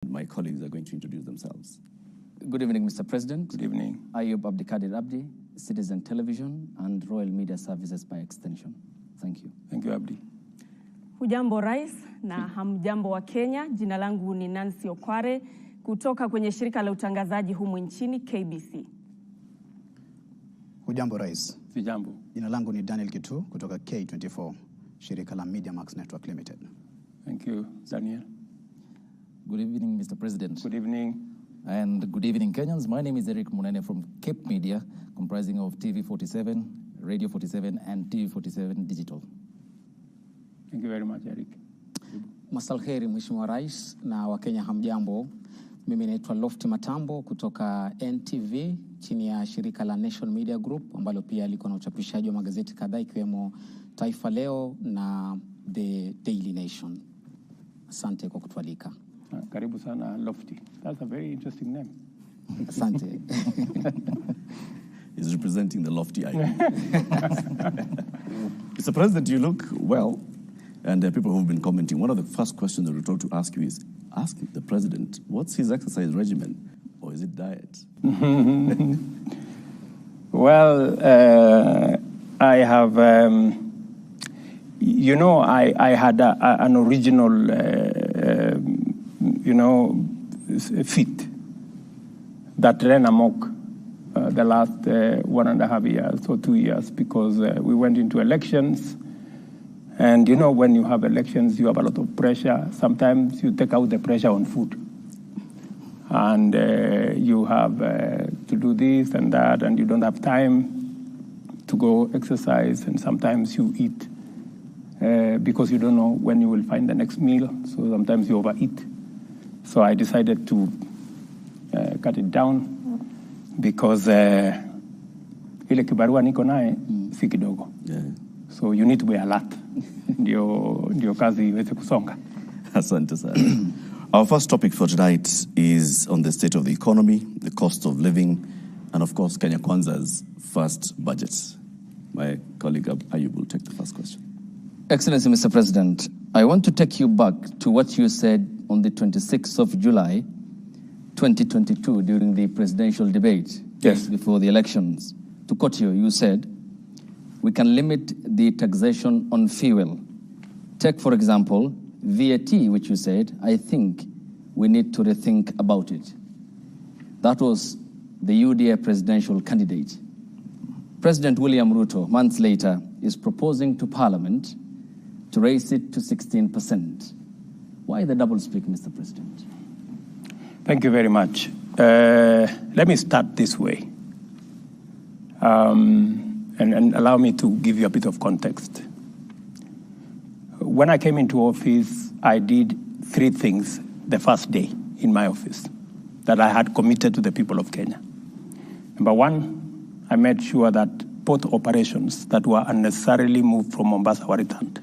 My colleagues are going to introduce themselves. Good evening, Mr. President. Good evening. Ayub Abdikadir Abdi, Citizen Television and Royal Media Services by extension. Thank you. Thank you, Abdi. Hujambo Rais na hamjambo wa Kenya. Jina langu ni Nancy Okware kutoka kwenye shirika la utangazaji humu nchini KBC. Hujambo Rais. Sijambo. Jina langu ni Daniel Kitu kutoka K24, shirika la Media Max Network Limited. Thank you, Daniel. Good evening, Mr. President. Good evening. And good evening, Kenyans. My name is Eric Munene from Cape Media, comprising of TV47, Radio 47, and TV47 Digital. Thank you very much, Eric. Masalheri Mheshimiwa Rais na Wakenya hamjambo. Mimi naitwa Lofty Matambo kutoka NTV chini ya shirika la Nation Media Group ambalo pia liko na uchapishaji wa magazeti kadhaa ikiwemo Taifa Leo na The Daily Nation. Asante kwa kutualika. Karibu sana Lofty. That's a very interesting name. Asante. He's representing the lofty idea. Mr. President, you look well. And people who've been commenting, one of the first questions that we're told to ask you is, ask the president, what's his exercise regimen? Or is it diet? Well, I have, I had an original, fit that ran amok the last 1.5 years or 2 years because we went into elections. And when you have elections, you have a lot of pressure. Sometimes you take out the pressure on food. And you have to do this and that, and you don't have time to go exercise. And sometimes you eat because you don't know when you will find the next meal. So sometimes you overeat. So I decided to cut it down because ile kibarua niko nae si kidogo. So you need to be alert. Ndio kazi iweze kusonga. Asante sana. Our first topic for tonight is on the state of the economy, the cost of living, and of course Kenya Kwanza's first budget. My colleague Ayub will take the first question. Excellency, Mr. President, I want to take you back to what you said on the 26th of July, 2022, during the presidential debate. Yes. Before the elections. To quote you said, we can limit the taxation on fuel. Take, for example, VAT, which you said, I think we need to rethink about it. That was the UDA presidential candidate. President William Ruto, months later, is proposing to Parliament to raise it to 16%. Why the double speak, Mr. President? Thank you very much. Let me start this way. And allow me to give you a bit of context. When I came into office, I did 3 things the first day in my office that I had committed to the people of Kenya. Number 1, I made sure that both operations that were unnecessarily moved from Mombasa were returned.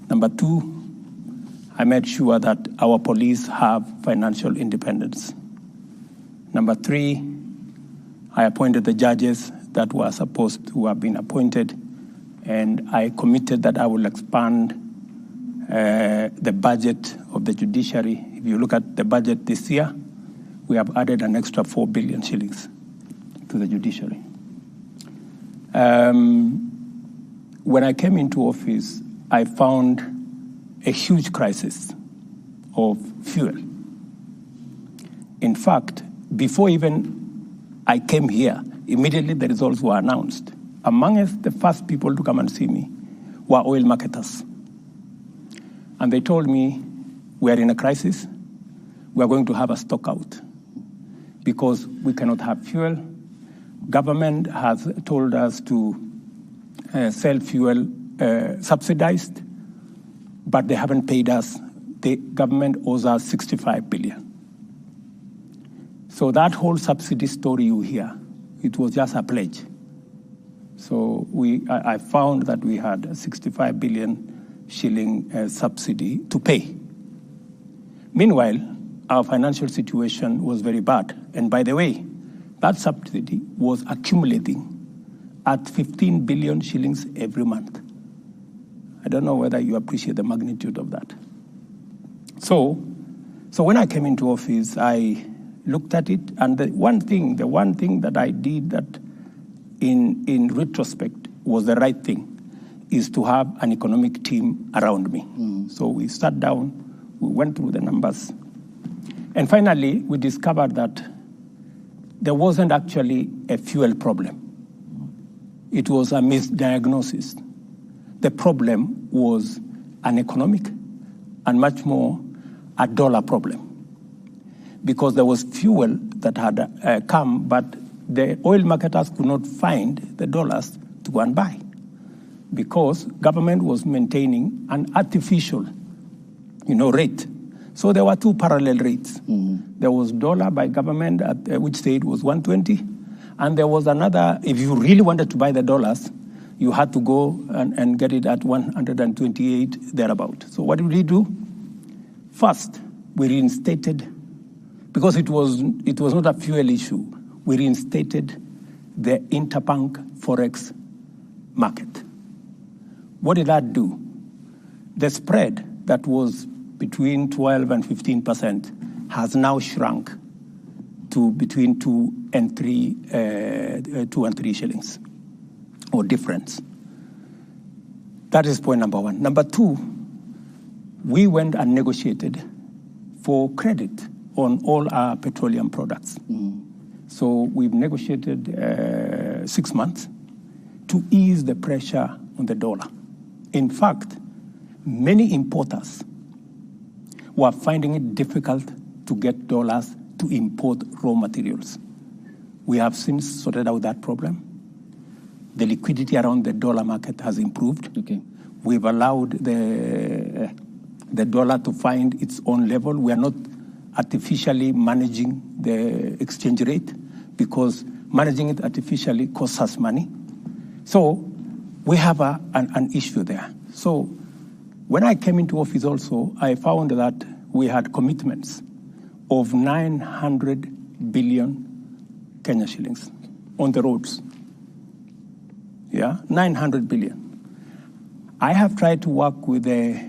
Number 2, I made sure that our police have financial independence. Number 3, I appointed the judges that were supposed to have been appointed, and I committed that I will expand the budget of the judiciary. If you look at the budget this year, we have added an extra 4 billion shillings to the judiciary. When I came into office, I found a huge crisis of fuel. In fact, before even I came here, immediately the results were announced. Amongst the first people to come and see me were oil marketers. And they told me, we are in a crisis. We are going to have a stock out because we cannot have fuel. Government has told us to sell fuel subsidized, but they haven't paid us. The government owes us 65 billion. So that whole subsidy story you hear, it was just a pledge. So I found that we had a 65 billion shilling subsidy to pay. Meanwhile, our financial situation was very bad. And by the way, that subsidy was accumulating at 15 billion shillings every month. I don't know whether you appreciate the magnitude of that. So So when I came into office, I looked at it, and the one thing that I did that in retrospect was the right thing is to have an economic team around me. So we sat down, we went through the numbers, and finally we discovered that there wasn't actually a fuel problem. It was a misdiagnosis. The problem was an economic and much more a dollar problem, because there was fuel that had come, but the oil marketers could not find the dollars to go and buy, because government was maintaining an artificial, rate. So there were two parallel rates. There was dollar by government, which said was 120, and there was another, if you really wanted to buy the dollars, you had to go and get it at 128, thereabout. So what did we do? First, we reinstated, because it was not a fuel issue, we reinstated the interbank forex market. What did that do? The spread that was between 12 and 15% has now shrunk to between 2 and 3 shillings, or difference. That is point number one. Number two, we went and negotiated for credit on all our petroleum products. So we've negotiated 6 months to ease the pressure on the dollar. In fact, many importers were finding it difficult to get dollars to import raw materials. We have since sorted out that problem. The liquidity around the dollar market has improved. Okay. We've allowed the dollar to find its own level. We are not artificially managing the exchange rate, because managing it artificially costs us money. So we have an issue there. So when I came into office also, I found that we had commitments of 900 billion Kenya shillings on the roads. 900 billion. I have tried to work with the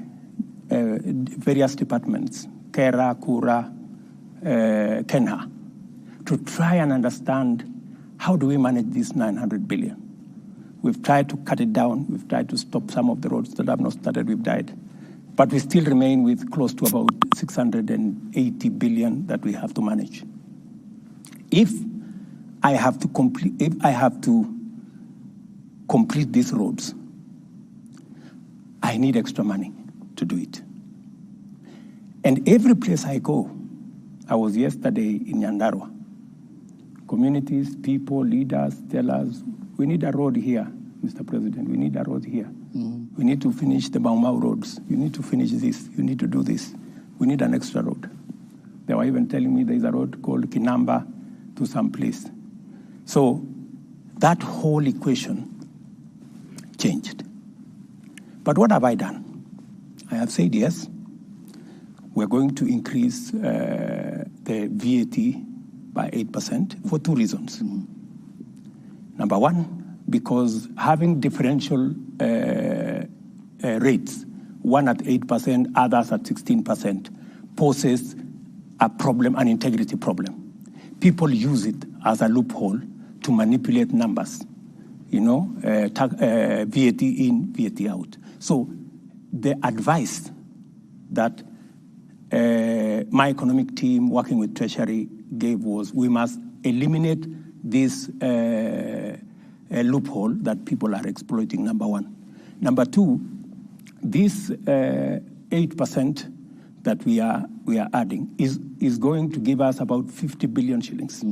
various departments, Kera, Kura, Kenha, to try and understand how do we manage this 900 billion. We've tried to cut it down. We've tried to stop some of the roads that have not started. We've died. But we still remain with close to about 680 billion that we have to manage. If I have to complete these roads, I need extra money to do it. And every place I go, I was yesterday in Nyandarua. Communities, people, leaders tell us, we need a road here, Mr. President, we need a road here. We need to finish the Baumau roads. You need to finish this. You need to do this. We need an extra road. They were even telling me there's a road called Kinamba to some place. So that whole equation changed. But what have I done? I have said yes, we're going to increase the VAT by 8% for two reasons. Number one, because having differential rates, one at 8%, others at 16%, poses a problem, an integrity problem. People use it as a loophole to manipulate numbers, VAT in, VAT out. So the advice that my economic team working with Treasury gave was we must eliminate this loophole that people are exploiting, number one. Number two, this 8% that we are adding is going to give us about 50 billion shillings.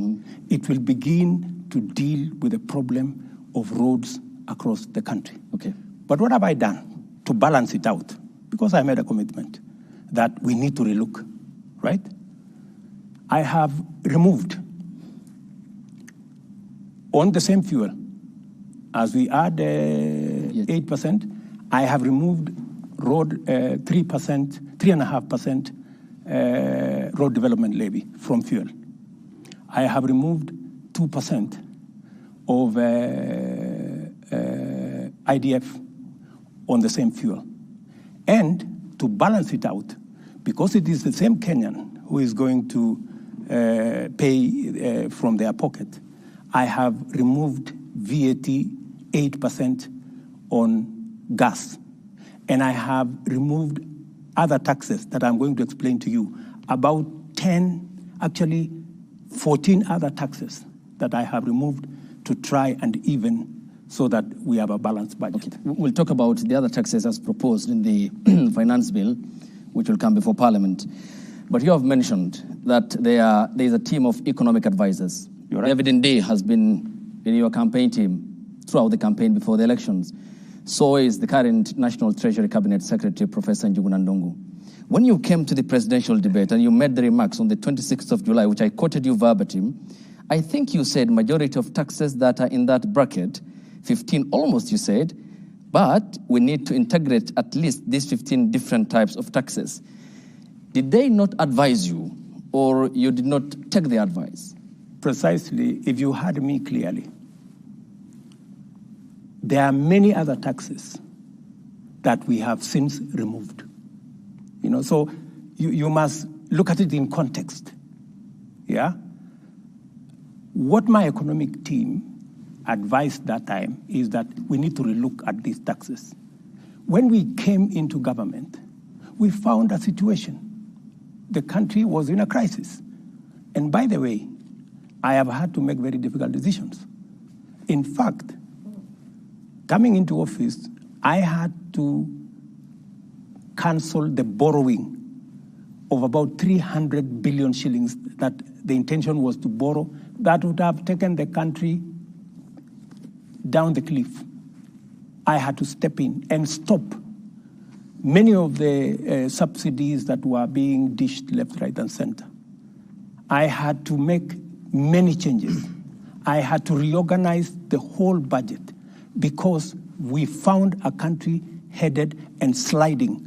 It will begin to deal with the problem of roads across the country. Okay. But what have I done to balance it out? Because I made a commitment that we need to relook, right? I have removed on the same fuel, as we add 8%, I have removed road 3.5% road development levy from fuel. I have removed 2% of IDF on the same fuel. And to balance it out, because it is the same Kenyan who is going to pay from their pocket. I have removed VAT 8% on gas. And I have removed other taxes that I'm going to explain to you. About 14 other taxes that I have removed to try and even so that we have a balanced budget. Okay. We'll talk about the other taxes as proposed in the finance bill, which will come before Parliament. But you have mentioned that there is a team of economic advisors. You're right. David Day has been in your campaign team throughout the campaign before the elections. So is the current National Treasury Cabinet Secretary, Professor Njuguna Ndung'u. When you came to the presidential debate and you made the remarks on the 26th of July, which I quoted you verbatim, I think you said majority of taxes that are in that bracket, 15 almost you said, but we need to integrate at least these 15 different types of taxes. Did they not advise you, or you did not take the advice? Precisely, if you heard me clearly, there are many other taxes that we have since removed. So you must look at it in context. Yeah? What my economic team advised that time is that we need to relook at these taxes. When we came into government, we found a situation. The country was in a crisis. And by the way, I have had to make very difficult decisions. In fact, coming into office, I had to cancel the borrowing of about 300 billion shillings that the intention was to borrow. That would have taken the country down the cliff. I had to step in and stop many of the subsidies that were being dished left, right, and center. I had to make many changes. I had to reorganize the whole budget because we found a country headed and sliding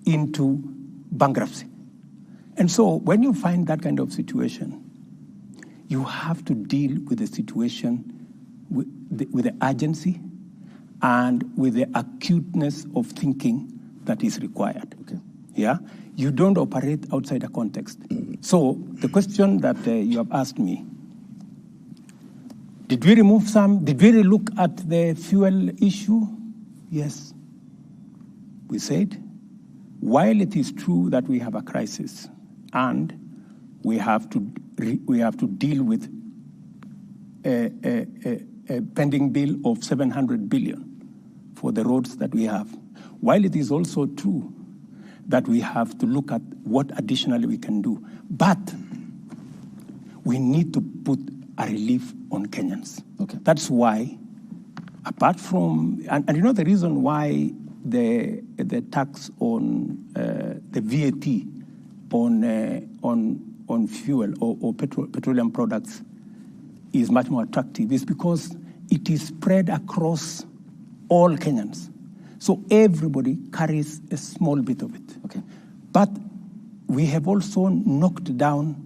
into bankruptcy. And so when you find that kind of situation, you have to deal with the situation with the urgency and with the acuteness of thinking that is required. Okay. Yeah? You don't operate outside a context. So the question that you have asked me, did we remove some? Did we look at the fuel issue? Yes. We said, while it is true that we have a crisis and we have to deal with a pending bill of 700 billion for the roads that we have, while it is also true that we have to look at what additionally we can do, but we need to put a relief on Kenyans. Okay. That's why, apart from, and the reason why the tax on the VAT on fuel or petroleum products is much more attractive is because it is spread across all Kenyans. So everybody carries a small bit of it. Okay. But we have also knocked down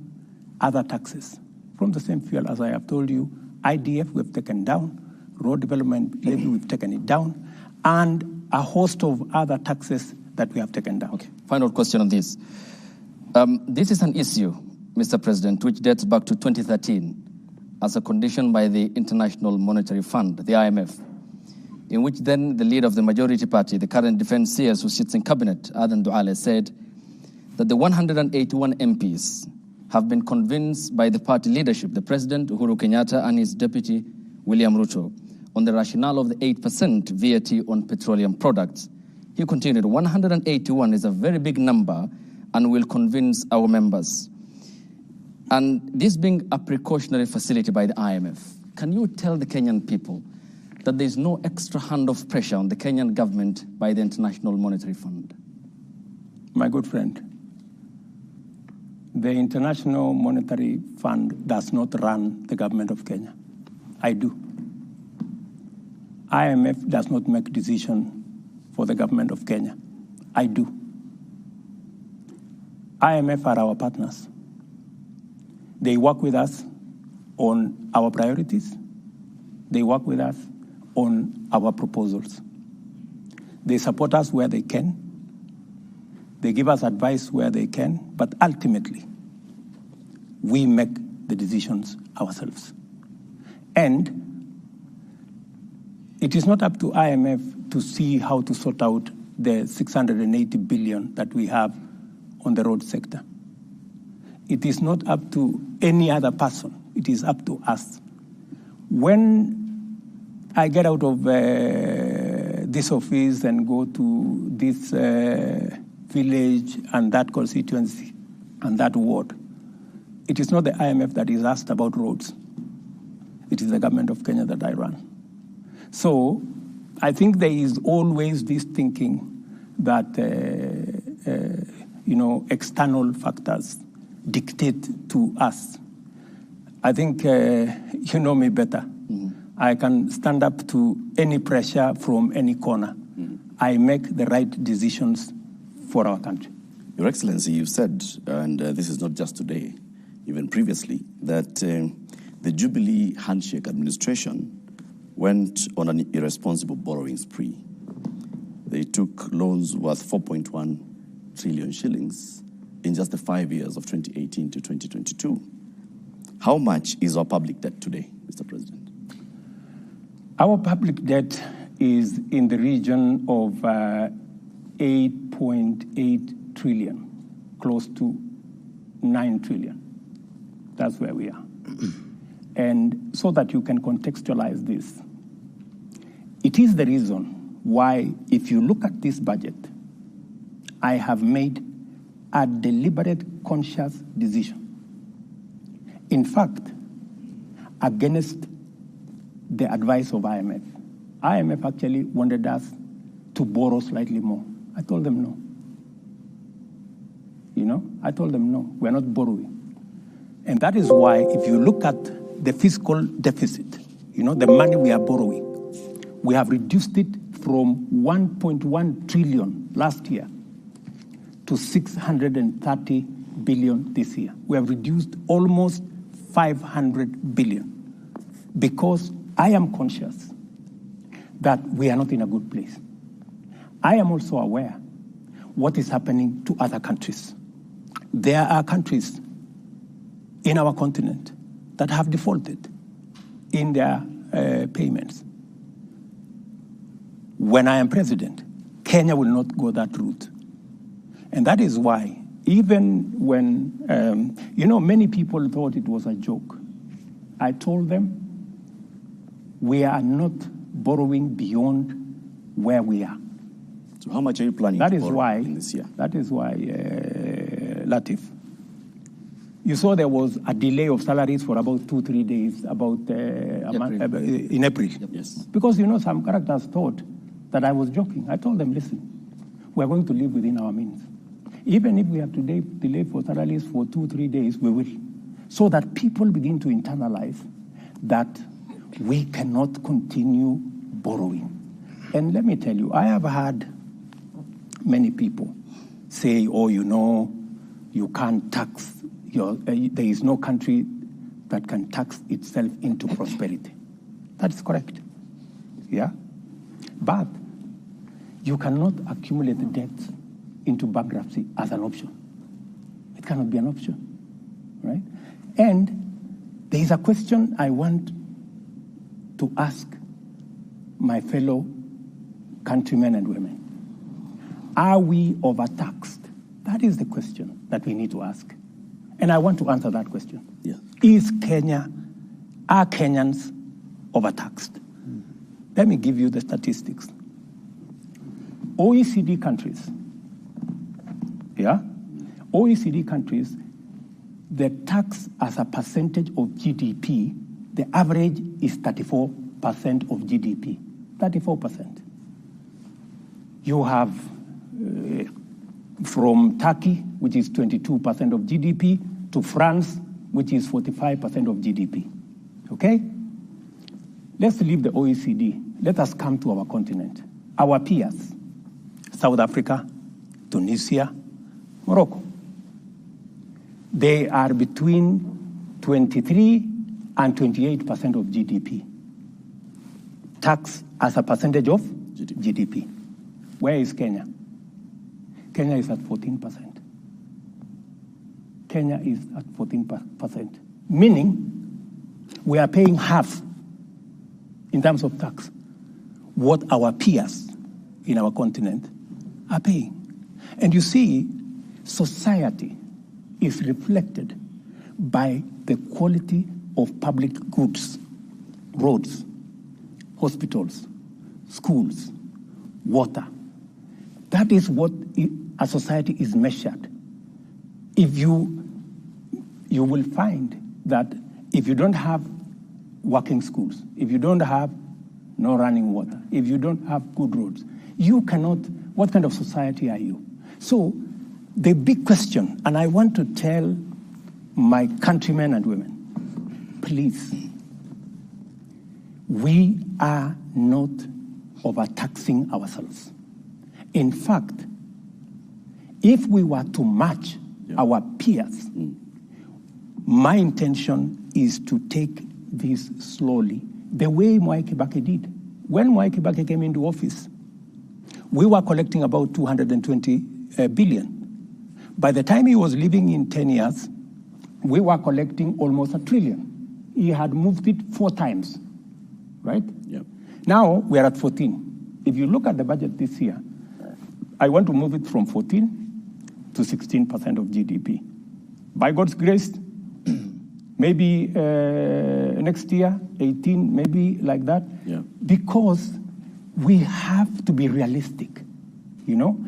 other taxes from the same fuel. As I have told you, IDF we have taken down, road development levy we've taken it down, and a host of other taxes that we have taken down. Okay. Final question on this. This is an issue, Mr. President, which dates back to 2013 as a condition by the International Monetary Fund, the IMF, in which then the leader of the majority party, the current defense CS who sits in cabinet, Aden Duale, said that the 181 MPs have been convinced by the party leadership, the President, Uhuru Kenyatta, and his deputy, William Ruto, on the rationale of the 8% VAT on petroleum products. He continued, 181 is a very big number and will convince our members. And this being a precautionary facility by the IMF, can you tell the Kenyan people that there is no extra hand of pressure on the Kenyan government by the International Monetary Fund? My good friend, the International Monetary Fund does not run the government of Kenya. I do. IMF does not make decisions for the government of Kenya. I do. IMF are our partners. They work with us on our priorities. They work with us on our proposals. They support us where they can. They give us advice where they can. But ultimately, we make the decisions ourselves. And it is not up to IMF to see how to sort out the 680 billion that we have on the road sector. It is not up to any other person. It is up to us. When I get out of this office and go to this village and that constituency and that ward, it is not the IMF that is asked about roads. It is the government of Kenya that I run. So I think there is always this thinking that external factors dictate to us. I think you know me better. Mm-hmm. I can stand up to any pressure from any corner. Mm-hmm. I make the right decisions for our country. Your Excellency, you said, and this is not just today, even previously, that the Jubilee handshake administration went on an irresponsible borrowing spree. They took loans worth 4.1 trillion shillings in just the 5 years of 2018 to 2022. How much is our public debt today, Mr. President? Our public debt is in the region of 8.8 trillion, close to 9 trillion. That's where we are. And so that you can contextualize this, it is the reason why, if you look at this budget, I have made a deliberate, conscious decision. In fact, against the advice of IMF. IMF actually wanted us to borrow slightly more. I told them no. I told them no, we're not borrowing. And that is why, if you look at the fiscal deficit, the money we are borrowing, we have reduced it from 1.1 trillion last year to 630 billion this year. We have reduced almost 500 billion because I am conscious that we are not in a good place. I am also aware what is happening to other countries. There are countries in our continent that have defaulted in their payments. When I am president, Kenya will not go that route. And that is why, even when, many people thought it was a joke, I told them, we are not borrowing beyond where we are. So how much are you planning to borrow in this year? That is why, Latif, you saw there was a delay of salaries for about 2-3 days, in April. Yep. Yes. Because, some characters thought that I was joking. I told them, listen, we're going to live within our means. Even if we have to delay for salaries for 2-3 days, we will. So that people begin to internalize that we cannot continue borrowing. And let me tell you, I have had many people say, you can't tax there is no country that can tax itself into prosperity. That is correct. Yeah? But you cannot accumulate debt into bankruptcy as an option. It cannot be an option, right? And there is a question I want to ask my fellow countrymen and women. Are we overtaxed? That is the question that we need to ask. And I want to answer that question. Yeah. Are Kenyans overtaxed? Let me give you the statistics. OECD countries, OECD countries, the tax as a percentage of GDP, the average is 34% of GDP. 34%. You have from Turkey, which is 22% of GDP, to France, which is 45% of GDP. Okay? Let's leave the OECD. Let us come to our continent. Our peers, South Africa, Tunisia, Morocco. They are between 23 and 28% of GDP. Tax as a percentage of GDP. Where is Kenya? Kenya is at 14%. Kenya is at 14%, meaning we are paying half in terms of tax what our peers in our continent are paying. And you see, society is reflected by the quality of public goods, roads, hospitals, schools, water. That is what a society is measured. If you will find that if you don't have working schools, if you don't have no running water, if you don't have good roads, you cannot, what kind of society are you? So the big question, and I want to tell my countrymen and women, please, we are not overtaxing ourselves. In fact, if we were to match our peers, my intention is to take this slowly, the way Mwai Kibaki did. When Mwai Kibaki came into office, we were collecting about 220 billion. By the time he was leaving in 10 years, we were collecting almost 1 trillion. He had moved it 4 times, right? Yep. Now we are at 14. If you look at the budget this year, I want to move it from 14 to 16% of GDP. By God's grace, maybe next year, 18, maybe like that. Yeah. Because we have to be realistic, you know?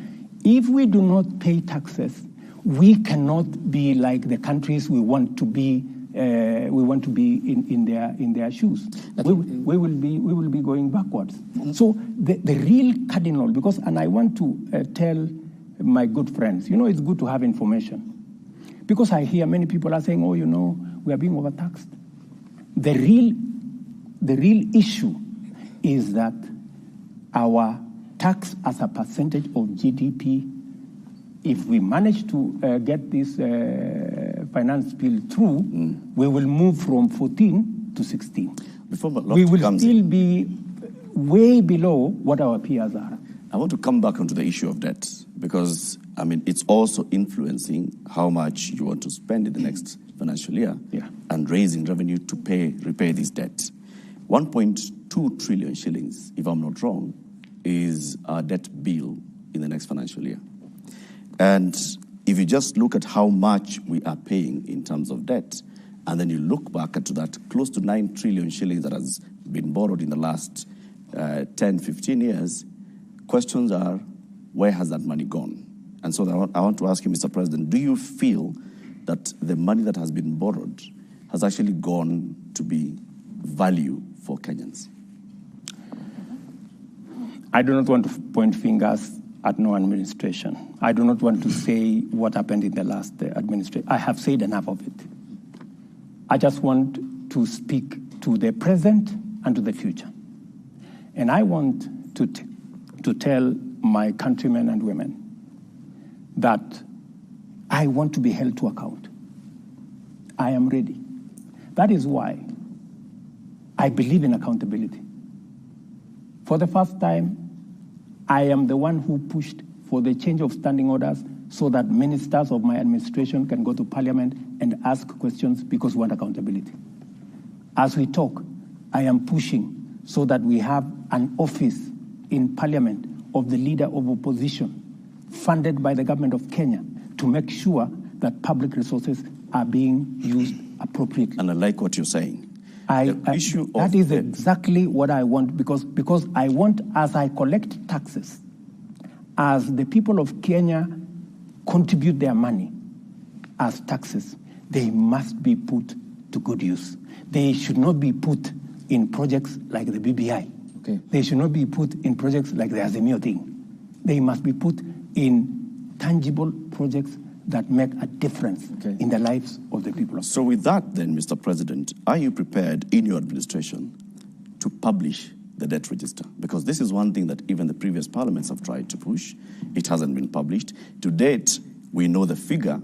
If we do not pay taxes, we cannot be like the countries we want to be. We want to be in their shoes. We will be going backwards. So the real cardinal, because, and I want to tell my good friends, you know, it's good to have information. Because I hear many people are saying, oh, you know, we are being overtaxed. The real issue is that our tax as a percentage of GDP, if we manage to get this finance bill through, we will move from 14 to 16. We will still be way below what our peers are. I want to come back onto the issue of debt because, I mean, it's also influencing how much you want to spend in the next financial year and raising revenue to repay this debt. 1.2 trillion shillings, if I'm not wrong, is our debt bill in the next financial year. And if you just look at how much we are paying in terms of debt, and then you look back at that close to 9 trillion shillings that has been borrowed in the last 10, 15 years, questions are, where has that money gone? And so I want to ask you, Mr. President, do you feel that the money that has been borrowed has actually gone to be value for Kenyans? I do not want to point fingers at no administration. I do not want to say what happened in the last administration. I have said enough of it. I just want to speak to the present and to the future. And I want to tell my countrymen and women that I want to be held to account. I am ready. That is why I believe in accountability. For the first time, I am the one who pushed for the change of standing orders so that ministers of my administration can go to parliament and ask questions because we want accountability. As we talk, I am pushing so that we have an office in parliament of the leader of opposition funded by the government of Kenya to make sure that public resources are being used appropriately. And I like what you're saying. That is exactly what I want because I want, as I collect taxes, as the people of Kenya contribute their money as taxes, they must be put to good use. They should not be put in projects like the BBI. Okay. They should not be put in projects like the Azimio thing. They must be put in tangible projects that make a difference in the lives of the people. So with that then, Mr. President, are you prepared in your administration to publish the debt register? Because this is one thing that even the previous parliaments have tried to push. It hasn't been published. To date, we know the figure,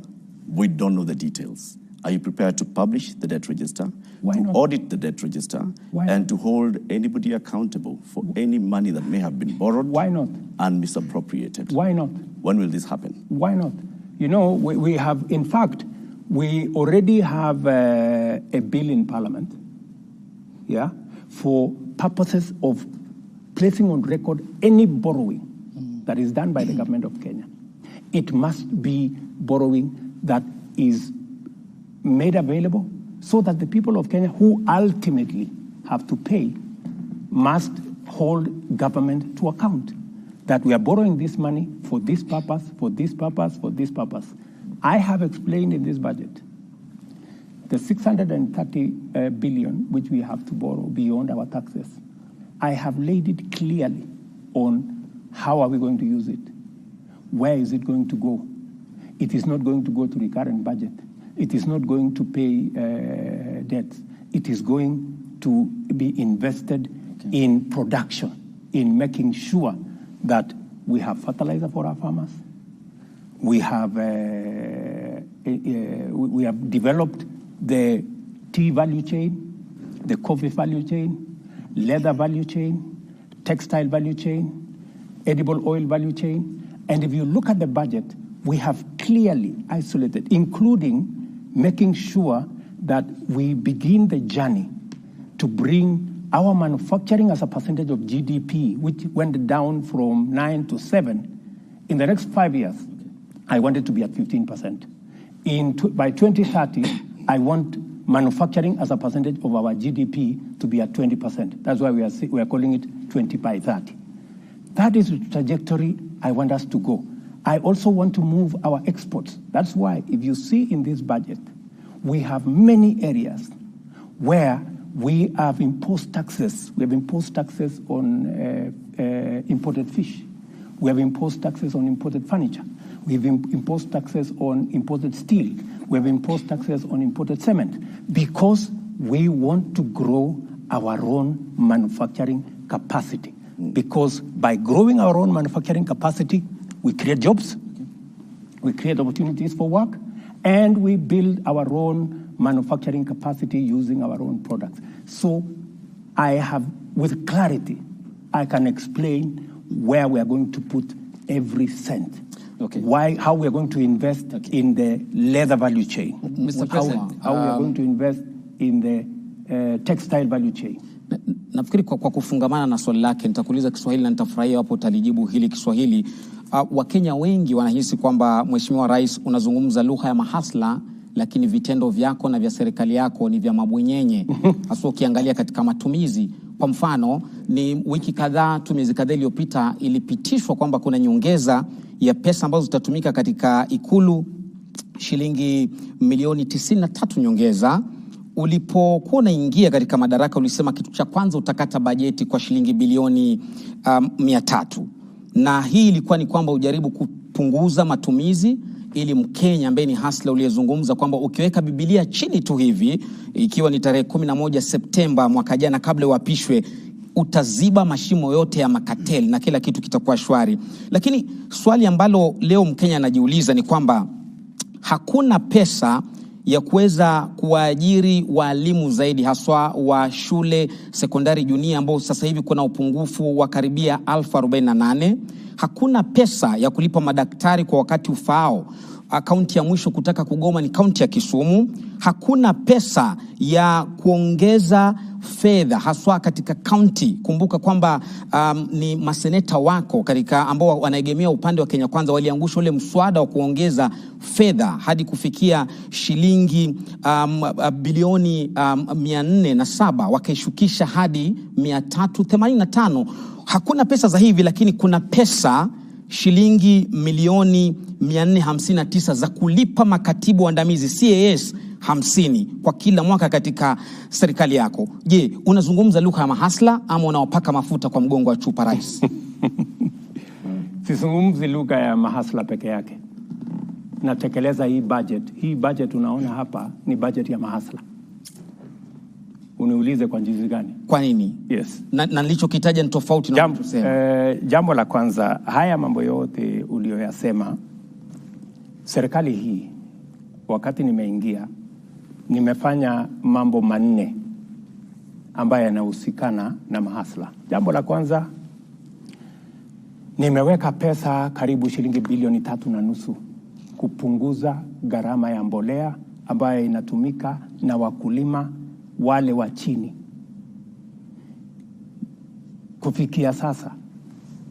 we don't know the details. Are you prepared to publish the debt register, audit the debt register, and to hold anybody accountable for any money that may have been borrowed and misappropriated? Why not? When will this happen? Why not? You know, we have, in fact, We already have a bill in Parliament, yeah, for purposes of placing on record any borrowing that is done by the government of Kenya. It must be borrowing that is made available so that the people of Kenya who ultimately have to pay must hold government to account that we are borrowing this money for this purpose, for this purpose, for this purpose. I have explained in this budget the 630 billion which we have to borrow beyond our taxes. I have laid it clearly on how are we going to use it. Where is it going to go? It is not going to go to recurrent budget. It is not going to pay debts. It is going to be invested in production, in making sure that we have fertilizer for our farmers. We have developed the tea value chain, the coffee value chain, leather value chain, textile value chain, edible oil value chain. And if you look at the budget, we have clearly isolated, including making sure that we begin the journey to bring our manufacturing as a percentage of GDP, which went down from 9 to 7, in the next 5 years, I want it to be at 15%. By 2030, I want manufacturing as a percentage of our GDP to be at 20%. That's why we are calling it 20 by 30. That is the trajectory I want us to go. I also want to move our exports. That's why, if you see in this budget, we have many areas where we have imposed taxes. We have imposed taxes on imported fish. We have imposed taxes on imported furniture. We have imposed taxes on imported steel. We have imposed taxes on imported cement because we want to grow our own manufacturing capacity. Because by growing our own manufacturing capacity, we create jobs, we create opportunities for work, and we build our own manufacturing capacity using our own products. So I have, with clarity, I can explain where we are going to put every cent. Okay. How we are going to invest in the leather value chain. Mr. President, how we are going to invest in the textile value chain. Nafikiri kwa kufungamana na swali lake nitakuuliza Kiswahili na nitafurahia hapo utalijibu hili Kiswahili. Wakenya wengi wanahisi kwamba Mheshimiwa Rais unazungumza lugha ya mahasla, lakini vitendo vyako na vya serikali yako ni vya mabwenyenye. Hasa ukiangalia katika matumizi. Kwa mfano, ni wiki kadhaa tu, miezi kadhaa iliyopita ilipitishwa kwamba kuna nyongeza ya pesa ambazo zitatumika katika Ikulu, shilingi milioni 93 nyongeza. Ulipokuwa unaingia katika madaraka ulisema kitu cha kwanza utakata bajeti kwa shilingi bilioni 300. Na hii ilikuwa ni kwamba ujaribu kupunguza matumizi ili Mkenya ambaye ni hasla uliyezungumza kwamba ukiweka Biblia chini tu hivi, ikiwa ni tarehe 11 Septemba mwaka jana kabla uapishwe, utaziba mashimo yote ya makateli na kila kitu kitakuwa shwari. Lakini swali ambalo leo Mkenya anajiuliza ni kwamba hakuna pesa ya kuweza kuwaajiri walimu zaidi, haswa wa shule sekondari junior ambao sasa hivi kuna upungufu wa karibia 1048. Hakuna pesa ya kulipa madaktari kwa wakati ufaao. Kaunti ya mwisho kutaka kugoma ni kaunti ya Kisumu. Hakuna pesa ya kuongeza fedha haswa katika kaunti. Kumbuka kwamba ni maseneta wako katika ambao wanaegemea upande wa Kenya Kwanza waliangusha ule mswada wa kuongeza fedha hadi kufikia shilingi bilioni 407, wakaishukisha hadi 385. Hakuna pesa za hivi, lakini kuna pesa shilingi milioni 459 za kulipa makatibu waandamizi CAS 50 kwa kila mwaka katika serikali yako. Je, unazungumza lugha ya mahasla ama unawapaka mafuta kwa mgongo wa chupa Rais? Sizungumzi lugha ya mahasla peke yake. Natekeleza hii budget. Hii budget unaona hapa ni budget ya mahasla. Uniulize kwa jinsi gani? Kwa nini? Yes. Na nilichokitaja ni tofauti na unachosema. Jambo la kwanza, haya mambo yote uliyoyasema, serikali hii wakati nimeingia nimefanya mambo manne ambayo yanahusikana na mahasla. Jambo la kwanza, nimeweka pesa karibu shilingi bilioni 3.5 kupunguza gharama ya mbolea ambayo inatumika na wakulima wale wa chini. Kufikia sasa,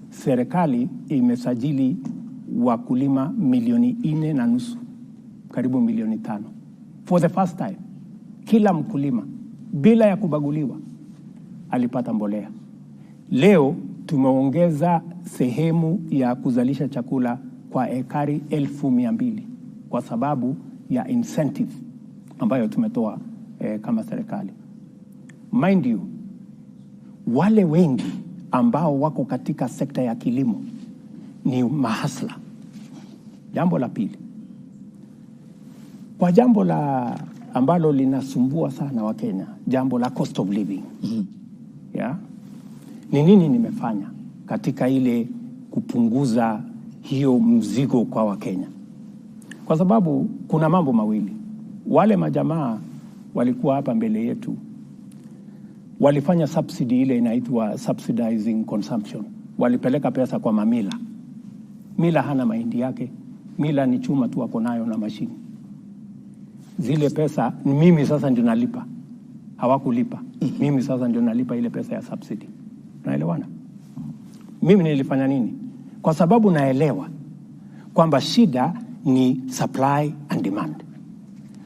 serikali imesajili wakulima 4.5 milioni, karibu 5 milioni. For the first time, kila mkulima bila ya kubaguliwa alipata mbolea. Leo tumeongeza sehemu ya kuzalisha chakula kwa ekari 1,200 kwa sababu ya incentive ambayo tumetoa kama serikali. Mind you, wale wengi ambao wako katika sekta ya kilimo ni mahasla. Jambo la pili, kwa jambo la ambalo linasumbua sana wa Kenya, jambo la cost of living. Yeah? Ni nini nimefanya katika ile kupunguza hiyo mzigo kwa Wakenya? Kwa sababu kuna mambo mawili. Wale majamaa walikuwa hapa mbele yetu, walifanya subsidy ile inaitwa subsidizing consumption. Walipeleka pesa kwa mamila. Mila hana mahindi yake, mila ni chuma tu wako nayo na mashini. Zile pesa mimi sasa ndio nalipa, hawakulipa. Mimi sasa ndio nalipa ile pesa ya subsidy. Naelewana? Mimi nilifanya nini? Kwa sababu naelewa kwamba shida ni supply and demand.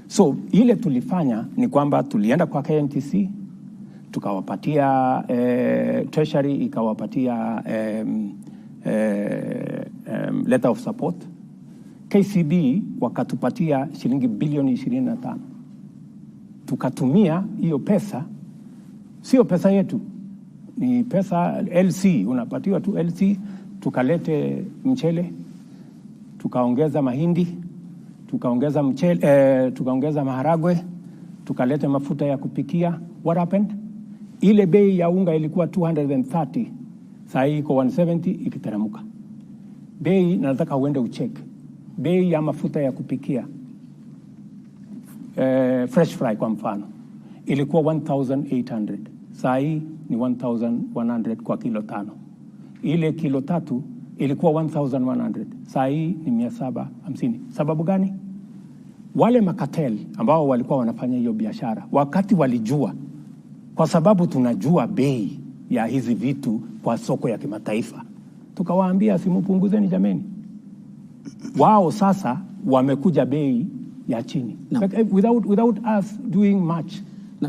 So ile tulifanya ni kwamba tulienda kwa KNTC, tukawapatia treasury ikawapatia letter of support. KCB wakatupatia shilingi bilioni 25. Tukatumia hiyo pesa, sio pesa yetu, ni pesa LC, unapatiwa tu LC. Tukalete mchele, tukaongeza mahindi, tukaongeza mchele, tukaongeza maharagwe, tukalete mafuta ya kupikia. What happened? Ile bei ya unga ilikuwa 230, sasa iko 170 ikiteramuka. Bei, nataka uende ucheck. Bei ya mafuta ya kupikia fresh fry kwa mfano ilikuwa 1,800, sasa ni 1,100 kwa kilo 5. Ile kilo 3 ilikuwa 1,100, sasa ni 750. Sababu gani? Wale makatel ambao walikuwa wanafanya hiyo biashara, wakati walijua, kwa sababu tunajua bei ya hizi vitu kwa soko ya kimataifa, tukawaambia simupunguzeni jameni. Wao sasa wamekuja bei ya chini. No. Without us doing much.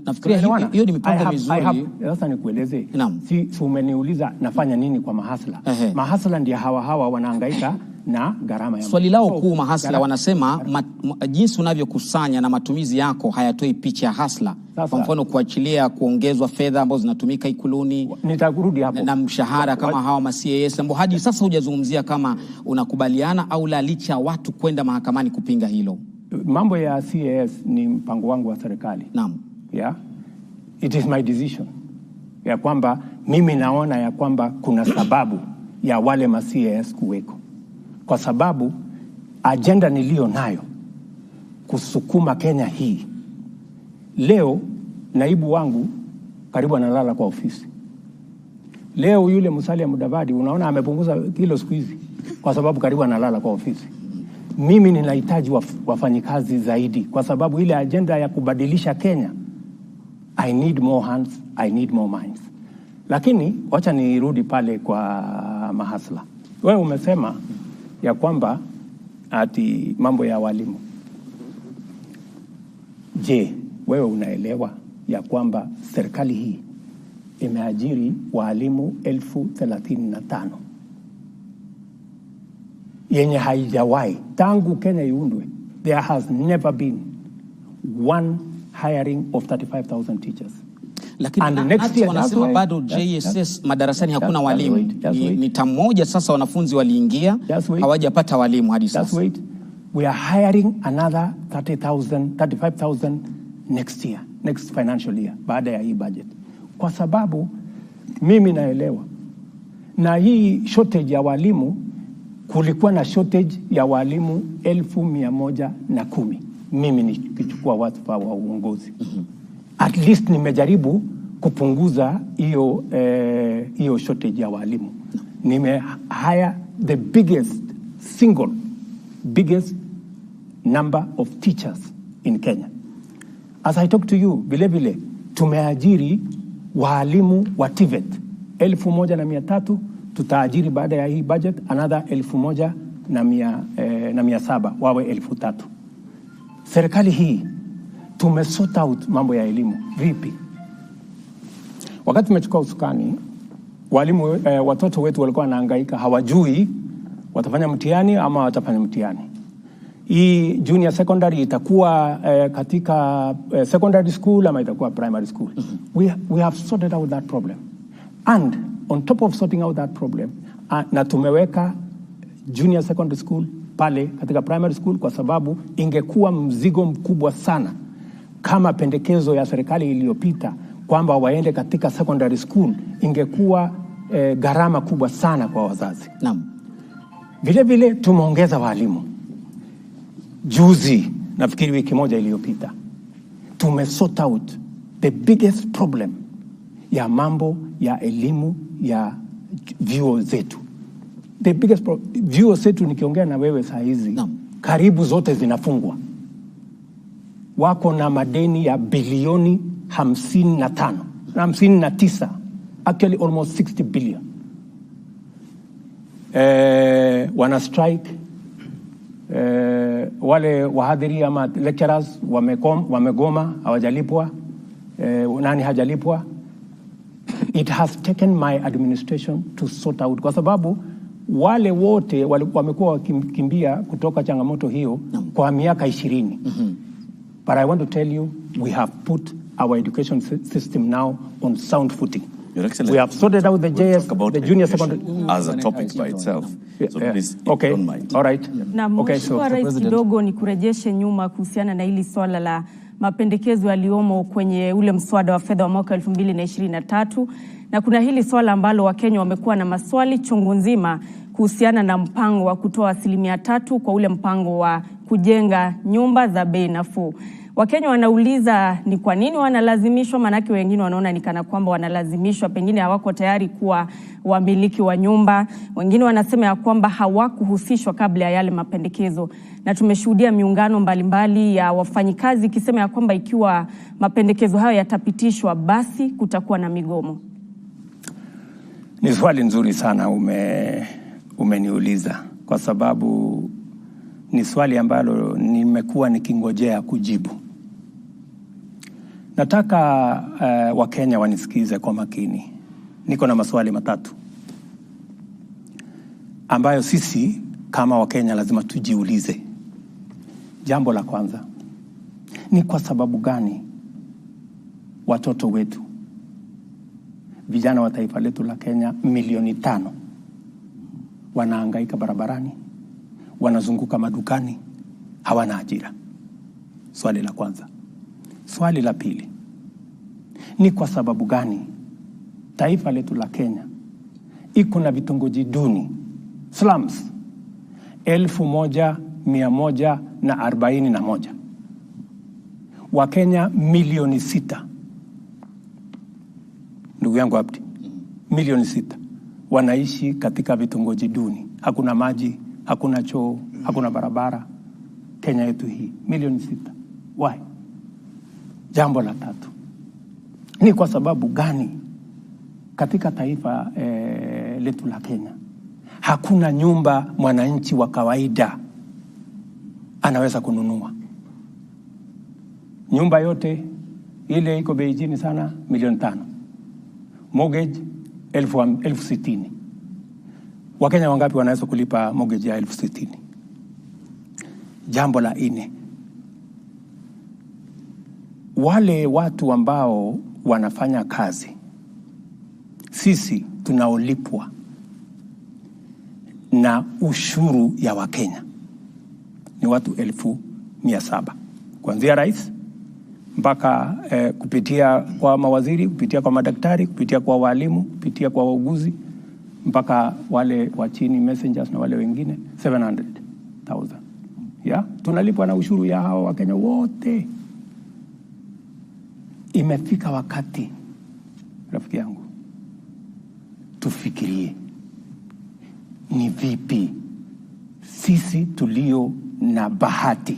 Nafikiria hiyo ni mipango mizuri. Sasa nikueleze. Si umeniuliza nafanya nini kwa mahasla. Mahasla ndio hawa wanahangaika na gharama ya swali lao kuu mahasla wanasema jinsi unavyokusanya na matumizi yako hayatoi picha ya hasla. Kwa mfano kuachilia kuongezwa fedha ambazo zinatumika ikuluni, nitakurudi hapo, na mshahara kama hawa ma-CAS ambao hadi sasa hujazungumzia kama unakubaliana au la, licha watu kwenda mahakamani kupinga hilo. Mambo ya CAS ni mpango wangu wa serikali. Naam. Yeah. It is my decision. Ya kwamba mimi naona ya kwamba kuna sababu ya wale ma-CAS kuweko. Kwa sababu agenda nilio nayo kusukuma Kenya hii. Leo naibu wangu karibu analala kwa ofisi. Leo yule Musalia Mudavadi unaona amepunguza kilo siku hizi kwa sababu karibu analala kwa ofisi. Mimi ninahitaji wafanyikazi zaidi kwa sababu ile agenda ya kubadilisha Kenya, I need more hands, I need more minds. Lakini wacha nirudi pale kwa mahasla. Wewe umesema ya kwamba ati mambo ya walimu. Je, wewe unaelewa ya kwamba serikali hii imeajiri walimu 35,000 yenye haijawahi tangu Kenya iundwe? There has never been one hiring of 35,000 teachers. Lakini wanasema bado JSS madarasani hakuna walimu. Ni tamu moja sasa wanafunzi waliingia, hawajapata walimu hadi sasa. We are hiring another 35,000 next year, next financial year, baada ya hii budget. Kwa sababu mimi naelewa na hii shortage ya walimu, kulikuwa na shortage ya walimu 1,110. Mimi nikichukua wadhifa wa uongozi. At least nimejaribu kupunguza hiyo shortage ya walimu. Hire the biggest number of teachers in Kenya. As I talk to you, vile tumeajiri walimu wa TVET 1,300, tutaajiri baada ya hii budget another 1,700 wawe 3,000. Serikali hii tumesort out mambo ya elimu vipi? Wakati tumechukua usukani, walimu watoto wetu walikuwa wanahangaika, hawajui watafanya mtihani ama watafanya mtihani. Hii junior secondary itakuwa katika secondary school ama itakuwa primary school. We have sorted out that problem. And on top of sorting out that problem, na tumeweka junior secondary school pale katika primary school, kwa sababu ingekuwa mzigo mkubwa sana kama pendekezo ya serikali iliyopita kwamba waende katika secondary school, ingekuwa gharama kubwa sana kwa wazazi. Naam. Vile tumeongeza walimu. Juzi, nafikiri wiki moja iliyopita, tumesort out the biggest problem ya mambo ya elimu ya vyuo zetu. The biggest vyuo zetu, nikiongea na wewe saa hizi, karibu zote zinafungwa. Wako na madeni ya bilioni 59, actually almost 60 billion. Wana strike. Wale wahadhiri ama lecturers wamegoma, hawajalipwa. Nani hajalipwa? It has taken my administration to sort out, kwa sababu wale wote wamekuwa wakikimbia kutoka changamoto hiyo kwa miaka 20. But I want to tell you, we have put our education system now on sound footing. We have sorted out the JS, the junior secondary as a topic by itself. So please, okay, don't mind. all right. Na Mheshimiwa Rais, kidogo ni kurejeshe nyuma kuhusiana na hili swala la mapendekezo yaliomo kwenye ule mswada wa fedha wa mwaka 2023, na kuna hili swala ambalo Wakenya wamekuwa na maswali chungu nzima kuhusiana na mpango wa kutoa 3% kwa ule mpango wa kujenga nyumba za bei nafuu. Wakenya wanauliza ni kwa nini wanalazimishwa, manake wengine wanaona ni kana kwamba wanalazimishwa, pengine hawako tayari kuwa wamiliki wa nyumba. Wengine wanasema ya kwamba hawakuhusishwa kabla ya yale mapendekezo. Na tumeshuhudia miungano mbalimbali ya wafanyikazi ikisema ya kwamba ikiwa mapendekezo hayo yatapitishwa, basi kutakuwa na migomo. Ni swali nzuri sana umeniuliza, kwa sababu ni swali ambalo nimekuwa nikingojea kujibu. Nataka Wakenya wanisikize kwa makini. Niko na maswali matatu ambayo sisi kama Wakenya lazima tujiulize. Jambo la kwanza, ni kwa sababu gani watoto wetu, vijana wa taifa letu la Kenya milioni 5 wanahangaika barabarani, wanazunguka madukani, hawana ajira? Swali la kwanza. Swali la pili, ni kwa sababu gani taifa letu la Kenya iko na vitongoji duni, slums, 1141? Wakenya milioni 6, ndugu yangu Abdi, milioni 6 wanaishi katika vitongoji duni. Hakuna maji, hakuna choo, hakuna barabara. Kenya yetu hii milioni 6. Why? Jambo la tatu, ni kwa sababu gani katika taifa letu la Kenya hakuna nyumba mwananchi wa kawaida anaweza kununua? Nyumba yote ile iko bei chini sana, milioni 5. Mortgage 60,000. Wakenya wangapi wanaweza kulipa mortgage ya 60,000? Jambo la 4, wale watu ambao wanafanya kazi, sisi tunaolipwa na ushuru ya Wakenya ni watu 1,700, kuanzia rais mpaka kupitia kwa mawaziri, kupitia kwa madaktari, kupitia kwa walimu, kupitia kwa wauguzi, mpaka wale wa chini messengers na wale wengine 700,000. Ya, tunalipwa na ushuru ya hao Wakenya wote. Imefika wakati, rafiki yangu, tufikirie ni vipi sisi tulio na bahati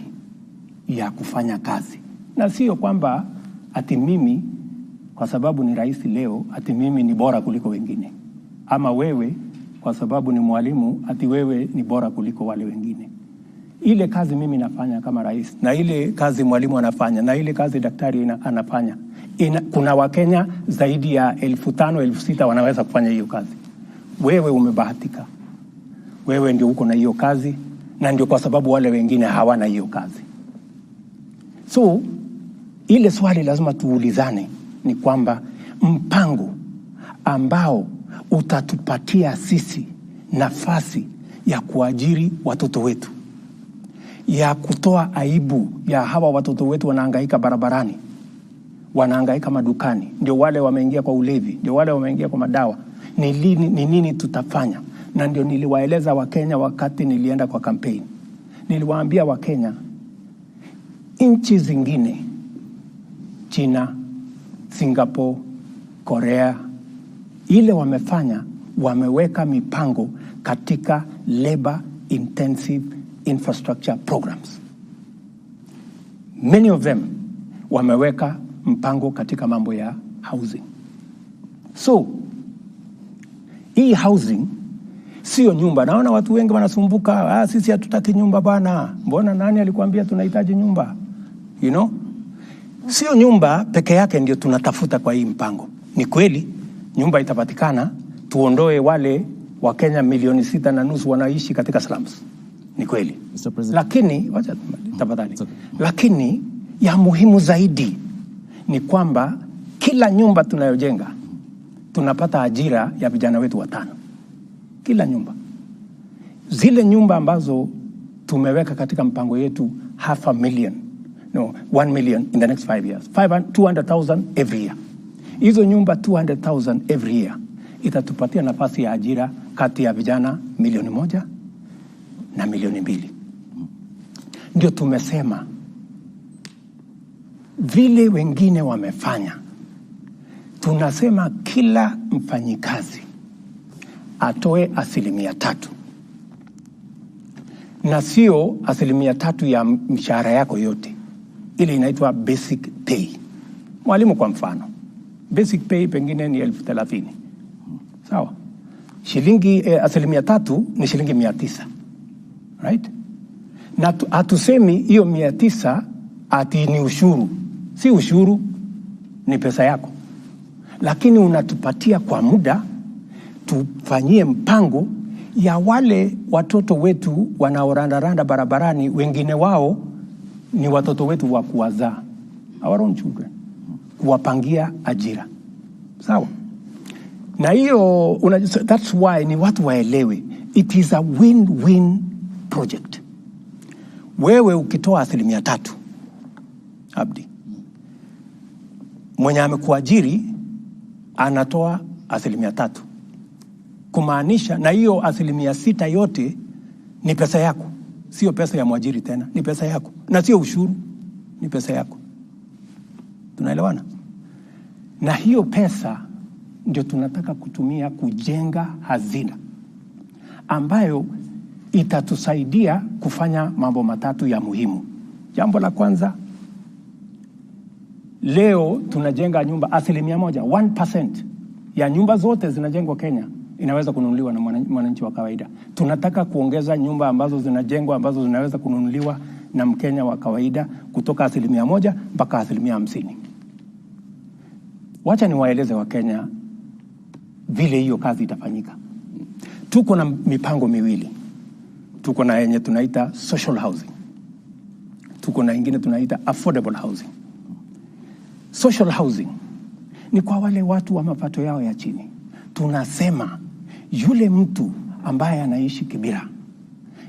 ya kufanya kazi, na sio kwamba ati mimi kwa sababu ni rais leo ati mimi ni bora kuliko wengine, ama wewe kwa sababu ni mwalimu ati wewe ni bora kuliko wale wengine. Ile kazi mimi nafanya kama rais, na ile kazi mwalimu anafanya, na ile kazi daktari anafanya, kuna Wakenya zaidi ya 5,000 6,000 wanaweza kufanya hiyo kazi. Wewe umebahatika, wewe ndio uko na hiyo kazi, na ndio kwa sababu wale wengine hawana hiyo kazi. So ile swali lazima tuulizane ni kwamba mpango ambao utatupatia sisi nafasi ya kuajiri watoto wetu, ya kutoa aibu ya hawa watoto wetu wanahangaika barabarani, wanahangaika madukani, ndio wale wameingia kwa ulevi, ndio wale wameingia kwa madawa, ni nini tutafanya? Na ndio niliwaeleza Wakenya wakati nilienda kwa campaign. Niliwaambia Wakenya, nchi zingine, China, Singapore, Korea, ile wamefanya, wameweka mipango katika labor intensive infrastructure programs. Many of them wameweka mpango katika mambo ya housing. So hii housing sio nyumba. Naona watu wengi wanasumbuka, sisi hatutaki nyumba bana. Mbona nani alikuambia tunahitaji nyumba? You know? Sio nyumba peke yake ndio tunatafuta kwa hii mpango. Ni kweli nyumba itapatikana, tuondoe wale wa Kenya 6.5 wanaishi katika slums. Ni kweli. Lakini wacha tafadhali. Lakini ya muhimu zaidi ni kwamba kila nyumba tunayojenga tunapata ajira ya vijana wetu 5. Kila nyumba. Zile nyumba ambazo tumeweka katika mpango yetu 1 million in the next 5 years. 200,000 every year. Hizo nyumba 200,000 every year itatupatia nafasi ya ajira kati ya vijana 1,000,000 na 2,000,000. Ndio tumesema vile wengine wamefanya, tunasema kila mfanyikazi atoe 3%, na sio 3% ya mshahara yako yote. Ile inaitwa basic pay. Mwalimu kwa mfano, basic pay pengine ni 30,000. Sawa? Shilingi 3% ni shilingi 900. Right? Na hatusemi hiyo 900 ati ni ushuru. Si ushuru, ni pesa yako. Lakini unatupatia kwa muda tufanyie mpango ya wale watoto wetu wanaorandaranda barabarani, wengine wao ni watoto wetu wa kuwazaa, our own children, kuwapangia ajira. Sawa? Na hiyo that's why ni watu waelewe, it is a win-win project. Wewe ukitoa 3%, Abdi, mwenye amekuajiri anatoa 3%, kumaanisha na hiyo 6% yote ni pesa yako, sio pesa ya mwajiri tena, ni pesa yako, na sio ushuru, ni pesa yako. Tunaelewana? Na hiyo pesa ndio tunataka kutumia kujenga hazina ambayo itatusaidia kufanya mambo 3 ya muhimu. Jambo la kwanza, leo tunajenga nyumba 1%, 1% ya nyumba zote zinajengwa Kenya inaweza kununuliwa na mwananchi wa kawaida. Tunataka kuongeza nyumba ambazo zinajengwa ambazo zinaweza kununuliwa na Mkenya wa kawaida kutoka 1% mpaka 50%. Wacha niwaeleze Wakenya vile hiyo kazi itafanyika. Tuko na mipango miwili. Tuko na yenye tunaita social housing. Tuko na ingine tunaita affordable housing. Social housing ni kwa wale watu wa mapato yao ya chini. Tunasema yule mtu ambaye anaishi Kibera,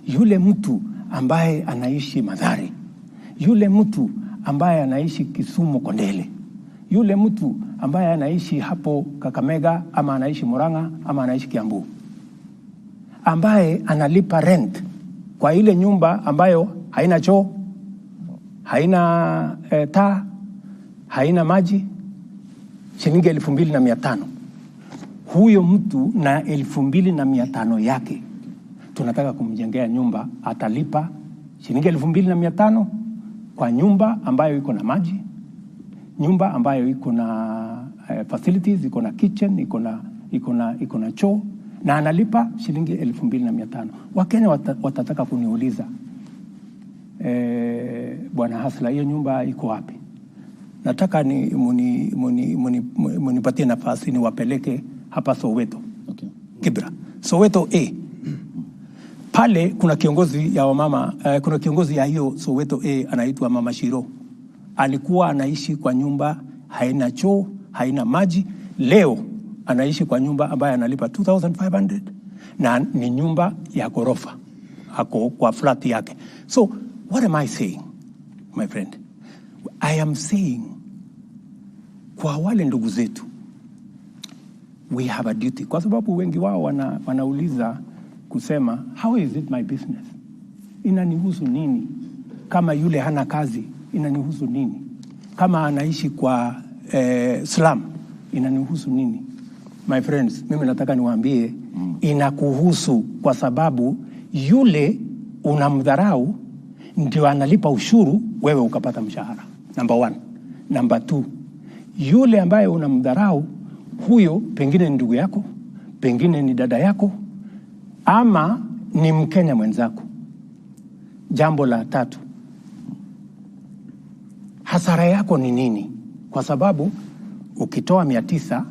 yule mtu ambaye anaishi Mathare, yule mtu ambaye anaishi Kisumu Kondele, yule mtu ambaye anaishi hapo Kakamega ama anaishi Murang'a ama anaishi Kiambu, ambaye analipa rent kwa ile nyumba ambayo haina choo, haina taa, haina maji, shilingi 2,500. Huyo mtu na 2,500 yake tunataka kumjengea nyumba, atalipa shilingi 2,500 kwa nyumba ambayo iko na maji, nyumba ambayo iko na facilities, iko na kitchen, iko na choo, na analipa shilingi 2,500. Wakenya watataka kuniuliza, Bwana Hasla, hiyo nyumba iko wapi? Nataka munipatie nafasi niwapeleke hapa Soweto. Okay. Kibra. Soweto A. Pale kuna kiongozi ya wamama, kuna kiongozi ya hiyo Soweto A anaitwa Mama Shiro. Alikuwa anaishi kwa nyumba haina choo, haina maji. Leo anaishi kwa nyumba ambayo analipa 2,500 na ni nyumba ya ghorofa. Ako kwa flat yake. So what am I saying, my friend? I am saying kwa wale ndugu zetu, we have a duty. Kwa sababu wengi wao wanauliza kusema, how is it my business? Inanihusu nini? Kama yule hana kazi, inanihusu nini? Kama anaishi kwa slum, inanihusu nini? My friends, mimi nataka niwaambie, inakuhusu kwa sababu yule unamdharau ndio analipa ushuru, wewe ukapata mshahara. Number 1. Number 2, yule ambaye unamdharau, huyo pengine ni ndugu yako, pengine ni dada yako, ama ni Mkenya mwenzako. Jambo la 3, hasara yako ni nini? Kwa sababu ukitoa 900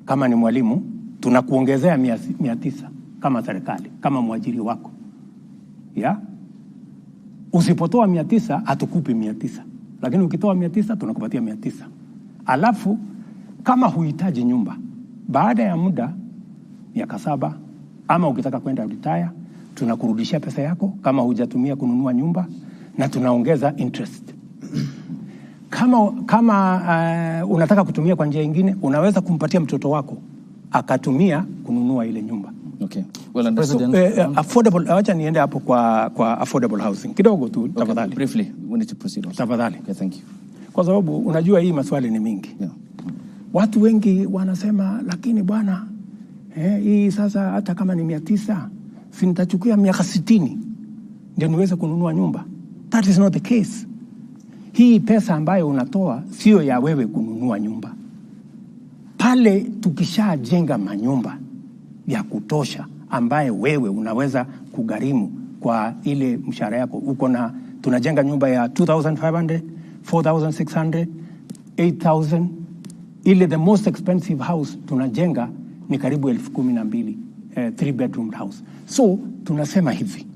kama ni mwalimu, tunakuongezea 900 kama serikali, kama mwajiri wako. Ya? Usipotoa 900 hatukupi 900. Lakini ukitoa 900 tunakupatia 900. Alafu kama huhitaji nyumba, baada ya muda miaka 7 ama ukitaka kwenda retire, tunakurudishia pesa yako kama hujatumia kununua nyumba, na tunaongeza interest. Kama unataka kutumia kwa njia nyingine, unaweza kumpatia mtoto wako akatumia kununua ile nyumba. Okay. Well understood. Affordable, acha niende hapo kwa affordable housing kidogo tu, tafadhali. Okay, briefly, we need to proceed also. Tafadhali. Okay, thank you. Kwa sababu unajua hii maswali ni mingi. Yeah. Watu wengi wanasema, lakini bwana, hii sasa hata kama ni 900, si nitachukua miaka 60 ndio niweze kununua nyumba. That is not the case. Hii pesa ambayo unatoa sio ya wewe kununua nyumba. Pale tukishajenga manyumba ya kutosha ambaye wewe unaweza kugharimu kwa ile mshahara yako, tunajenga nyumba ya 2,500, 4,600, 8,000. Ile the most expensive house tunajenga ni karibu 12,000, 3 bedroom house. So tunasema hivi,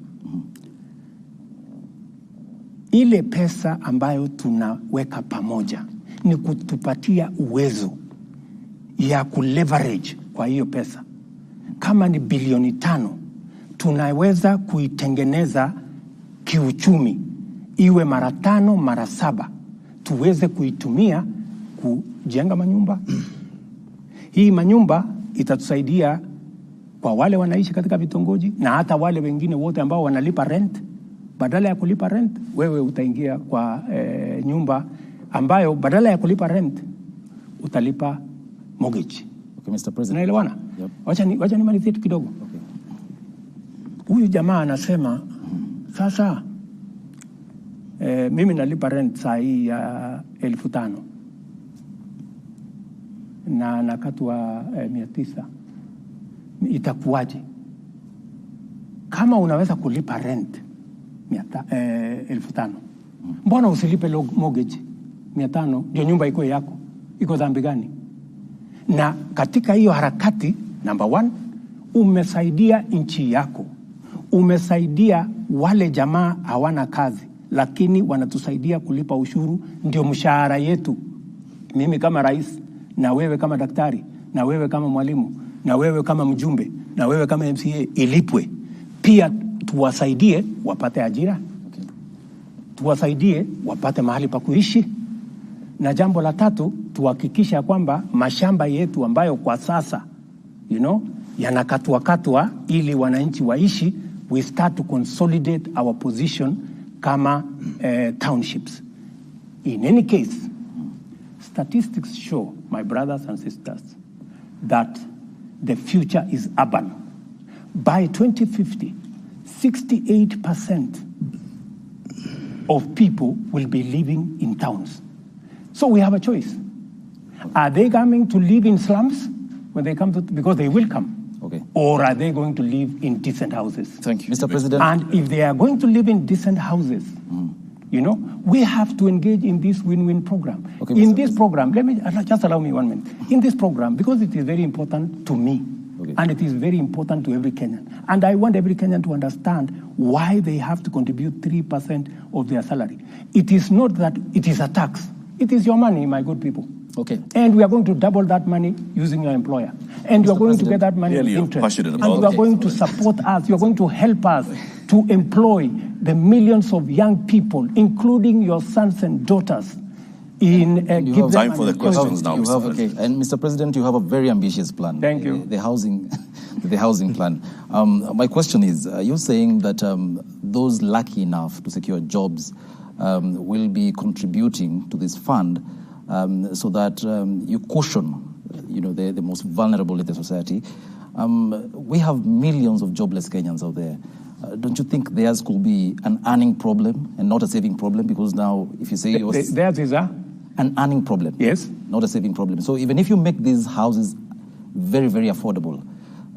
ile pesa ambayo tunaweka pamoja ni kutupatia uwezo ya kuleverage kwa hiyo pesa. Kama ni bilioni 5, tunaweza kuitengeneza kiuchumi iwe mara 5, mara 7, tuweze kuitumia kujenga manyumba. Hii manyumba itatusaidia kwa wale wanaishi katika vitongoji na hata wale wengine wote ambao wanalipa rent. Badala ya kulipa rent, wewe utaingia kwa nyumba ambayo badala ya kulipa rent utalipa mortgage. Okay, Mr. President. Unaelewana? Yep. Wacha nimalizie tu kidogo. Okay. Huyu jamaa anasema sasa mimi nalipa rent saa hii ya 5,000 na nakatwa 900. Itakuwaje? Kama unaweza kulipa rent 5,000, mbona usilipe mortgage 500 ndio nyumba iko yako? Iko dhambi gani? Na katika hiyo harakati, number 1, umesaidia nchi yako. Umesaidia wale jamaa hawana kazi, lakini wanatusaidia kulipa ushuru, ndio mshahara yetu. Mimi kama rais, na wewe kama daktari, na wewe kama mwalimu, na wewe kama mjumbe, na wewe kama MCA, ilipwe. Pia tuwasaidie wapate ajira. Okay. Tuwasaidie wapate mahali pa kuishi. Na jambo la 3, tuhakikisha kwamba mashamba yetu ambayo kwa sasa yanakatwa ili wananchi waishi, we start to consolidate our position kama townships. In any case, statistics show, my brothers and sisters, that the future is urban. By 2050, 68% of people will be living in towns. So we have a choice. Are they coming to live in slums when they come to, because they will come? Okay. Or are they going to live in decent houses? Thank you. Mr. President. And if they are going to live in decent houses, you know, we have to engage in this win-win program. Okay, in Mr. this program, just allow me 1 minute. In this program, because it is very important to me, and it is very important to every Kenyan, and I want every Kenyan to understand why they have to contribute 3% of their salary. It is not that it is a tax. It is your money, my good people. Okay. And we are going to double that money using your employer. And you are going to get that money with interest. And you are going to support us. You are going to help us to employ the millions of young people, including your sons and daughters, in give them time for the questions now, Mr. Okay. And Mr. President, you have a very ambitious plan. Thank you. The housing, the housing plan. My question is, you're saying that those lucky enough to secure jobs will be contributing to this fund so that you cushion, the most vulnerable in the society. We have millions of jobless Kenyans out there. Don't you think theirs could be an earning problem and not a saving problem? Because now, if you say yours, theirs is an earning problem, yes, not a saving problem. So even if you make these houses very, very affordable,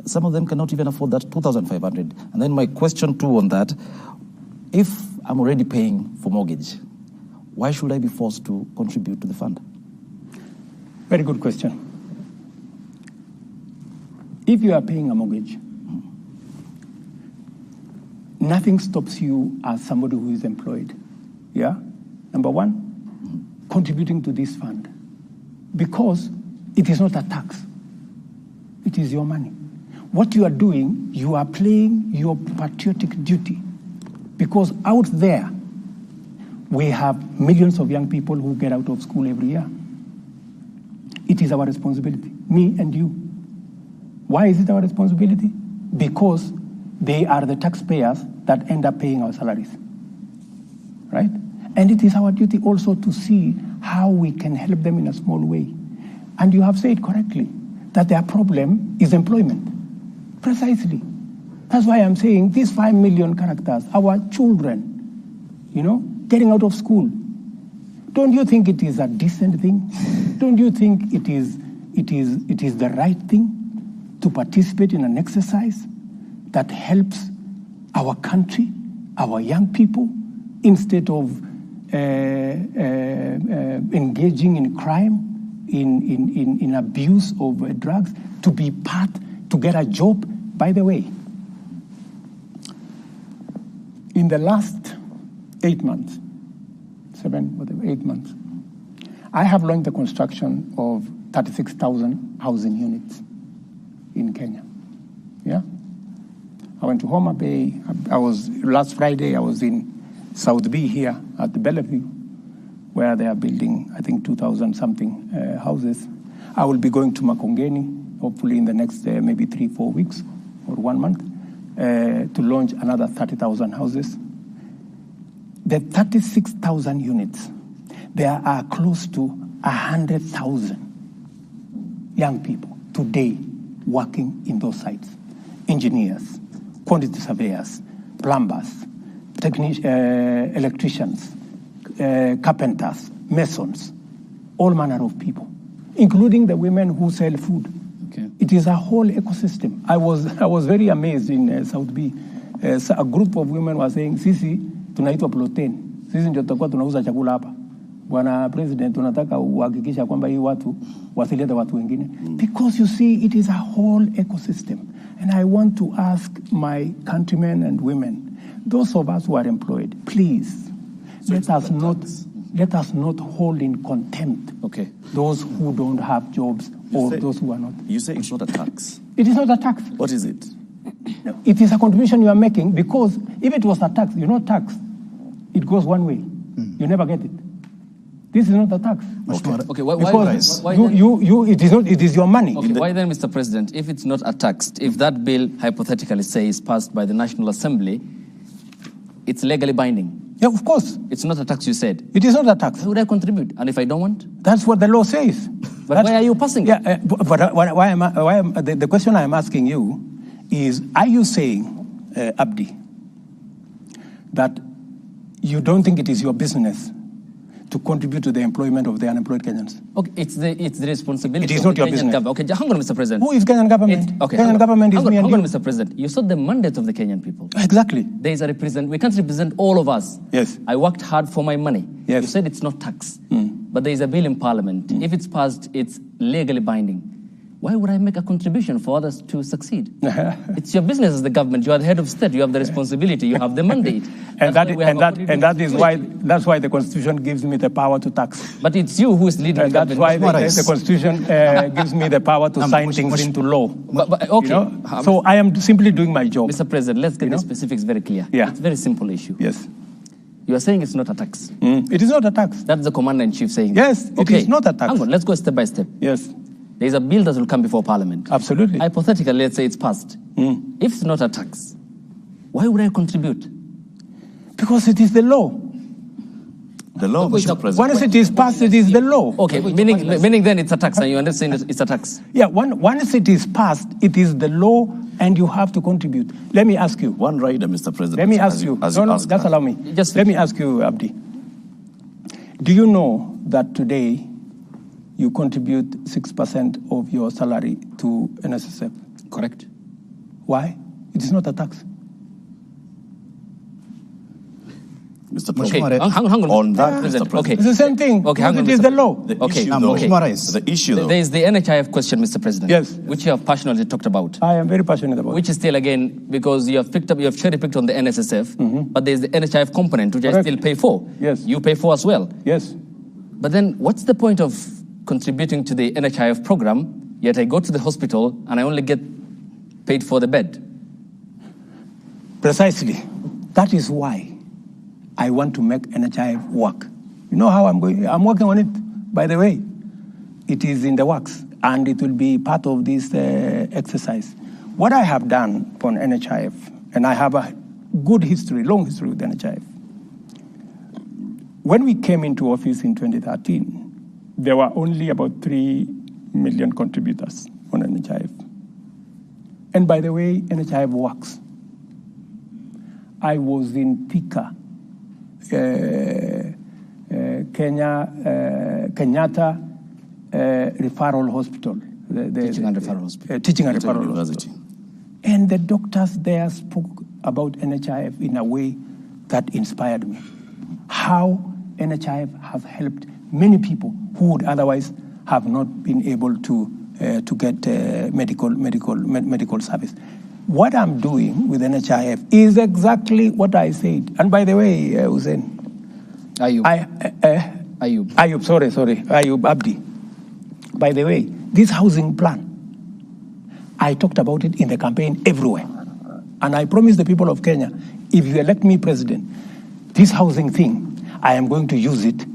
some of them cannot even afford that 2,500. And then my question too on that: if I'm already paying for mortgage, why should I be forced to contribute to the fund? Very good question. If you are paying a mortgage, nothing stops you as somebody who is employed. Yeah? Number one, contributing to this fund. Because it is not a tax. It is your money. What you are doing, you are playing your patriotic duty. Because out there, we have millions of young people who get out of school every year. It is our responsibility, me and you. Why is it our responsibility? Because they are the taxpayers that end up paying our salaries, right? And it is our duty also to see how we can help them in a small way. And you have said correctly that their problem is employment. Precisely. That's why I'm saying these 5 million characters, our children, getting out of school. Don't you think it is a decent thing? Don't you think it is the right thing to participate in an exercise that helps our country, our young people, instead of engaging in crime, in abuse of drugs, to be part, to get a job? By the way, in the last 8 months, 8 months, I have launched the construction of 36,000 housing units in Kenya. Yeah? I went to Homa Bay. Last Friday, I was in South B here at the Bellevue, where they are building, I think, 2,000 something houses. I will be going to Makongeni, hopefully in the next maybe 3-4 weeks or 1 month, to launch another 30,000 houses. The 36,000 units, there are close to 100,000 young people today working in those sites. Engineers, quantity surveyors, plumbers, electricians, carpenters, masons, all manner of people, including the women who sell food. Okay. It is a whole ecosystem. I was very amazed in South B. A group of women were saying, sisi tunaitwa protein. Sisi ndio tutakuwa tunauza chakula hapa. Bwana President, tunataka uhakikisha kwamba hii watu wasilete watu wengine. Because you see, it is a whole ecosystem. And I want to ask my countrymen and women, those of us who are employed, please, let us not hold in contempt those who don't have jobs or those who are not. You say it's not a tax. It is not a tax. What is it? It is a contribution you are making, because if it was a tax, tax, it goes one way. You never get it. This is not a tax. Okay, why it is your money. Okay, why then, Mr. President, if it's not a tax, if that bill hypothetically say is passed by the National Assembly, it's legally binding? Yeah, of course. It's not a tax, you said. It is not a tax. Why would I contribute? And if I don't want? That's what the law says. But why are you passing it? Yeah, the question I'm asking you is, are you saying, Abdi, that you don't think it is your business to contribute to the employment of the unemployed Kenyans? Okay, it's the responsibility. It is of not the your Kenyan business. government. Okay, hang on, Mr. President. Who is Kenyan government? Kenyan government is me and hang on, you. Mr. President. You saw the mandate of the Kenyan people. Exactly. There is a we can't represent all of us. Yes. I worked hard for my money. Yes. You said it's not tax. But there is a bill in Parliament. If it's passed, it's legally binding. Why would I make a contribution for others to succeed? It's your business as the government. You are the head of state. You have the responsibility. You have the mandate. That's why the Constitution gives me the power to tax. But it's you who is leading the That's government. why the Constitution gives me the power to sign things into law. But okay. You know? So I am simply doing my job. Mr. President, let's get the specifics very clear. Yeah. It's a very simple issue. Yes. You are saying it's not a tax. It is not a tax. That's the commander-in-chief saying. Yes, it is not a tax. Hang on, let's go step by step. Yes. There is a bill that will come before Parliament. Absolutely. Hypothetically, let's say it's passed. If it's not a tax, why would I contribute? Because it is the law. The law, Mr. President. Once it is passed, it is the law. Okay, meaning then it's a tax, and you understand it's a tax. Yeah, once it is passed, it is the law, and you have to contribute. Let me ask you. One rider, Mr. President. Let me ask you. Just allow me. Let me ask you, Abdi. Do you know that today you contribute 6% of your salary to NSSF? Correct. Why? It is not a tax. Mr. President, hang on. On that, Mr. President. Okay. It's the same thing. Okay, hang on, it is the law. The Okay. issue, though. There is the NHIF question, Mr. President. Yes. Which you have passionately talked about. I am very passionate about it. Which is still, again, because you have cherry-picked on the NSSF, but there's the NHIF component, which I still pay for. Yes. You pay for as well. Yes. But then what's the point of contributing to the NHIF program, yet I go to the hospital and I only get paid for the bed? Precisely. That is why I want to make NHIF work. You know how I'm going? I'm working on it, by the way. It is in the works, and it will be part of this exercise. What I have done on NHIF, and I have a good history, long history with NHIF. When we came into office in 2013, there were only about 3 million contributors on NHIF. And by the way, NHIF works. I was in Thika, Kenyatta Referral Hospital. Teaching and Referral Hospital. Teaching and Referral Hospital. And the doctors there spoke about NHIF in a way that inspired me. How NHIF have helped many people who would otherwise have not been able to get medical service. What I'm doing with NHIF is exactly what I said. And by the way, Hussein, Ayub, Abdi. By the way, this housing plan, I talked about it in the campaign everywhere. And I promised the people of Kenya, if you elect me president, this housing thing, I am going to use it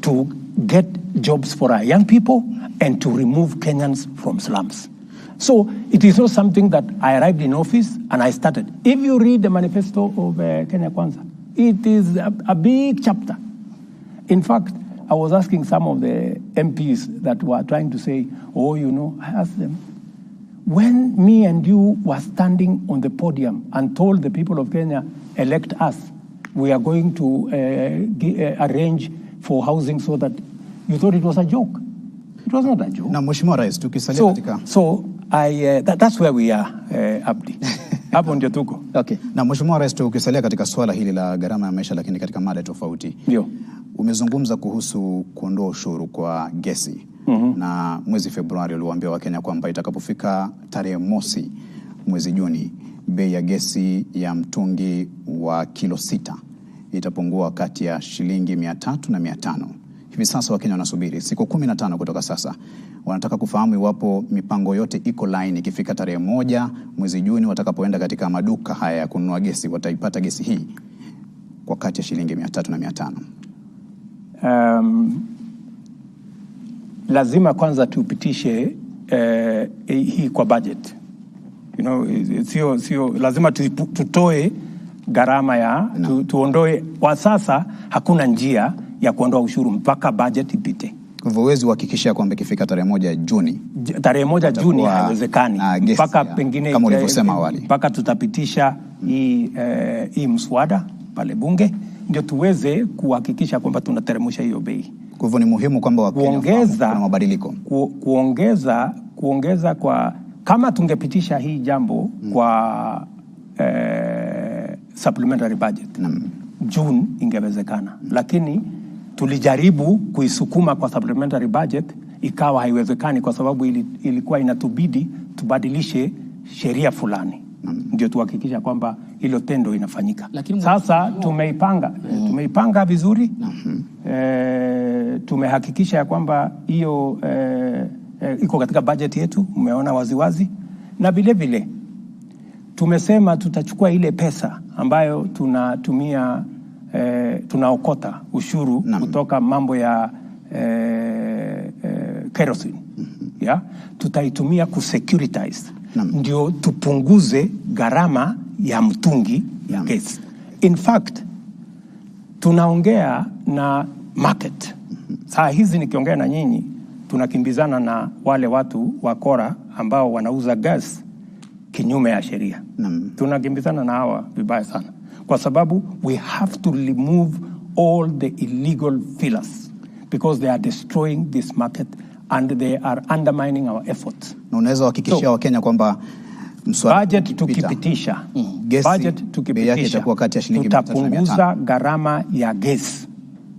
to get jobs for our young people and to remove Kenyans from slums. So it is not something that I arrived in office and I started. If you read the manifesto of Kenya Kwanza, it is a big chapter. In fact, I was asking some of the MPs that were trying to say, I asked them, when me and you were standing on the podium and told the people of Kenya, elect us, we are going to arrange for housing so that you thought it was a joke. It was not a joke. Na Mheshimiwa Rais, tukisalia katika... that's where we are, Abdi. Hapo ndio tuko. Okay. Na Mheshimiwa Rais, tukisalia katika swala hili la gharama ya maisha, lakini katika mada tofauti. Ndio. Umezungumza kuhusu kuondoa ushuru kwa gesi. Na mwezi Februari uliwaambia Wakenya kwamba itakapofika tarehe mosi mwezi Juni, bei ya gesi ya mtungi wa kilo 6 itapungua kati ya shilingi 300 na 500. Hivi sasa Wakenya wanasubiri siku 15 kutoka sasa. Wanataka kufahamu iwapo mipango yote iko line ikifika tarehe 1 mwezi Juni watakapoenda katika maduka haya ya kununua gesi wataipata gesi hii kwa kati ya shilingi 300 na 500. Lazima kwanza tupitishe hii kwa budget. Sio lazima tutoe gharama ya tuondoe. Kwa sasa hakuna njia ya kuondoa ushuru mpaka budget ipite. Kwa hivyo huwezi kuhakikisha kwamba ikifika tarehe 1 Juni. Tarehe 1 Juni haiwezekani. Mpaka pengine kama ulivyosema awali. Mpaka tutapitisha hii mswada pale bunge ndio tuweze kuhakikisha kwamba tunateremsha hiyo bei. Kwa hivyo ni muhimu kwamba Wakenya kuna mabadiliko. Kuongeza kwa, kama tungepitisha hii jambo kwa supplementary budget June ingewezekana, lakini tulijaribu kuisukuma kwa supplementary budget, ikawa haiwezekani kwa sababu ilikuwa inatubidi tubadilishe sheria fulani ndio tuhakikisha kwamba hilo tendo inafanyika. Sasa tumeipanga vizuri. Tumehakikisha ya kwamba hiyo iko katika budget yetu, umeona waziwazi, na vile vile tumesema tutachukua ile pesa ambayo tunatumia tunaokota ushuru kutoka mambo ya kerosene, tutaitumia kusecuritize, ndio tupunguze gharama ya mtungi ya gesi. In fact, tunaongea na market. Saa hizi nikiongea na nyinyi, tunakimbizana na wale watu wakora ambao wanauza gas kinyume ya sheria. Tunakimbizana na hawa vibaya sana, kwa sababu we have to remove all the illegal fillers because they are destroying this market and they are undermining our efforts. Na unaweza hakikishia Wakenya kwamba budget tukipitisha bei yake itakuwa kati ya shilingi 300 na 500. Tutapunguza gharama ya gesi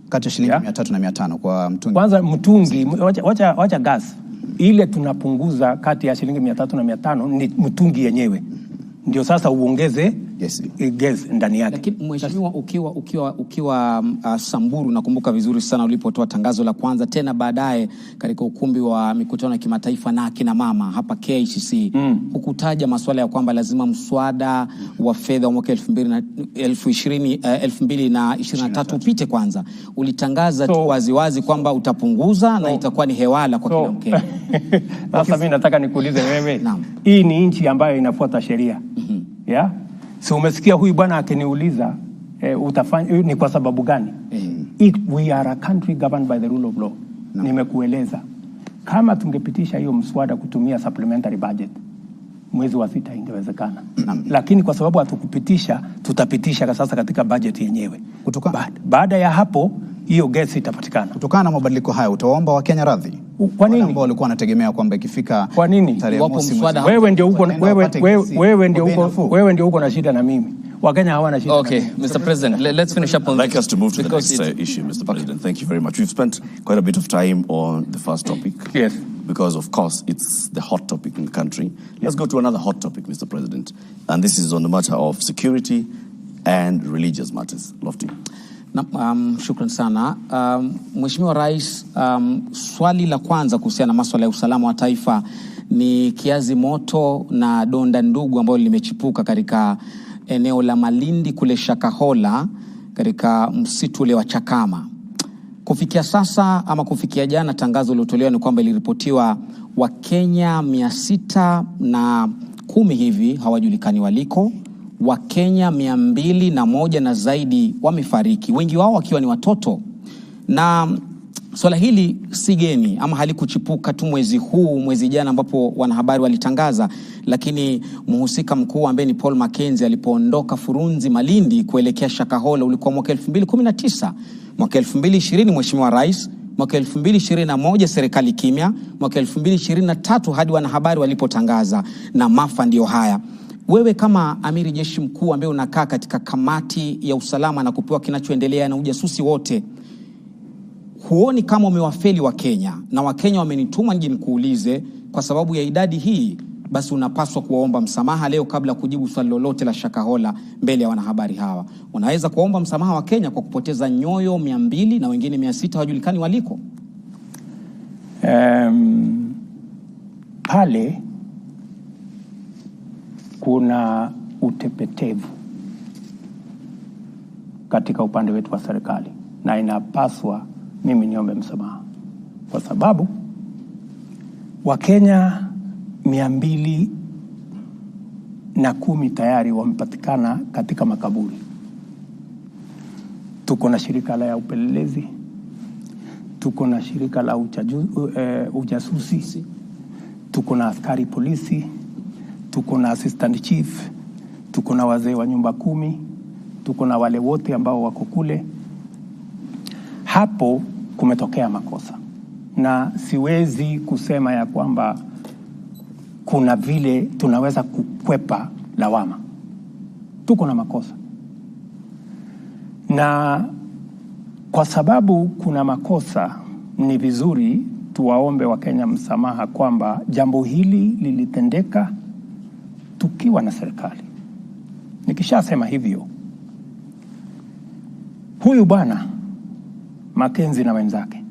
kati ya shilingi 300 na 500 kwa mtungi. Kwanza mtungi, wacha gas. Ile tunapunguza kati ya shilingi 300 na 500 ni mtungi yenyewe. Ndio sasa uongeze gesi ndani yake. Lakini mheshimiwa, ukiwa Samburu, nakumbuka vizuri sana ulipotoa tangazo la kwanza, tena baadaye katika ukumbi wa mikutano ya kimataifa na akina mama hapa KICC, hukutaja masuala ya kwamba lazima mswada wa fedha wa mwaka 2023 upite kwanza. Ulitangaza tu waziwazi kwamba utapunguza na itakuwa ni hewala kwa kila Mkenya. Sasa mimi nataka nikuulize wewe, hii ni nchi ambayo inafuata sheria. So umesikia huyu bwana akiniuliza utafanya ni kwa sababu gani? We are a country governed by the rule of law. Nimekueleza kama tungepitisha hiyo mswada kutumia supplementary budget mwezi wa 6 ingewezekana. Lakini kwa sababu hatukupitisha, tutapitisha sasa katika budget yenyewe. Baada ya hapo hiyo gesi itapatikana. Kutokana na mabadiliko haya utaomba Wakenya radhi? Kwa nini? Ambao walikuwa wanategemea kwamba ikifika tarehe mosi wewe ndio uko na shida na mimi. Wakenya hawana shida. Okay, Mr. President, let's finish up on this. I'd like us to move to the next issue, Mr. President. Thank you very much. We've spent quite a bit of time on the first topic. Yes. Because, of course, it's the hot topic in the country. Let's go to another hot topic, Mr. President. And this is on the matter of security and religious matters. Lofty. Shukran sana. Mheshimiwa Rais, swali la kwanza kuhusiana na masuala ya usalama wa taifa ni kiazi moto na donda ndugu ambalo limechipuka katika eneo la Malindi kule Shakahola katika msitu ule wa Chakama. Kufikia sasa ama kufikia jana, tangazo lilotolewa ni kwamba iliripotiwa Wakenya 610 hivi hawajulikani waliko. Wakenya 201 na zaidi wamefariki, wengi wao wakiwa ni watoto. Na swala hili si geni ama halikuchipuka tu mwezi jana ambapo wanahabari walitangaza, lakini mhusika mkuu ambaye ni Paul Mackenzie alipoondoka Furunzi Malindi kuelekea Shakahola ulikuwa mwaka 2019, mwaka 2020 Mheshimiwa Rais, mwaka 2021 serikali kimya, mwaka 2023 hadi wanahabari walipotangaza, na maafa ndio haya. Wewe kama amiri jeshi mkuu ambaye unakaa katika kamati ya usalama na kupewa kinachoendelea na ujasusi wote, huoni kama umewafeli Wakenya? Na Wakenya wamenituma nije nikuulize, kwa sababu ya idadi hii, basi unapaswa kuwaomba msamaha leo kabla kujibu swali lolote la Shakahola mbele ya wanahabari hawa. Unaweza kuomba msamaha wa Kenya kwa kupoteza nyoyo 200 na wengine 600 hawajulikani waliko? Pale kuna utepetevu katika upande wetu wa serikali, na inapaswa mimi niombe msamaha, kwa sababu Wakenya 210 tayari wamepatikana katika makaburi. Tuko na shirika la upelelezi, tuko na shirika la ujasusi, tuko na askari polisi, tuko na assistant chief, tuko na wazee wa nyumba 10, tuko na wale wote ambao wako kule. Hapo kumetokea makosa, na siwezi kusema ya kwamba kuna vile tunaweza kukwepa lawama. Tuko na makosa, na kwa sababu kuna makosa, ni vizuri tuwaombe Wakenya msamaha kwamba jambo hili lilitendeka tukiwa na serikali. Nikishasema hivyo, huyu bwana Mackenzie na wenzake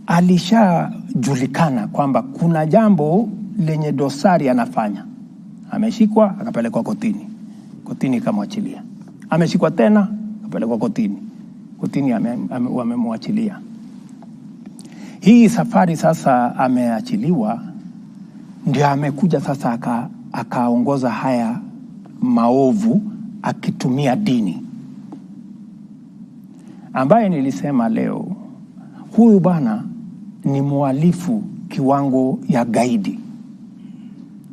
alishajulikana kwamba kuna jambo lenye dosari anafanya. Ameshikwa akapelekwa kotini, kotini ikamwachilia. Ameshikwa tena akapelekwa kotini, kotini wamemwachilia. Hii safari sasa ameachiliwa, ndio amekuja sasa akaongoza haya maovu akitumia dini, ambaye nilisema leo huyu bwana ni mhalifu kiwango ya gaidi,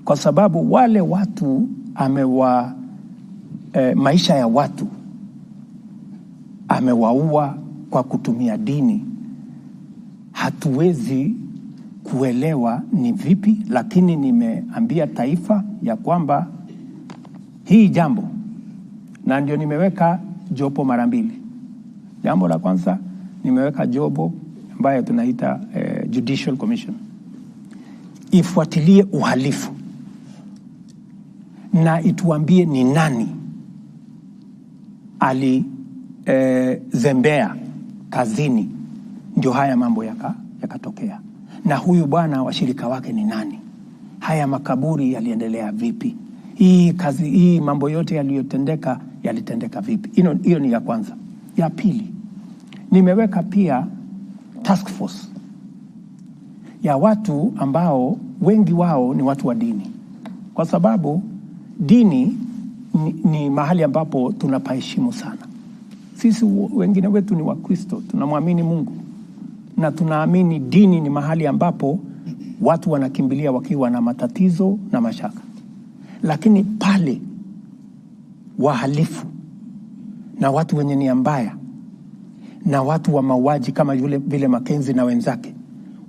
kwa sababu wale watu maisha ya watu amewaua kwa kutumia dini. Hatuwezi kuelewa ni vipi, lakini nimeambia taifa ya kwamba hii jambo, na ndio nimeweka jopo mara mbili. Jambo la kwanza nimeweka jopo ambayo tunaita Judicial Commission, ifuatilie uhalifu na ituambie ni nani zembea kazini ndio haya mambo yakatokea, na huyu bwana washirika wake ni nani, haya makaburi yaliendelea vipi, hii mambo yote yalitendeka vipi. Hiyo ni ya kwanza. Ya pili, nimeweka pia task force ya watu ambao wengi wao ni watu wa dini, kwa sababu dini ni mahali ambapo tunapaheshimu sana. Sisi wengine wetu ni Wakristo, tunamwamini Mungu, na tunaamini dini ni mahali ambapo watu wanakimbilia wakiwa na matatizo na mashaka. Lakini pale wahalifu na watu wenye nia mbaya na watu wa mauaji kama vile Mackenzie na wenzake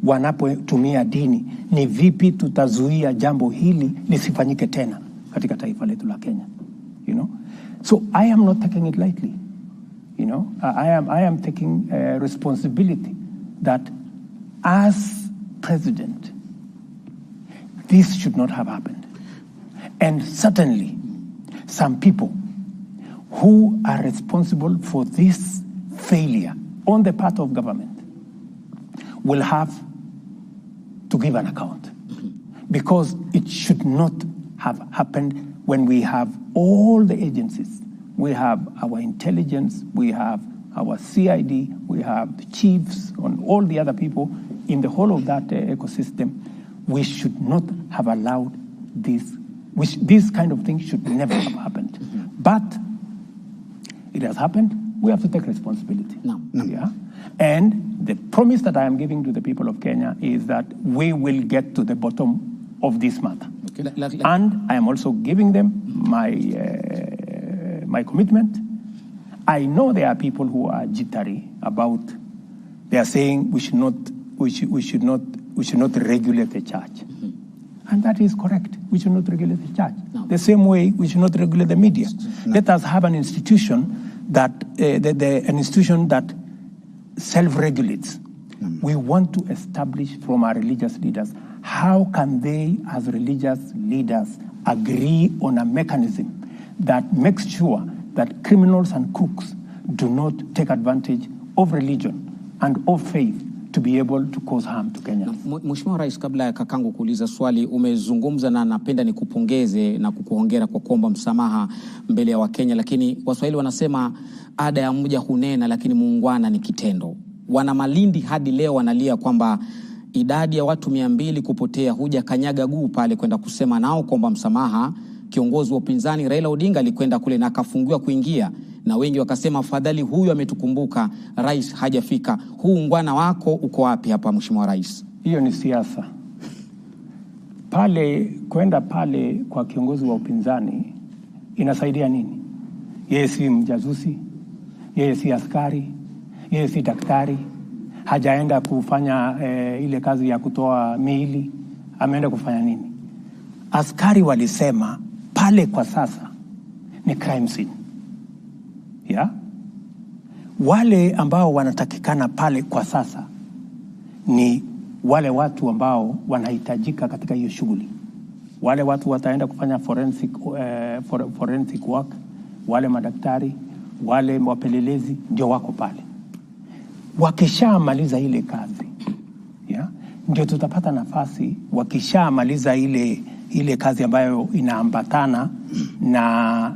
wanapotumia dini, ni vipi tutazuia jambo hili lisifanyike tena katika taifa letu la Kenya? So I am not taking it lightly. I am taking responsibility that as president, this should not have happened. And certainly some people who are responsible for this failure on the part of government will have to give an account, because it should not have happened when we have all the agencies. We have our intelligence, we have our CID, we have the chiefs and all the other people in the whole of that ecosystem. We should not have allowed this kind of thing should never have happened. But it has happened. We have to take responsibility. No. Yeah? And the promise that I am giving to the people of Kenya is that we will get to the bottom of this matter. Okay. And I am also giving them my commitment. I know there are people who are jittery about. They are saying we should not regulate the church, and that is correct. We should not regulate the church. No. The same way we should not regulate the media. No. Let us have an institution that self-regulates. No. We want to establish from our religious leaders, how can they, as religious leaders, agree on a mechanism that makes sure that criminals and crooks do not take advantage of religion and of faith to be able to cause harm to Kenya. Mheshimiwa Rais, kabla ya kakangu kuuliza swali, umezungumza na napenda nikupongeze na kukuhongera kwa kuomba msamaha mbele ya Wakenya, lakini Waswahili wanasema ada ya mmoja hunena lakini muungwana ni kitendo. Wana Malindi hadi leo wanalia kwamba idadi ya watu 200 kupotea, huja kanyaga guu pale kwenda kusema nao kuomba msamaha. Kiongozi wa upinzani Raila Odinga alikwenda kule na akafungiwa kuingia, na wengi wakasema afadhali huyu ametukumbuka, rais hajafika. Huu ungwana wako uko wapi hapa, Mheshimiwa Rais? Hiyo ni siasa. Kwenda pale kwa kiongozi wa upinzani inasaidia nini? Yeye si mjasusi, yeye si askari, yeye si daktari, hajaenda kufanya ile kazi ya kutoa miili. Ameenda kufanya nini? Askari walisema pale kwa sasa ni crime scene. Yeah? Wale ambao wanatakikana pale kwa sasa ni wale watu ambao wanahitajika katika hiyo shughuli. Wale watu wataenda kufanya forensic work, wale madaktari, wale wapelelezi ndio wako pale. Wakishamaliza ile kazi, yeah, ndio tutapata nafasi. Wakishamaliza ile kazi ambayo inaambatana na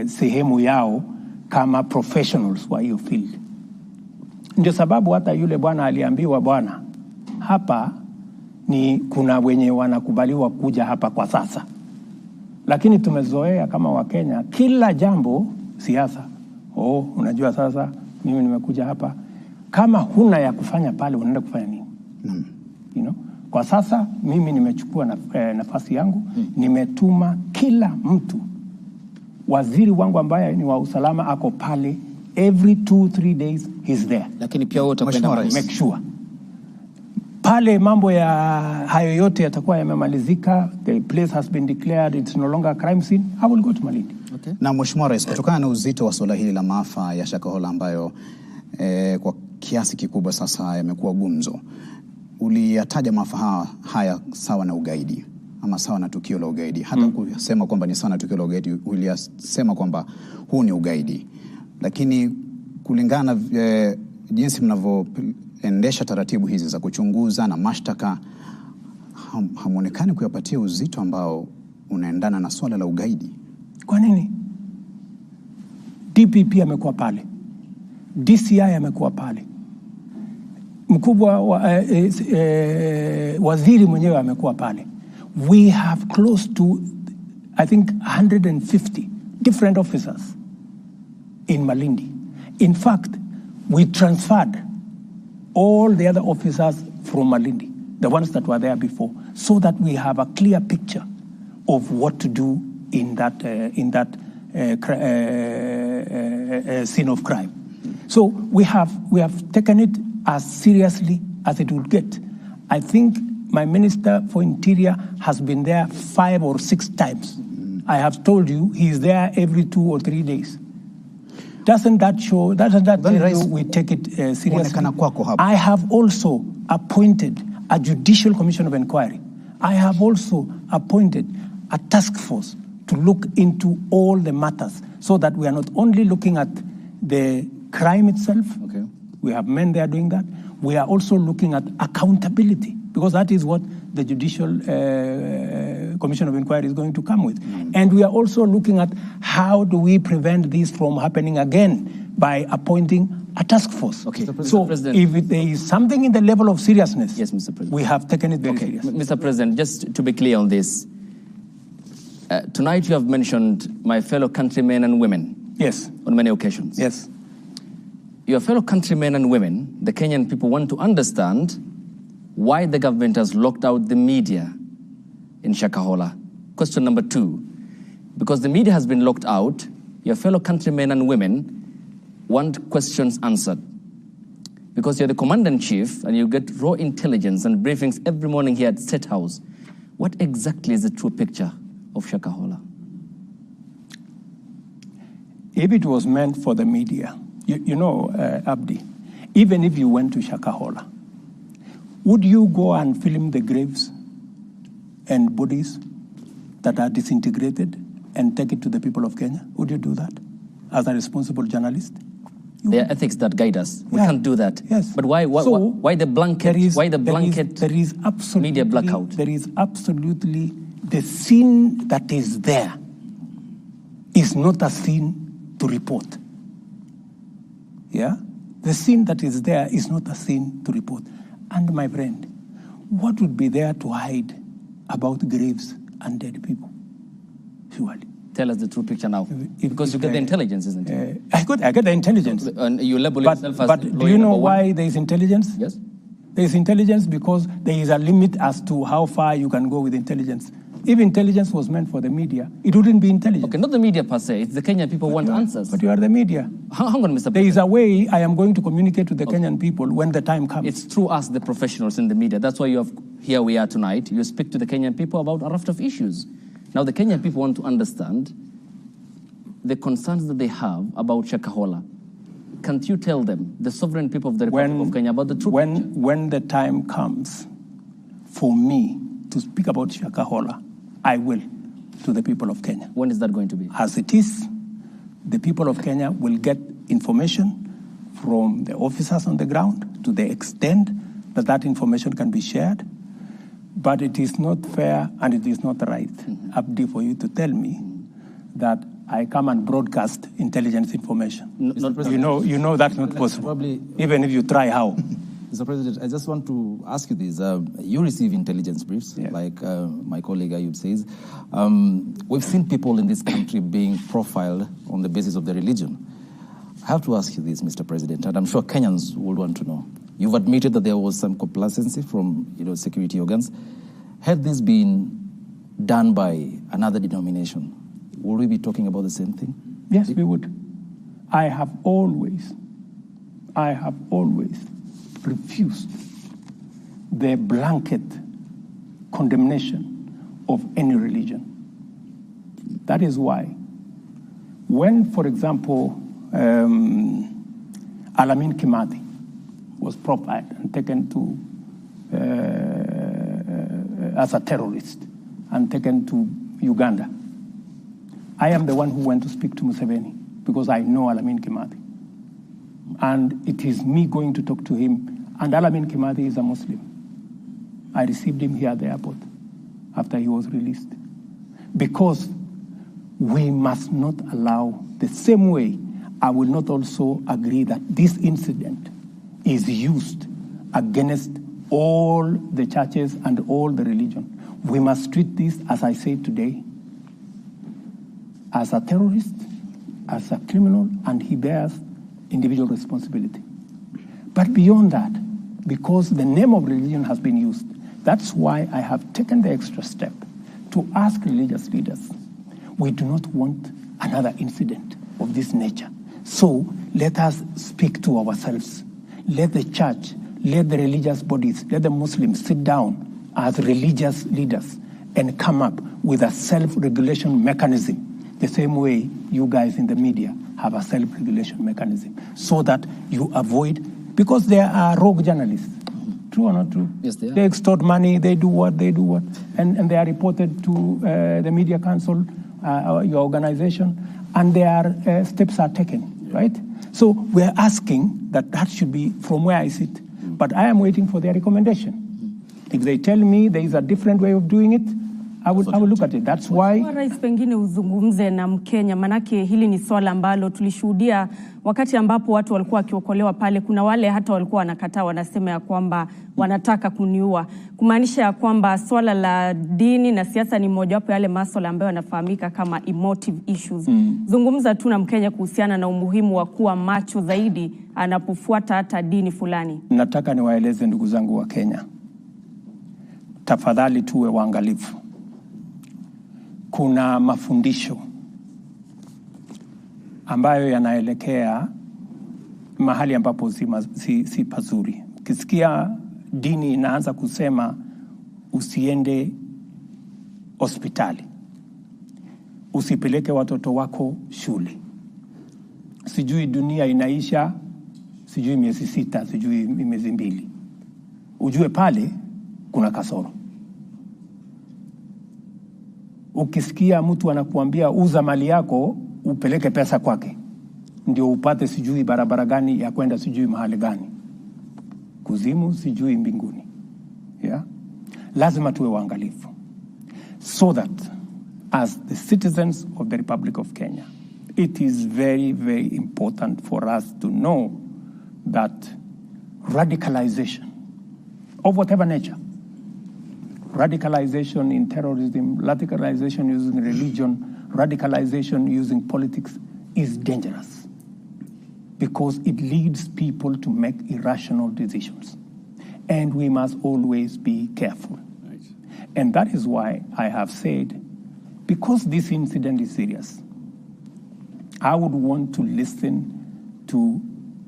sehemu yao kama professionals wa hiyo field. Ndio sababu hata yule bwana aliambiwa, bwana, hapa ni kuna wenye wanakubaliwa kuja hapa kwa sasa. Lakini tumezoea kama Wakenya kila jambo siasa. Unajua sasa mimi nimekuja hapa. Kama huna ya kufanya pale unaenda kufanya nini? You know? Kwa sasa mimi nimechukua nafasi yangu, nimetuma kila mtu. Waziri wangu ambaye ni wa usalama ako pale every 2-3 days he's there. Lakini pia wote kwenda make sure pale mambo ya hayo yote yatakuwa yamemalizika, the place has been declared it's no longer a crime scene, I will go to Malindi. Okay. Na Mheshimiwa Rais, kutokana na uzito wa swala hili la maafa ya Shakahola ambayo kwa kiasi kikubwa sasa yamekuwa gumzo, uliyataja maafa haya sawa na ugaidi ama sawa na tukio la ugaidi. Hata kusema kwamba ni sawa na tukio la ugaidi, uliyasema kwamba huu ni ugaidi. Lakini kulingana jinsi mnavyoendesha taratibu hizi za kuchunguza na mashtaka, hamuonekani kuyapatia uzito ambao unaendana na swala la ugaidi. Kwa nini? DPP amekuwa pale, DCI amekuwa pale, mkubwa waziri mwenyewe amekuwa pale. We have close to, I think, 150 different officers in Malindi. In fact, we transferred all the other officers from Malindi, the ones that were there before, so that we have a clear picture of what to do in that scene of crime. So we have taken it as seriously as it would get. I think my Minister for Interior has been there 5 or 6 times. I have told you he is there every 2 or 3 days. Doesn't that show we take it seriously? I have also appointed a judicial commission of inquiry. I have also appointed a task force to look into all the matters so that we are not only looking at the crime itself. Okay. We have men there doing that. We are also looking at accountability, because that is what the Judicial Commission of Inquiry is going to come with. And we are also looking at how do we prevent this from happening again by appointing a task force. Okay. So if there is something in the level of seriousness, yes, Mr. President, we have taken it very seriously. Mr. President, just to be clear on this, tonight you have mentioned my fellow countrymen and women. Yes. On many occasions. Yes. Your fellow countrymen and women, the Kenyan people, want to understand why the government has locked out the media in Shakahola. Question number 2, because the media has been locked out, your fellow countrymen and women want questions answered. Because you're the commander-in-chief and you get raw intelligence and briefings every morning here at State House. What exactly is the true picture of Shakahola? If it was meant for the media, you know, Abdi, even if you went to Shakahola, would you go and film the graves and bodies that are disintegrated and take it to the people of Kenya? Would you do that as a responsible journalist? There are ethics that guide us. We can't do that. Yes. But why the blanket? There is absolutely media blackout? There is absolutely the scene that is there is not a scene to report. Yeah? The scene that is there is not a scene to report. And my friend, what would be there to hide about graves and dead people? Surely. Tell us the true picture now. Because you get the intelligence, isn't it? I get the intelligence. And you label yourself as But do you know why there is intelligence? Yes. There is intelligence because there is a limit as to how far you can go with intelligence. If intelligence was meant for the media, it wouldn't be intelligence. Okay, not the media per se. It's the Kenyan people want answers. But you are the media. Hang on, Mr. President. There is a way I am going to communicate to the Kenyan people when the time comes. It's through us, the professionals in the media. That's why here we are tonight. You speak to the Kenyan people about a raft of issues. Now, the Kenyan people want to understand the concerns that they have about Shakahola. Can't you tell them, the sovereign people of the Republic of Kenya, about the truth? When the time comes for me to speak about Shakahola, I will to the people of Kenya. When is that going to be? As it is, the people of Kenya will get information from the officers on the ground to the extent that that information can be shared. But it is not fair and it is not right, Abdi, for you to tell me that I come and broadcast intelligence information. You know that's not possible. Probably, even if you try how. Mr. President, I just want to ask you this. You receive intelligence briefs, yes, like my colleague Ayub says. We've seen people in this country being profiled on the basis of their religion. I have to ask you this, Mr. President, and I'm sure Kenyans would want to know. You've admitted that there was some complacency from security organs. Had this been done by another denomination, would we be talking about the same thing? Yes, we would. I have always refused the blanket condemnation of any religion. That is why when, for example, Alamin Kimathi was profiled and taken to as a terrorist and taken to Uganda, I am the one who went to speak to Museveni because I know Alamin Kimathi. And it is me going to talk to him. And Alamin Kimathi is a Muslim. I received him here at the airport after he was released. Because we must not allow, the same way I will not also agree that this incident is used against all the churches and all the religion. We must treat this, as I said today, as a terrorist, as a criminal, and he bears individual responsibility. But beyond that, because the name of religion has been used, that's why I have taken the extra step to ask religious leaders. We do not want another incident of this nature. So let us speak to ourselves. Let the church, let the religious bodies, let the Muslims sit down as religious leaders and come up with a self-regulation mechanism, the same way you guys in the media have a self-regulation mechanism, so that you avoid, because there are rogue journalists, true or not true? Yes, they are. They extort money, they do what, and they are reported to the Media Council, your organization, and their steps are taken, right? So we're asking that should be from where I sit, but I am waiting for their recommendation. If they tell me there is a different way of doing it, I will look at it. That's why. Rais, pengine uzungumze na Mkenya, manake hili ni swala ambalo tulishuhudia wakati ambapo watu walikuwa wakiokolewa pale. Kuna wale hata walikuwa wanakataa, wanasema ya kwamba wanataka kuniua, kumaanisha ya kwamba swala la dini na siasa ni mojawapo yale masuala ambayo yanafahamika kama emotive issues. Zungumza tu na Mkenya kuhusiana na umuhimu wa kuwa macho zaidi anapofuata hata dini fulani. Nataka niwaeleze ndugu zangu wa Kenya, tafadhali tuwe waangalifu. Kuna mafundisho ambayo yanaelekea mahali ambapo si pazuri. Ukisikia dini inaanza kusema usiende hospitali, usipeleke watoto wako shule, sijui dunia inaisha, sijui miezi 6, sijui miezi 2, ujue pale kuna kasoro. Ukisikia mtu anakuambia uza mali yako upeleke pesa kwake ndio upate sijui barabara gani ya kwenda sijui mahali gani, kuzimu sijui mbinguni, yeah? Lazima tuwe waangalifu, so that as the citizens of the Republic of Kenya, it is very, very important for us to know that radicalization of whatever nature, radicalization in terrorism, radicalization using religion, radicalization using politics is dangerous because it leads people to make irrational decisions. And we must always be careful. Right. And that is why I have said, because this incident is serious, I would want to listen to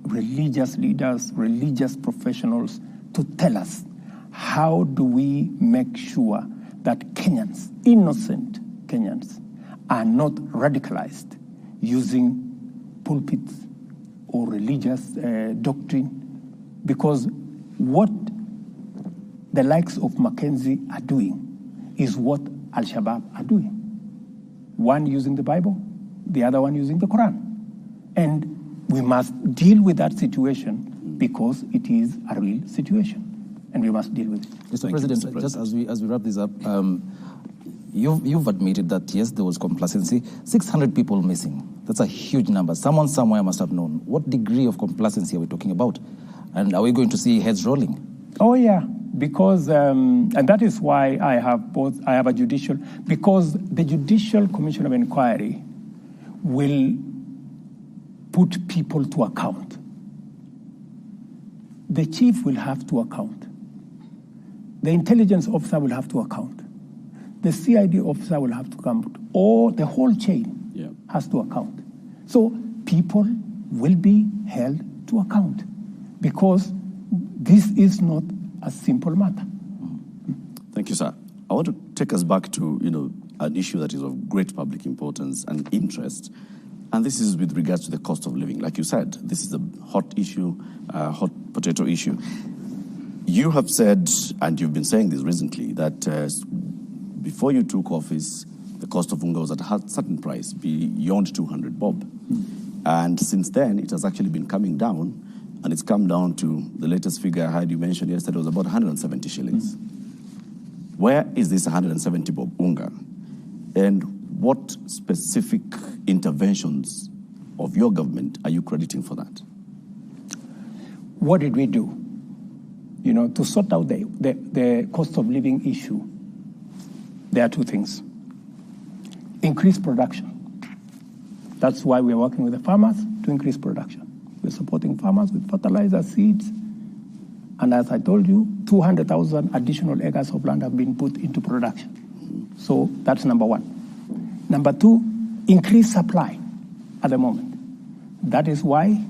religious leaders, religious professionals to tell us, how do we make sure that Kenyans, innocent Kenyans, are not radicalized using pulpits or religious doctrine? Because what the likes of Mackenzie are doing is what Al-Shabaab are doing. One using the Bible, the other one using the Quran. And we must deal with that situation because it is a real situation. And we must deal with it. Mr. President, just as we wrap this up, you've admitted that, yes, there was complacency. 600 people missing. That's a huge number. Someone somewhere must have known. What degree of complacency are we talking about? And are we going to see heads rolling? Oh, yeah, because, and that is why I have a judicial, because the Judicial Commission of Inquiry will put people to account. The chief will have to account. The intelligence officer will have to account. The CID officer will have to account. Or the whole chain has to account. So people will be held to account because this is not a simple matter. Thank you, sir. I want to take us back to, an issue that is of great public importance and interest, and this is with regards to the cost of living. Like you said, this is a hot issue, a hot potato issue. You have said, and you've been saying this recently, that before you took office, the cost of unga was at a certain price, beyond 200 bob. And since then, it has actually been coming down, and it's come down to the latest figure I heard you mention yesterday was about 170 shillings. Where is this 170 bob unga? And what specific interventions of your government are you crediting for that? What did we do? To sort out the cost of living issue, there are two things. Increase production. That's why we're working with the farmers to increase production. We're supporting farmers with fertilizer, seeds, and as I told you, 200,000 additional acres of land have been put into production. So that's number one. Number two, increase supply at the moment. That is why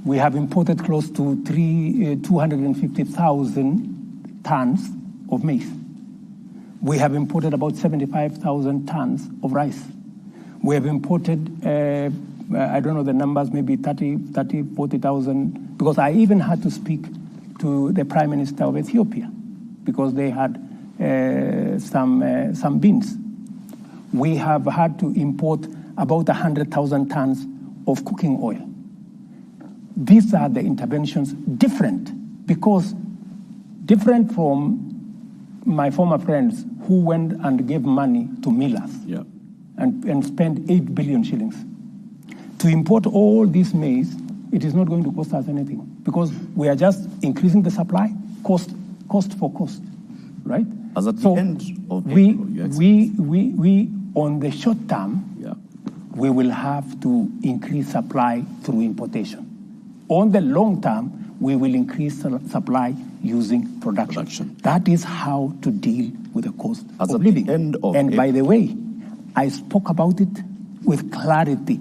we have imported close to 250,000 tons of maize. We have imported about 75,000 tons of rice. We have imported, I don't know the numbers, maybe 40,000, because I even had to speak to the Prime Minister of Ethiopia because they had some beans. We have had to import about 100,000 tons of cooking oil. These are the interventions different from my former friends who went and gave money to millers and spent 8 billion shillings. To import all this maize, it is not going to cost us anything because we are just increasing the supply, cost for cost, right? As at the end of April, we on the short term, we will have to increase supply through importation. On the long term, we will increase supply using production. That is how to deal with the cost of living. And by the way, I spoke about it with clarity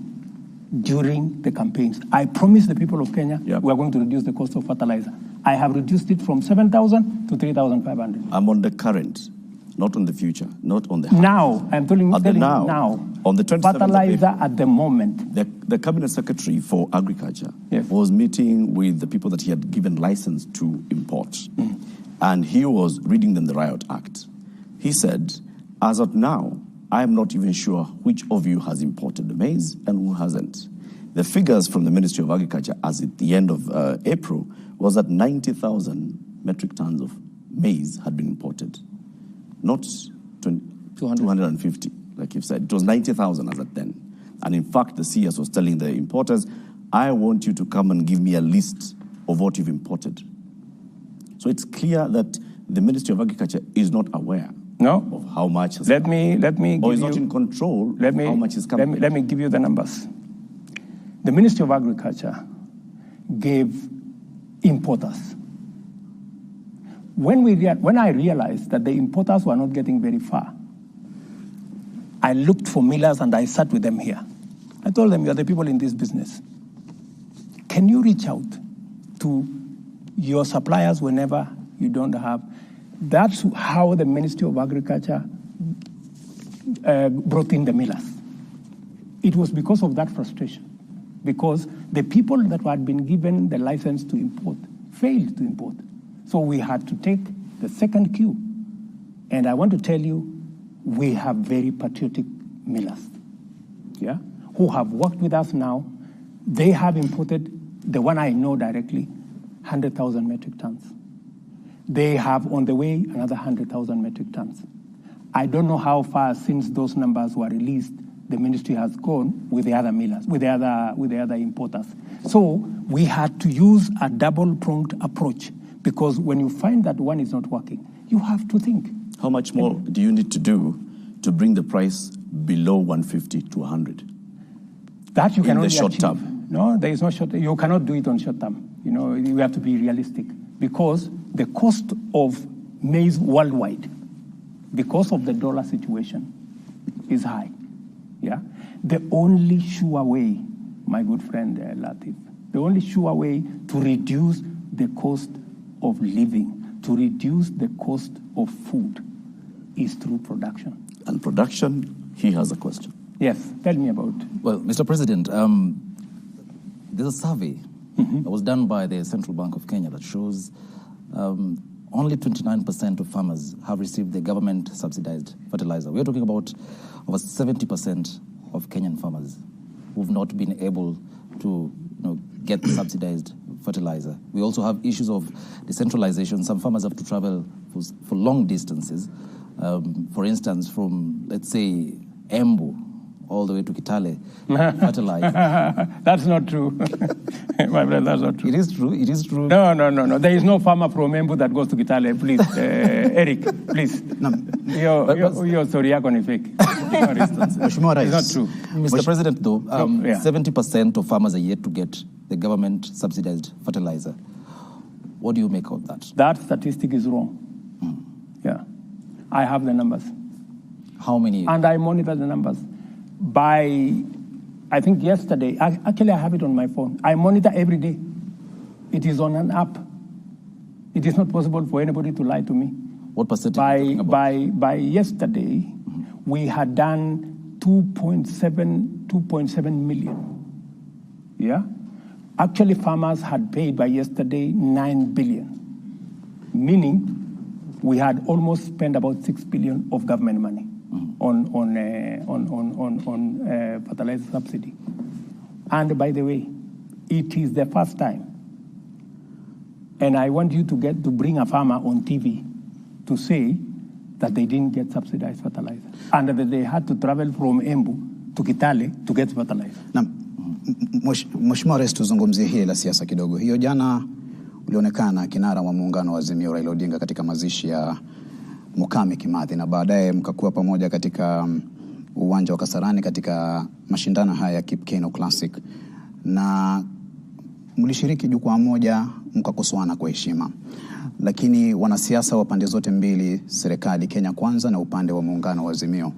during the campaigns. I promised the people of Kenya we are going to reduce the cost of fertilizer. I have reduced it from 7,000 to 3,500. I'm on the current, not on the future, not on the now. I'm telling you now. On the 27th fertilizer at the moment. The Cabinet Secretary for Agriculture was meeting with the people that he had given license to import. And he was reading them the Riot Act. He said, as of now, I am not even sure which of you has imported the maize and who hasn't. The figures from the Ministry of Agriculture as at the end of April was that 90,000 metric tons of maize had been imported. Not 250, like you've said. It was 90,000 as at then. And in fact, the CS was telling the importers, I want you to come and give me a list of what you've imported. So it's clear that the Ministry of Agriculture is not aware of how much has let me or is not in control of how much is coming. Let me give you the numbers. The Ministry of Agriculture gave importers when I realized that the importers were not getting very far, I looked for millers and I sat with them here. I told them, you are the people in this business. Can you reach out to your suppliers whenever you don't have? That's how the Ministry of Agriculture brought in the millers. It was because of that frustration, because the people that had been given the license to import failed to import. So we had to take the second queue. And I want to tell you, we have very patriotic millers, yeah, who have worked with us now. They have imported, the one I know directly, 100,000 metric tons. They have on the way another 100,000 metric tons. I don't know how far since those numbers were released the ministry has gone with the other millers, with the other importers. So we had to use a double-pronged approach, because when you find that one is not working, you have to think. How much more do you need to do to bring the price below 150 to 100? That you cannot in the short achieve. term. No, there is no short. You cannot do it on short term. You know, you have to be realistic, because the cost of maize worldwide, because of the dollar situation, is high. Yeah, the only sure way, my good friend Latif, the only sure way to reduce the cost of living, to reduce the cost of food, is through production. And production, he has a question. Yes, tell me about. Well, Mr. President, there's a survey that was done by the Central Bank of Kenya that shows only 29% of farmers have received the government subsidized fertilizer. We're talking about over 70% of Kenyan farmers who've not been able to get the subsidized fertilizer. We also have issues of decentralization. Some farmers have to travel for long distances. For instance, from, let's say, Embu all the way to Kitale, fertilizer. That's not true. My brother, that's not true. It is true. It is true. No. There is no farmer from Embu that goes to Kitale. Please, Eric, please. No. Your story is fake. It's not true. Mr. President, though, 70% of farmers are yet to get the government subsidized fertilizer. What do you make of that? That statistic is wrong. Yeah. I have the numbers. How many? And I monitor the numbers. By, I think yesterday, actually I have it on my phone. I monitor every day. It is on an app. It is not possible for anybody to lie to me. What percentage are you talking about? By yesterday, we had done 2.7 million. Yeah? Actually, farmers had paid by yesterday 9 billion, meaning we had almost spent about 6 billion of government money on fertilizer subsidy. And by the way, it is the first time. And I want you to bring a farmer on TV to say that they didn't get subsidized fertilizer and that they had to travel from Embu to Kitale to get fertilizer. Na Mheshimiwa Rais, tuzungumzie hili la siasa kidogo. Hiyo jana ulionekana kinara wa muungano wa Azimio Raila Odinga katika mazishi ya Mukami Kimathi, na baadaye mkakuwa pamoja katika uwanja wa Kasarani katika mashindano haya ya Kipkeno Classic, na mlishiriki jukwaa moja mkakosoana kwa heshima. Lakini wanasiasa wa pande zote mbili, serikali Kenya Kwanza na upande wa muungano wa Azimio,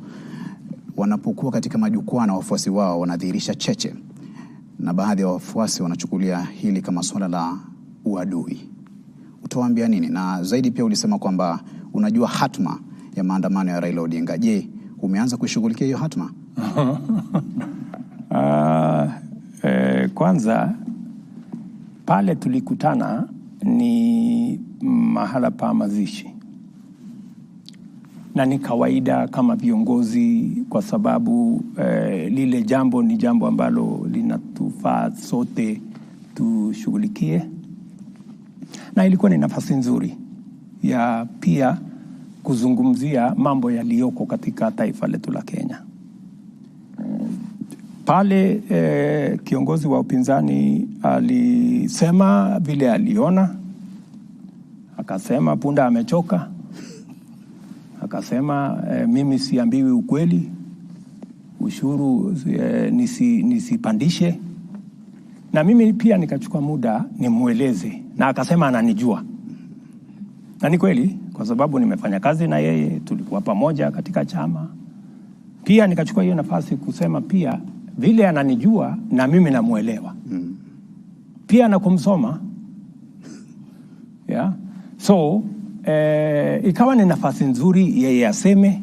wanapokuwa katika majukwaa na wafuasi wao wanadhihirisha cheche, na baadhi ya wafuasi wanachukulia hili kama swala la uadui. Utawaambia nini? Na zaidi pia ulisema kwamba unajua hatma ya maandamano ya Raila Odinga. Je, umeanza kushughulikia hiyo hatma? Kwanza pale tulikutana ni mahala pa mazishi, na ni kawaida kama viongozi, kwa sababu lile jambo ni jambo ambalo linatufaa sote tushughulikie, na ilikuwa ni nafasi nzuri ya pia kuzungumzia mambo yaliyoko katika taifa letu la Kenya. Pale kiongozi wa upinzani alisema vile aliona, akasema punda amechoka, akasema mimi siambiwi ukweli, ushuru nisipandishe, na mimi pia nikachukua muda nimueleze, na akasema ananijua. Na ni kweli kwa sababu nimefanya kazi na yeye, tulikuwa pamoja katika chama. Pia nikachukua hiyo nafasi kusema pia vile ananijua na mimi namuelewa. Pia na kumsoma. Yeah. So, ikawa ni nafasi nzuri yeye aseme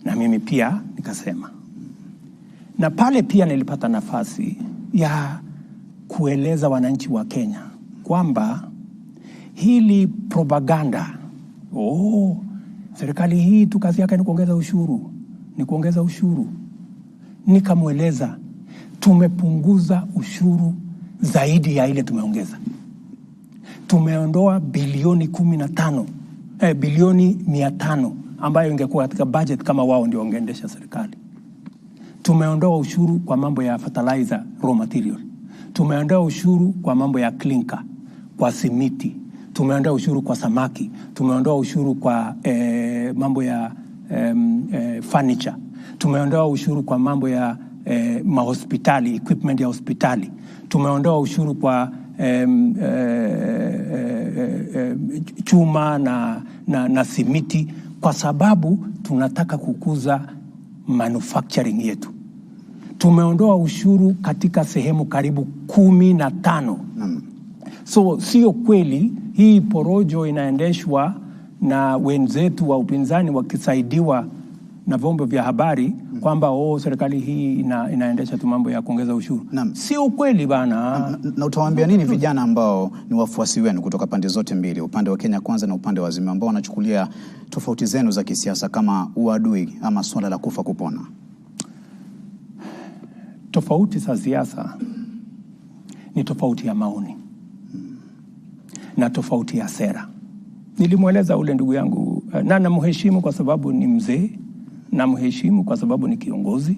na mimi pia nikasema. Na pale pia nilipata nafasi ya kueleza wananchi wa Kenya kwamba hili propaganda, serikali hii tu kazi yake ni kuongeza ushuru. Nikamweleza tumepunguza ushuru zaidi ya ile tumeongeza. Tumeondoa bilioni 500 ambayo ingekuwa katika budget kama wao ndio wangeendesha serikali. Tumeondoa ushuru kwa mambo ya fertilizer, raw material. Tumeondoa ushuru kwa mambo ya clinker, kwa simiti. Tumeondoa ushuru kwa samaki. Tumeondoa ushuru kwa mambo ya furniture. Tumeondoa ushuru kwa mambo ya mahospitali, equipment ya hospitali. Tumeondoa ushuru kwa chuma na simiti, kwa sababu tunataka kukuza manufacturing yetu. Tumeondoa ushuru katika sehemu karibu 15. So sio kweli hii porojo inaendeshwa na wenzetu wa upinzani wakisaidiwa na vyombo vya habari kwamba serikali hii inaendesha tu mambo ya kuongeza ushuru. Sio ukweli bana. Na utawaambia nini vijana ambao ni wafuasi wenu kutoka pande zote mbili, upande wa Kenya Kwanza na upande wa Azimio, ambao wanachukulia tofauti zenu za kisiasa kama uadui ama swala la kufa kupona? Tofauti za siasa ni tofauti ya maoni na tofauti ya sera. Nilimweleza ule ndugu yangu na namheshimu kwa sababu ni mzee, namheshimu kwa sababu ni kiongozi.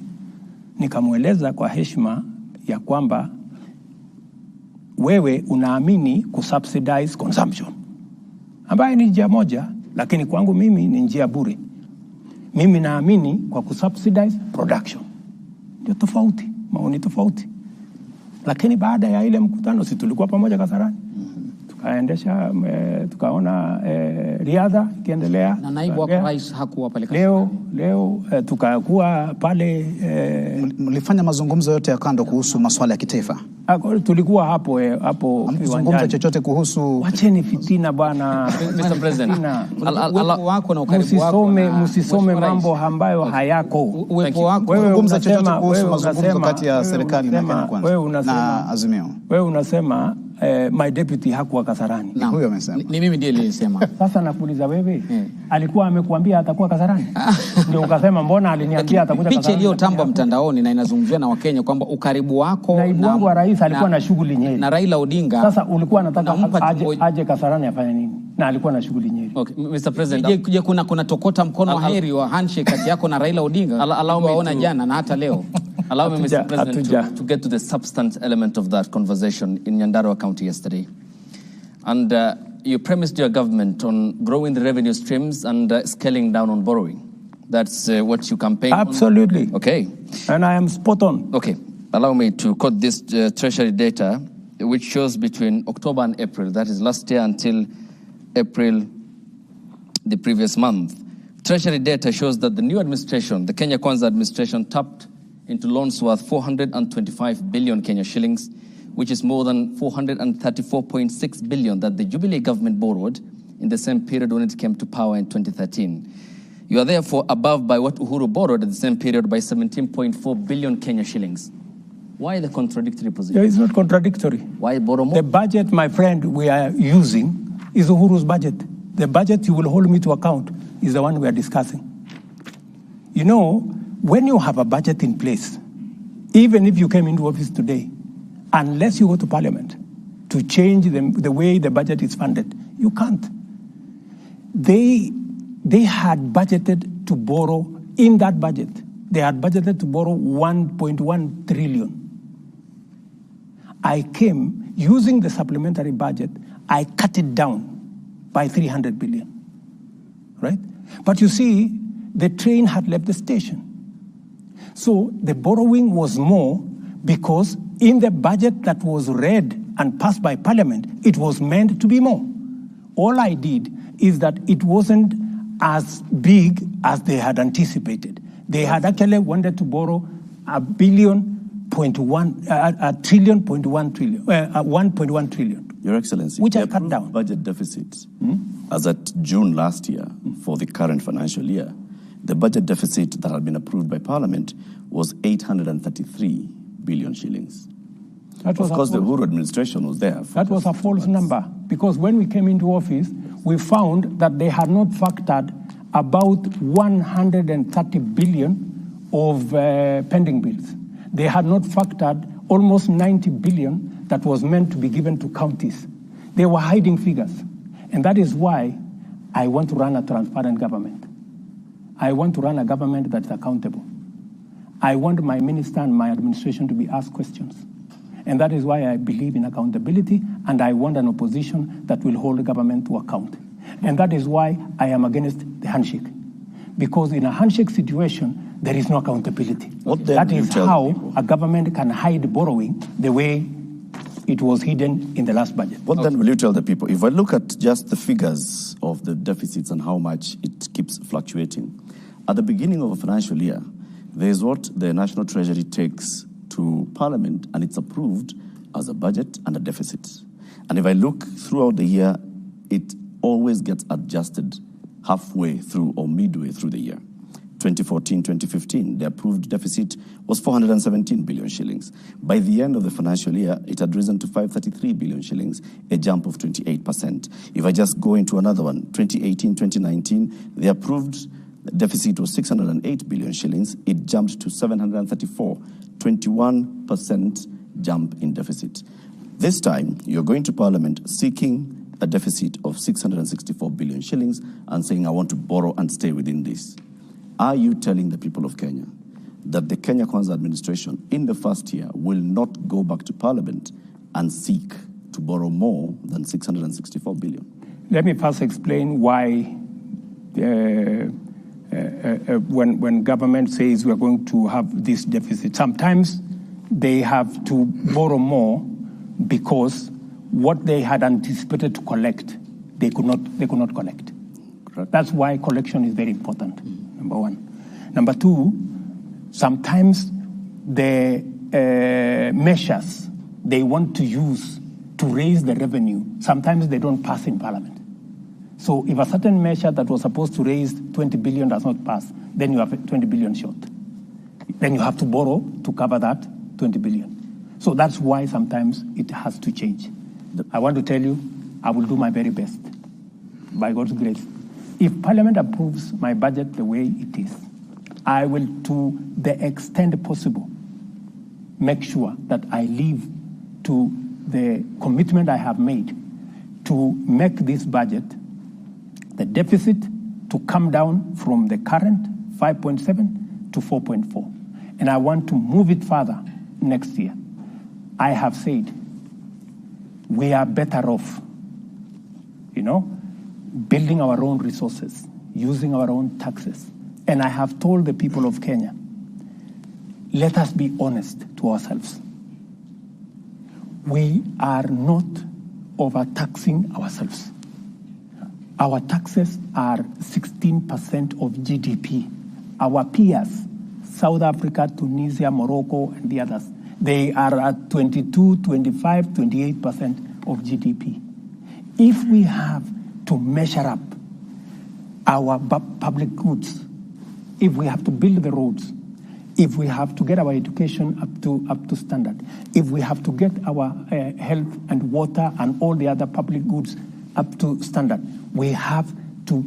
Nikamweleza kwa heshima ya kwamba wewe unaamini kusubsidize consumption, ambayo ni njia moja, lakini kwangu mimi ni njia bure. Mimi naamini kwa kusubsidize production. Ndio tofauti, maoni tofauti. Lakini baada ya ile mkutano, si tulikuwa pamoja Kasarani, tukaendesha tukaona riadha ikiendelea, na naibu wa rais hakuwa pale Kasarani. Leo tukakuwa pale. Mlifanya mazungumzo yote ya kando kuhusu masuala ya kitaifa? Tulikuwa hapo mzungumzo chochote kuhusu? Wacheni fitina bwana. Mr. President, uwepo wako na ukaribu wako, msisome mambo ambayo hayako. Uwepo wako, mzungumzo chochote kuhusu mazungumzo kati ya serikali na Kenya Kwanza na Azimio? Wewe unasema my deputy hakuwa Kasarani. Huyo amesema. Ni mimi ndiye nilisema. Sasa nakuuliza wewe, alikuwa amekuambia atakuwa Kasarani? Ndio ukasema mbona aliniambia atakuja Kasarani? Picha iliyotambwa mtandaoni na inazungumzia na Wakenya kwamba ukaribu wako naibu wangu wa rais alikuwa na shughuli Nyeri na Raila Odinga. Sasa ulikuwa unataka aje Kasarani afanye nini? Na alikuwa na shughuli Nyeri. Okay, Mr. President. Je, kuna tokota mkono wa heri wa handshake kati yako na Raila Odinga? Waona jana na hata leo. Allow me, Mr. President, to get to the substance element of that conversation in Nyandarua County yesterday. And you premised your government on growing the revenue streams and scaling down on borrowing. That's what you campaigned on. Absolutely. Okay. And I am spot on. Okay. Allow me to quote this treasury data, which shows between October and April, that is last year until April the previous month. Treasury data shows that the new administration, the Kenya Kwanza administration, tapped into loans worth 425 billion Kenya shillings, which is more than 434.6 billion that the Jubilee government borrowed in the same period when it came to power in 2013. You are therefore above by what Uhuru borrowed at the same period by 17.4 billion Kenya shillings. Why the contradictory position? It's not contradictory. Why borrow more? The budget, my friend, we are using is Uhuru's budget. The budget you will hold me to account is the one we are discussing. You know, when you have a budget in place, even if you came into office today, unless you go to parliament to change the way the budget is funded, you can't. They had budgeted to borrow in that budget. They had budgeted to borrow 1.1 trillion. I came using the supplementary budget. I cut it down by 300 billion, right? But you see, the train had left the station. So the borrowing was more because in the budget that was read and passed by parliament, it was meant to be more. All I did is that it wasn't as big as they had anticipated. They had actually wanted to borrow $1.1 trillion. Your Excellency, which the I cut down. Budget deficit, as at June last year, for the current financial year, the budget deficit that had been approved by Parliament was 833 billion shillings. Of course, the Uhuru administration was there. That was a false number, because when we came into office, we found that they had not factored about 130 billion of pending bills. They had not factored almost 90 billion that was meant to be given to counties. They were hiding figures. And that is why I want to run a transparent government. I want to run a government that's accountable. I want my minister and my administration to be asked questions. And that is why I believe in accountability, and I want an opposition that will hold the government to account. And that is why I am against the handshake. Because in a handshake situation, there is no accountability. That is how a government can hide borrowing the way it was hidden in the last budget. What then will you tell the people? If I look at just the figures of the deficits and how much it keeps fluctuating, at the beginning of a financial year, there is what the National Treasury takes to Parliament, and it's approved as a budget and a deficit. And if I look throughout the year, it always gets adjusted halfway through or midway through the year. 2014-2015, the approved deficit was 417 billion shillings. By the end of the financial year, it had risen to 533 billion shillings, a jump of 28%. If I just go into another one, 2018-2019, the approved deficit was 608 billion shillings. It jumped to 734, 21% jump in deficit. This time, you're going to Parliament seeking a deficit of 664 billion shillings and saying, I want to borrow and stay within this. Are you telling the people of Kenya that the Kenya Kwanza administration in the first year will not go back to Parliament and seek to borrow more than 664 billion? Let me first explain why when government says we are going to have this deficit, sometimes they have to borrow more because what they had anticipated to collect, they could not collect. Correct. That's why collection is very important, number one. Number two, sometimes the measures they want to use to raise the revenue, sometimes they don't pass in Parliament. So if a certain measure that was supposed to raise 20 billion does not pass, then you have 20 billion short. Then you have to borrow to cover that 20 billion. So that's why sometimes it has to change. I want to tell you, I will do my very best, by God's grace. If Parliament approves my budget the way it is, I will, to the extent possible, make sure that I live to the commitment I have made to make this budget, the deficit, to come down from the current 5.7 to 4.4. And I want to move it further next year. I have said we are better off, building our own resources, using our own taxes. And I have told the people of Kenya, let us be honest to ourselves. We are not overtaxing ourselves. Our taxes are 16% of GDP. Our peers, South Africa, Tunisia, Morocco, and the others, they are at 22, 25, 28% of GDP. If we have to measure up our public goods, if we have to build the roads, if we have to get our education up to standard, if we have to get our health and water and all the other public goods up to standard, we have to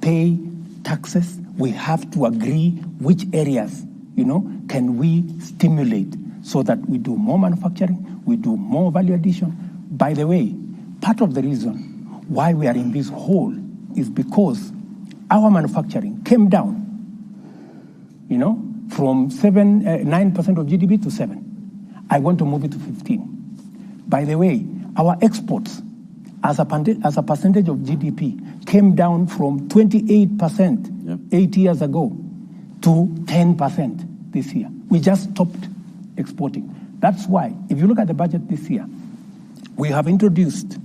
pay taxes. We have to agree which areas, can we stimulate so that we do more manufacturing, we do more value addition. By the way, part of the reason why we are in this hole is because our manufacturing came down, from 9% of GDP to 7%. I want to move it to 15%. By the way, our exports as a percentage of GDP came down from 28% 8 years ago to 10% this year. We just stopped exporting. That's why, if you look at the budget this year, we have introduced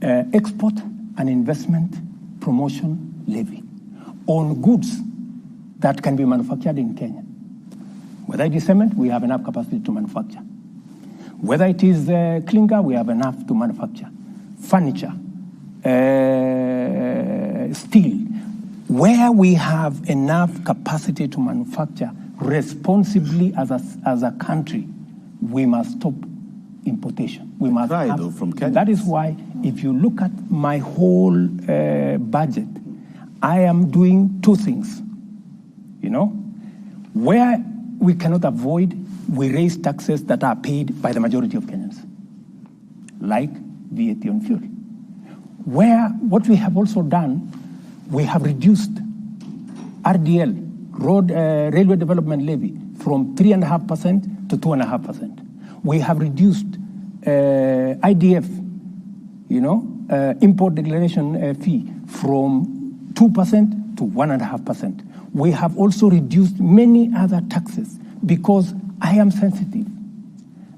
export an investment promotion levy on goods that can be manufactured in Kenya. Whether it is cement, we have enough capacity to manufacture. Whether it is clinker, we have enough to manufacture. Furniture, steel. Where we have enough capacity to manufacture responsibly as a country, we must stop importation. We must try, have, though, from Kenya. That is why, if you look at my whole budget, I am doing two things. You know, where we cannot avoid, we raise taxes that are paid by the majority of Kenyans, like VAT on fuel. Where what we have also done, we have reduced RDL, Railway Development Levy, from 3.5% to 2.5%. We have reduced IDF, import declaration fee from 2% to 1.5%. We have also reduced many other taxes because I am sensitive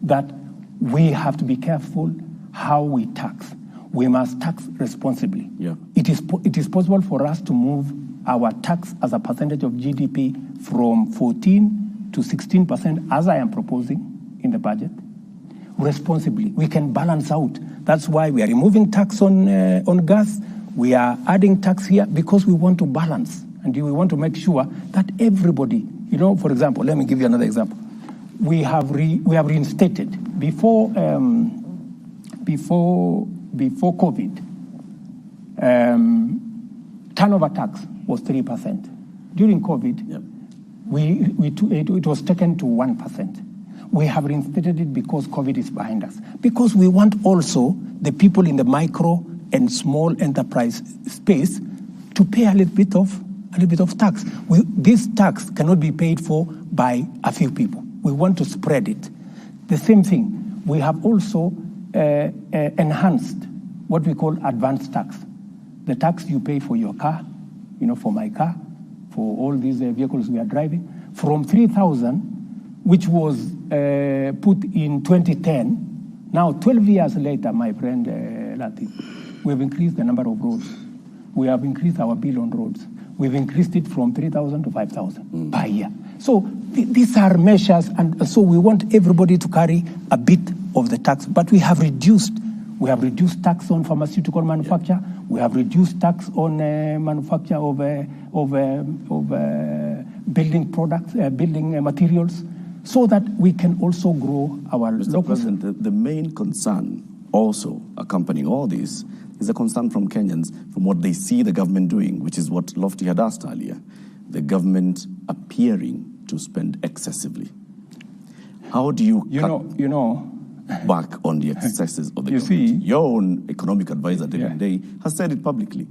that we have to be careful how we tax. We must tax responsibly. Yeah. It is possible for us to move our tax as a percentage of GDP from 14 to 16%, as I am proposing in the budget, responsibly. We can balance out. That's why we are removing tax on gas. We are adding tax here because we want to balance. And we want to make sure that everybody, for example, let me give you another example. We have reinstated before COVID. Turnover tax was 3%. During COVID, yep. it was taken to 1%. We have reinstated it because COVID is behind us. Because we want also the people in the micro and small enterprise space to pay a little bit of tax. This tax cannot be paid for by a few people. We want to spread it. The same thing, we have also enhanced what we call advanced tax. The tax you pay for your car, for my car, for all these vehicles we are driving, from 3,000, which was put in 2010. Now, 12 years later, my friend Latif, we have increased the number of roads. We have increased our bill on roads. We've increased it from 3,000 to 5,000 per year. So these are measures, and so we want everybody to carry a bit of the tax. But we have reduced tax on pharmaceutical manufacture. We have reduced tax on manufacture of building products, building materials, so that we can also grow our Mr. local. President, the main concern also accompanying all this is a concern from Kenyans from what they see the government doing, which is what Lofty had asked earlier, the government appearing to spend excessively. How do you cut back on the excesses of the government? See, your own economic advisor, David Day, has said it publicly.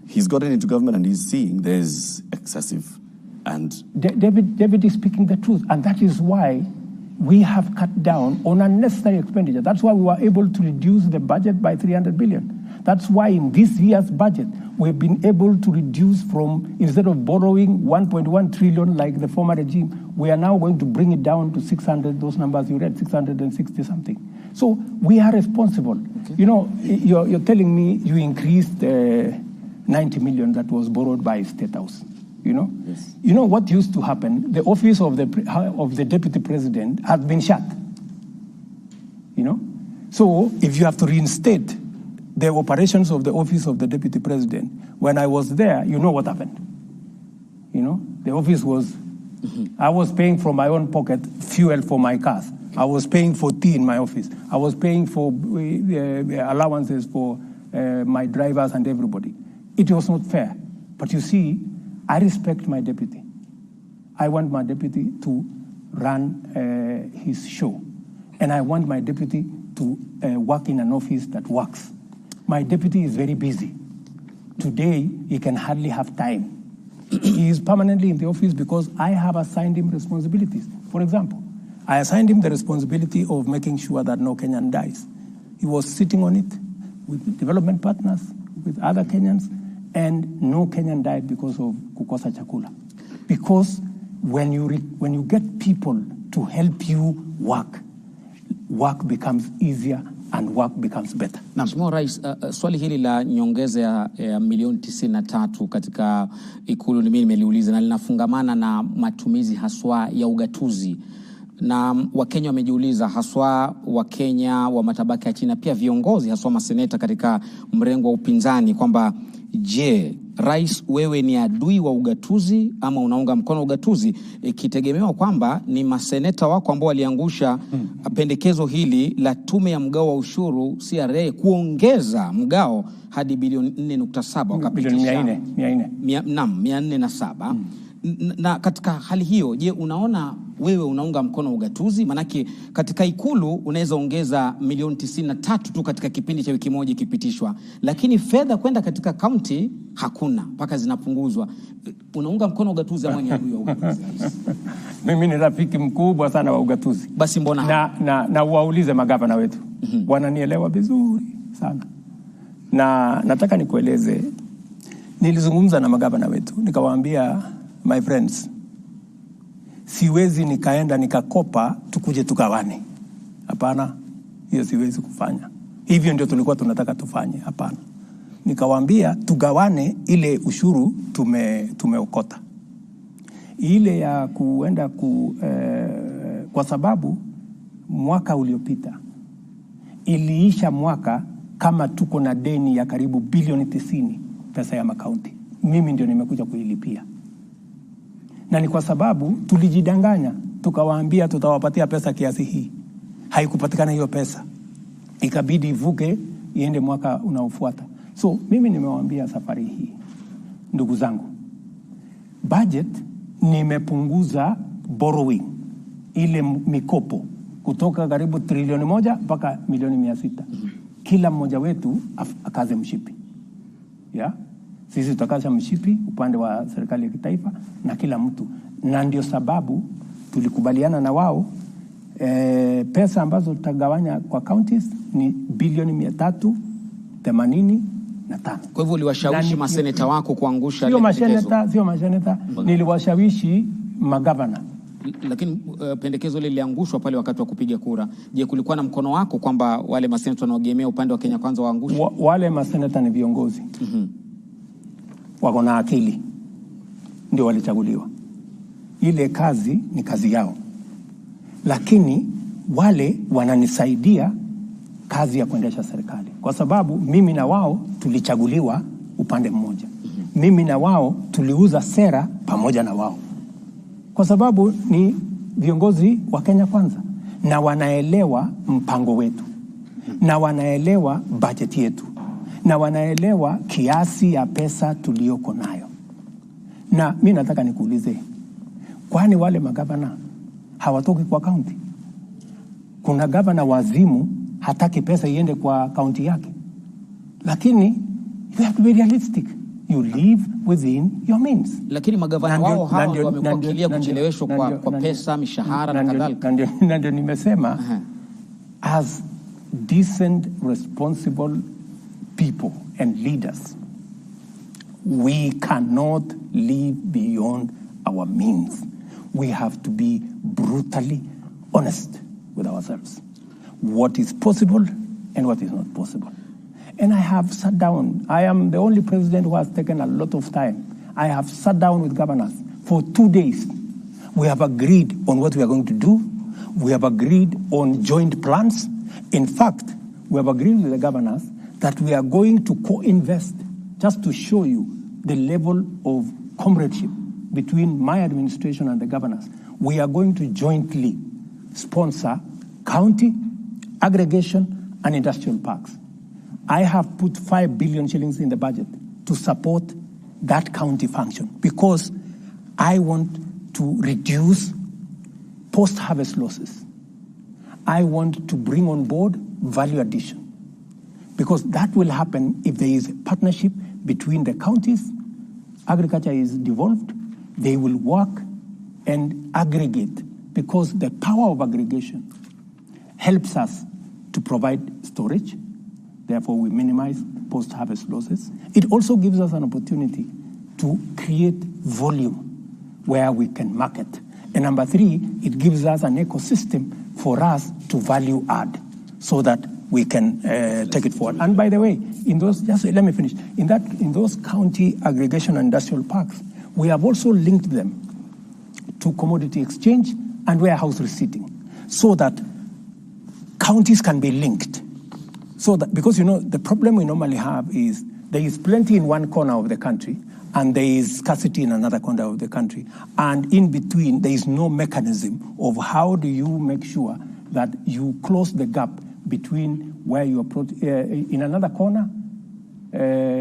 He's gotten into government and he's seeing there's excessive and... David is speaking the truth, and that is why we have cut down on unnecessary expenditure. That's why we were able to reduce the budget by 300 billion. That's why in this year's budget, we've been able to reduce from, instead of borrowing 1.1 trillion like the former regime, we are now going to bring it down to 600, those numbers you read, 660 something. So we are responsible. Okay. You're telling me you increased 90 million that was borrowed by State House. Yes. What used to happen? The office of the deputy president has been shut. So if you have to reinstate the operations of the office of the deputy president, when I was there, what happened? The office was, I was paying from my own pocket fuel for my cars. I was paying for tea in my office. I was paying for allowances for my drivers and everybody. It was not fair. But you see, I respect my deputy. I want my deputy to run his show. And I want my deputy to work in an office that works. My deputy is very busy. Today, he can hardly have time. He is permanently in the office because I have assigned him responsibilities. For example, I assigned him the responsibility of making sure that no Kenyan dies. He was sitting on it with development partners, with other Kenyans, and no Kenyan died because of kukosa chakula. Because when you get people to help you work becomes easier and work becomes better. Mheshimiwa Rais, swali hili la nyongeza ya milioni 93 katika Ikulu mimi nimeliuliza na linafungamana na matumizi haswa ya ugatuzi. Na Wakenya wamejiuliza, haswa Wakenya wa matabaka ya chini na pia viongozi haswa maseneta katika mrengo wa upinzani, kwamba je, Rais, wewe ni adui wa ugatuzi ama unaunga mkono ugatuzi, ikitegemewa kwamba ni maseneta wako ambao waliangusha pendekezo hili la tume ya mgao wa ushuru CRA kuongeza mgao hadi bilioni 4.7 wakapitisha 407. Na katika hali hiyo, je, unaona wewe unaunga mkono ugatuzi? Manake katika Ikulu unaweza ongeza milioni 93 tu katika kipindi cha wiki moja ikipitishwa, lakini fedha kwenda katika kaunti hakuna mpaka zinapunguzwa. Unaunga mkono ugatuzi ama ni adui wa ugatuzi? Mimi ni rafiki mkubwa sana wa ugatuzi. Basi mbona na waulize magavana wetu. Wananielewa vizuri sana. Na nataka nikueleze, nilizungumza na magavana wetu nikawaambia, my friends, siwezi nikaenda nikakopa tukuje tugawane. Hapana, hiyo siwezi kufanya. Hivyo ndio tulikuwa tunataka tufanye. Hapana. Nikawaambia tugawane ile ushuru tumeokota. Ile ya kuenda kwa sababu mwaka uliopita iliisha mwaka kama tuko na deni ya karibu bilioni 90 pesa ya makaunti. Mimi ndio nimekuja kuilipia. Na ni kwa sababu tulijidanganya, tukawaambia tutawapatia pesa kiasi hii. Haikupatikana hiyo pesa. Ikabidi ivuke iende mwaka unaofuata. So mimi nimewaambia safari hii, ndugu zangu, budget nimepunguza borrowing, ile mikopo kutoka karibu trilioni 1 mpaka milioni 600. Kila mmoja wetu akaze mshipi. Yeah? Sisi tutakaza mshipi upande wa serikali ya kitaifa na kila mtu. Na ndio sababu tulikubaliana na wao pesa ambazo tutagawanya kwa counties ni bilioni 385. Kwa hivyo uliwashawishi maseneta wako kuangusha? Sio maseneta, niliwashawishi magavana. Lakini pendekezo ile liliangushwa pale wakati wa kupiga kura. Je, kulikuwa na mkono wako kwamba wale maseneta wanaogemea upande wa Kenya Kwanza waangushe? Wale maseneta ni viongozi. Wako na akili, ndio walichaguliwa. Ile kazi ni kazi yao. Lakini wale wananisaidia kazi ya kuendesha serikali, kwa sababu mimi na wao tulichaguliwa upande mmoja. Mimi na wao tuliuza sera pamoja na wao, kwa sababu ni viongozi wa Kenya Kwanza na wanaelewa mpango wetu na wanaelewa budget yetu na wanaelewa kiasi ya pesa tulioko nayo. Na mimi nataka nikuulize, kwani wale magavana hawatoki kwa kaunti? Kuna gavana wazimu hataki pesa iende kwa kaunti yake. Lakini you have to be realistic. You live within your means. Lakini magavana wao hao wamekuakilia kucheleweshwa kwa pesa, mishahara na kadhalika. Na ndio nimesema as decent, responsible people and leaders, we cannot live beyond our means. We have to be brutally honest with ourselves. What is possible and what is not possible. And I have sat down. I am the only president who has taken a lot of time. I have sat down with governors for 2 days. We have agreed on what we are going to do. We have agreed on joint plans. In fact, we have agreed with the governors that we are going to co-invest, just to show you the level of comradeship between my administration and the governors. We are going to jointly sponsor county, aggregation, and industrial parks. I have put 5 billion shillings in the budget to support that county function because I want to reduce post-harvest losses. I want to bring on board value addition because that will happen if there is a partnership between the counties. Agriculture is devolved. They will work and aggregate because the power of aggregation helps us to provide storage. Therefore, we minimize post-harvest losses. It also gives us an opportunity to create volume where we can market. And number 3, it gives us an ecosystem for us to value add so that we can take it forward. And by the way, in those, just let me finish. In those county aggregation and industrial parks, we have also linked them to commodity exchange and warehouse receipting, so that counties can be linked. So that, because the problem we normally have is there is plenty in one corner of the country and there is scarcity in another corner of the country. And in between, there is no mechanism of how do you make sure that you close the gap between where you approach. In another corner,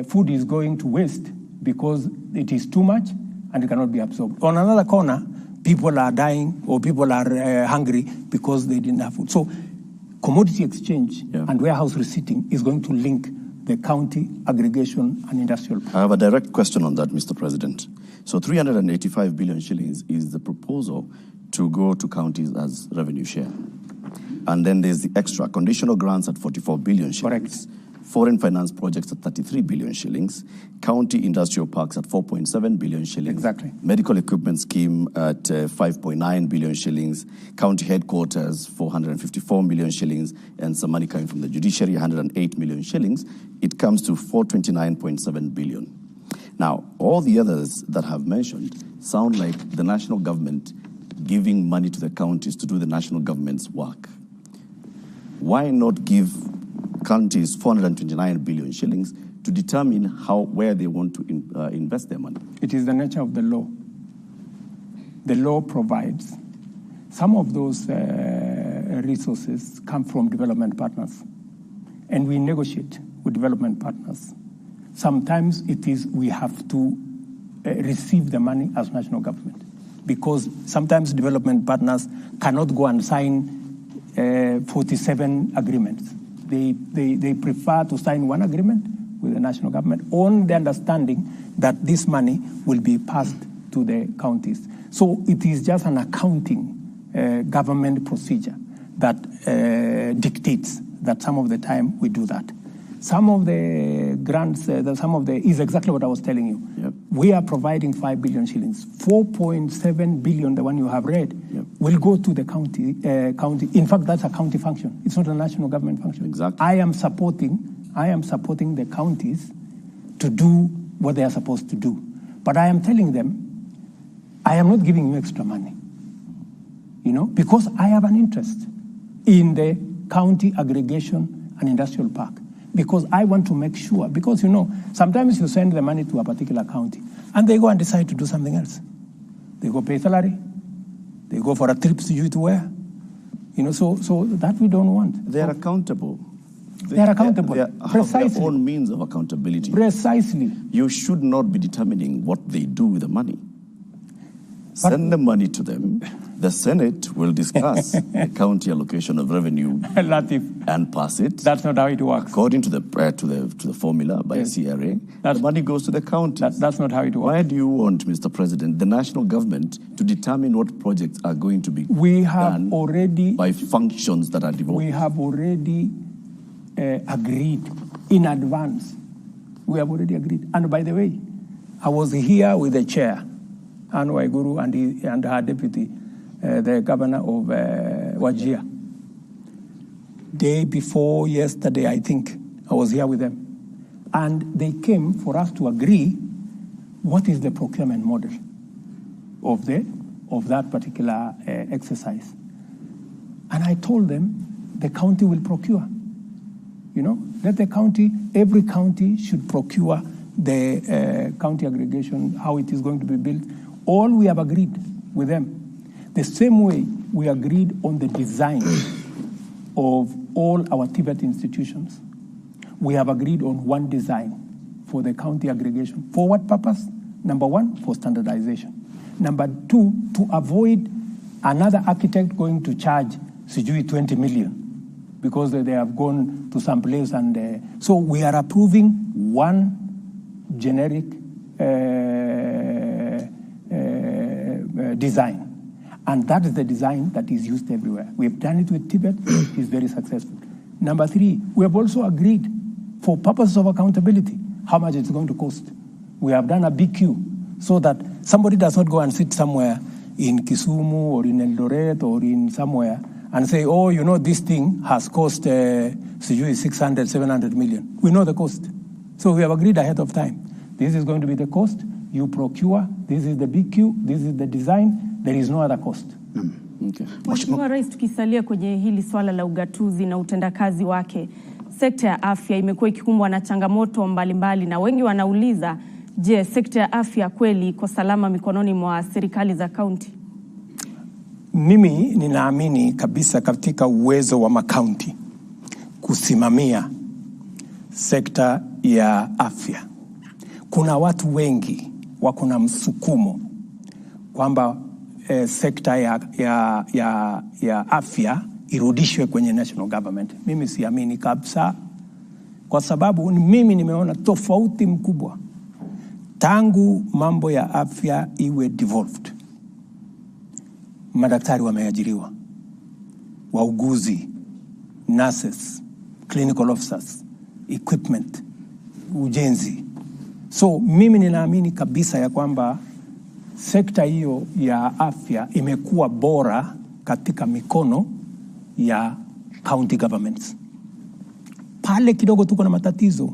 food is going to waste because it is too much and it cannot be absorbed. On another corner, people are dying or people are hungry because they didn't have food. So commodity exchange and warehouse receipting is going to link the county aggregation and industrial. I have a direct question on that, Mr. President. So 385 billion shillings is the proposal to go to counties as revenue share. And then there's the extra conditional grants at 44 billion shillings. Correct. Foreign finance projects at 33 billion shillings, county industrial parks at 4.7 billion shillings. Exactly. Medical equipment scheme at 5.9 billion shillings, county headquarters 454 million shillings, and some money coming from the judiciary 108 million shillings. It comes to 429.7 billion. Now, all the others that have mentioned sound like the national government giving money to the counties to do the national government's work. Why not give counties 429 billion shillings to determine where they want to invest their money? It is the nature of the law. The law provides some of those resources come from development partners, and we negotiate with development partners. Sometimes it is we have to receive the money as national government, because sometimes development partners cannot go and sign 47 agreements. They prefer to sign one agreement with the national government on the understanding that this money will be passed to the counties. So it is just an accounting government procedure that dictates that some of the time we do that. Some of the grants, is exactly what I was telling you. Yep. We are providing 5 billion shillings. 4.7 billion, the one you have read, will go to the county. In fact, that's a county function. It's not a national government function. Exactly. I am supporting the counties to do what they are supposed to do. But I am telling them, I am not giving you extra money, because I have an interest in the county aggregation and industrial park. Because I want to make sure, because sometimes you send the money to a particular county and they go and decide to do something else. They go pay salary, they go for a trip to where, so that we don't want. They are accountable. They are accountable. They Precisely. have their own means of accountability. Precisely. You should not be determining what they do with the money. Send the money to them. The Senate will discuss the county allocation of revenue Latif, and pass it. that's not how it works. According to the formula by CRA, the money goes to the counties. That's not how it works. Why do you want, Mr. President, the national government to determine what projects are going to be done by functions that are devolved? We have already agreed in advance. We have already agreed. And by the way, I was here with the chair, Anne Waiguru, and her deputy, the governor of Wajir. Day before yesterday, I think, I was here with them. And they came for us to agree what is the procurement model of that particular exercise. And I told them the county will procure. Let the county, every county should procure the county aggregation, how it is going to be built. All we have agreed with them. The same way we agreed on the design of all our Tibet institutions, we have agreed on one design for the county aggregation. For what purpose? Number one, for standardization. Number two, to avoid another architect going to charge 20 million because they have gone to some place. And so we are approving one generic design. And that is the design that is used everywhere. We have done it with Tibet. It is very successful. Number three, we have also agreed for purposes of accountability how much it's going to cost. We have done a BQ so that somebody does not go and sit somewhere in Kisumu or in Eldoret or in somewhere and say, oh, this thing has cost 600, 700 million. We know the cost. So we have agreed ahead of time. This is going to be the cost. You procure. This is the BQ. This is the design. There is no other cost. Okay. Mheshimiwa Rais, tukisalia kwenye hili swala la ugatuzi na utendakazi wake, sekta ya afya imekuwa ikikumbwa na changamoto mbalimbali na wengi wanauliza, je, sekta ya afya kweli iko salama mikononi mwa serikali za kaunti? Mimi ninaamini kabisa katika uwezo wa makaunti kusimamia sekta ya afya. Kuna watu wengi wako na msukumo kwamba sekta ya afya irudishwe kwenye national government. Mimi siamini kabisa, kwa sababu mimi nimeona tofauti mkubwa tangu mambo ya afya iwe devolved. Madaktari wameajiriwa, wauguzi, nurses, clinical officers, equipment, ujenzi. So mimi ninaamini kabisa ya kwamba sekta hiyo ya afya imekuwa bora katika mikono ya county governments. Pale kidogo tuko na matatizo,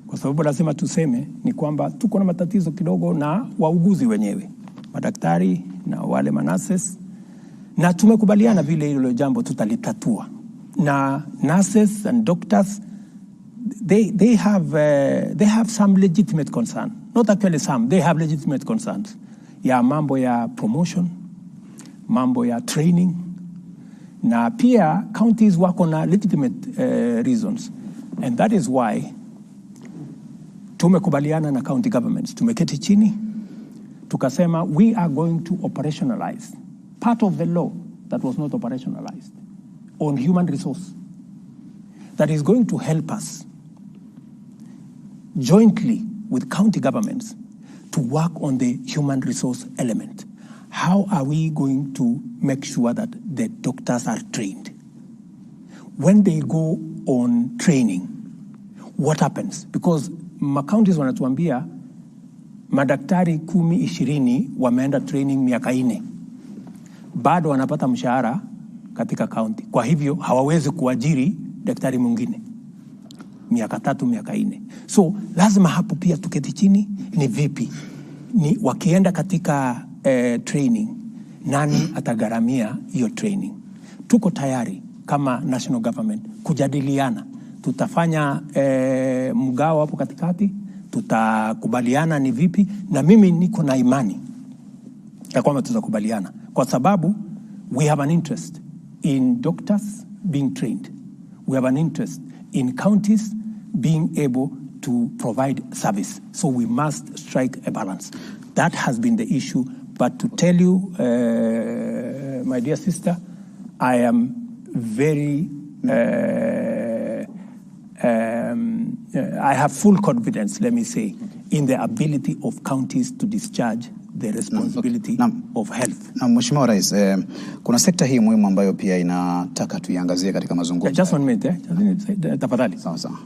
kwa sababu lazima tuseme ni kwamba tuko na matatizo kidogo na wauguzi wenyewe, madaktari na wale nurses, na tumekubaliana vile hilo jambo tutalitatua. Na nurses and doctors, they have some legitimate concern. Not actually some, they have legitimate concerns. Ya mambo ya promotion, mambo ya training, na pia counties wako na legitimate reasons. And that is why tumekubaliana na county governments. Tumeketi chini, tukasema we are going to operationalize part of the law that was not operationalized on human resource, that is going to help us jointly with county governments to work on the human resource element. How are we going to make sure that the doctors are trained? When they go on training, what happens? Because counties wanatuambia madaktari 10-20 wameenda training miaka 4. Bado wanapata mshahara katika county. Kwa hivyo hawawezi kuajiri daktari mwingine miaka 3, miaka 4. So lazima hapo pia tuketi chini, ni vipi? Ni wakienda katika training, nani atagharamia hiyo training? Tuko tayari kama national government kujadiliana. Tutafanya mgao hapo katikati, tutakubaliana ni vipi, na mimi niko na imani ya kwamba tutakubaliana, kwa sababu we have an interest in doctors being trained. We have an interest in counties being able to provide service. So we must strike a balance. That has been the issue. But to tell you, my dear sister, I am very, I have full confidence, let me say, in the ability of counties to discharge the responsibility of health. Na Mheshimiwa Rais, kuna sekta hii muhimu ambayo pia inataka tuiangazie katika mazungumzo. Just one minute, tafadhali. Sawa sawa.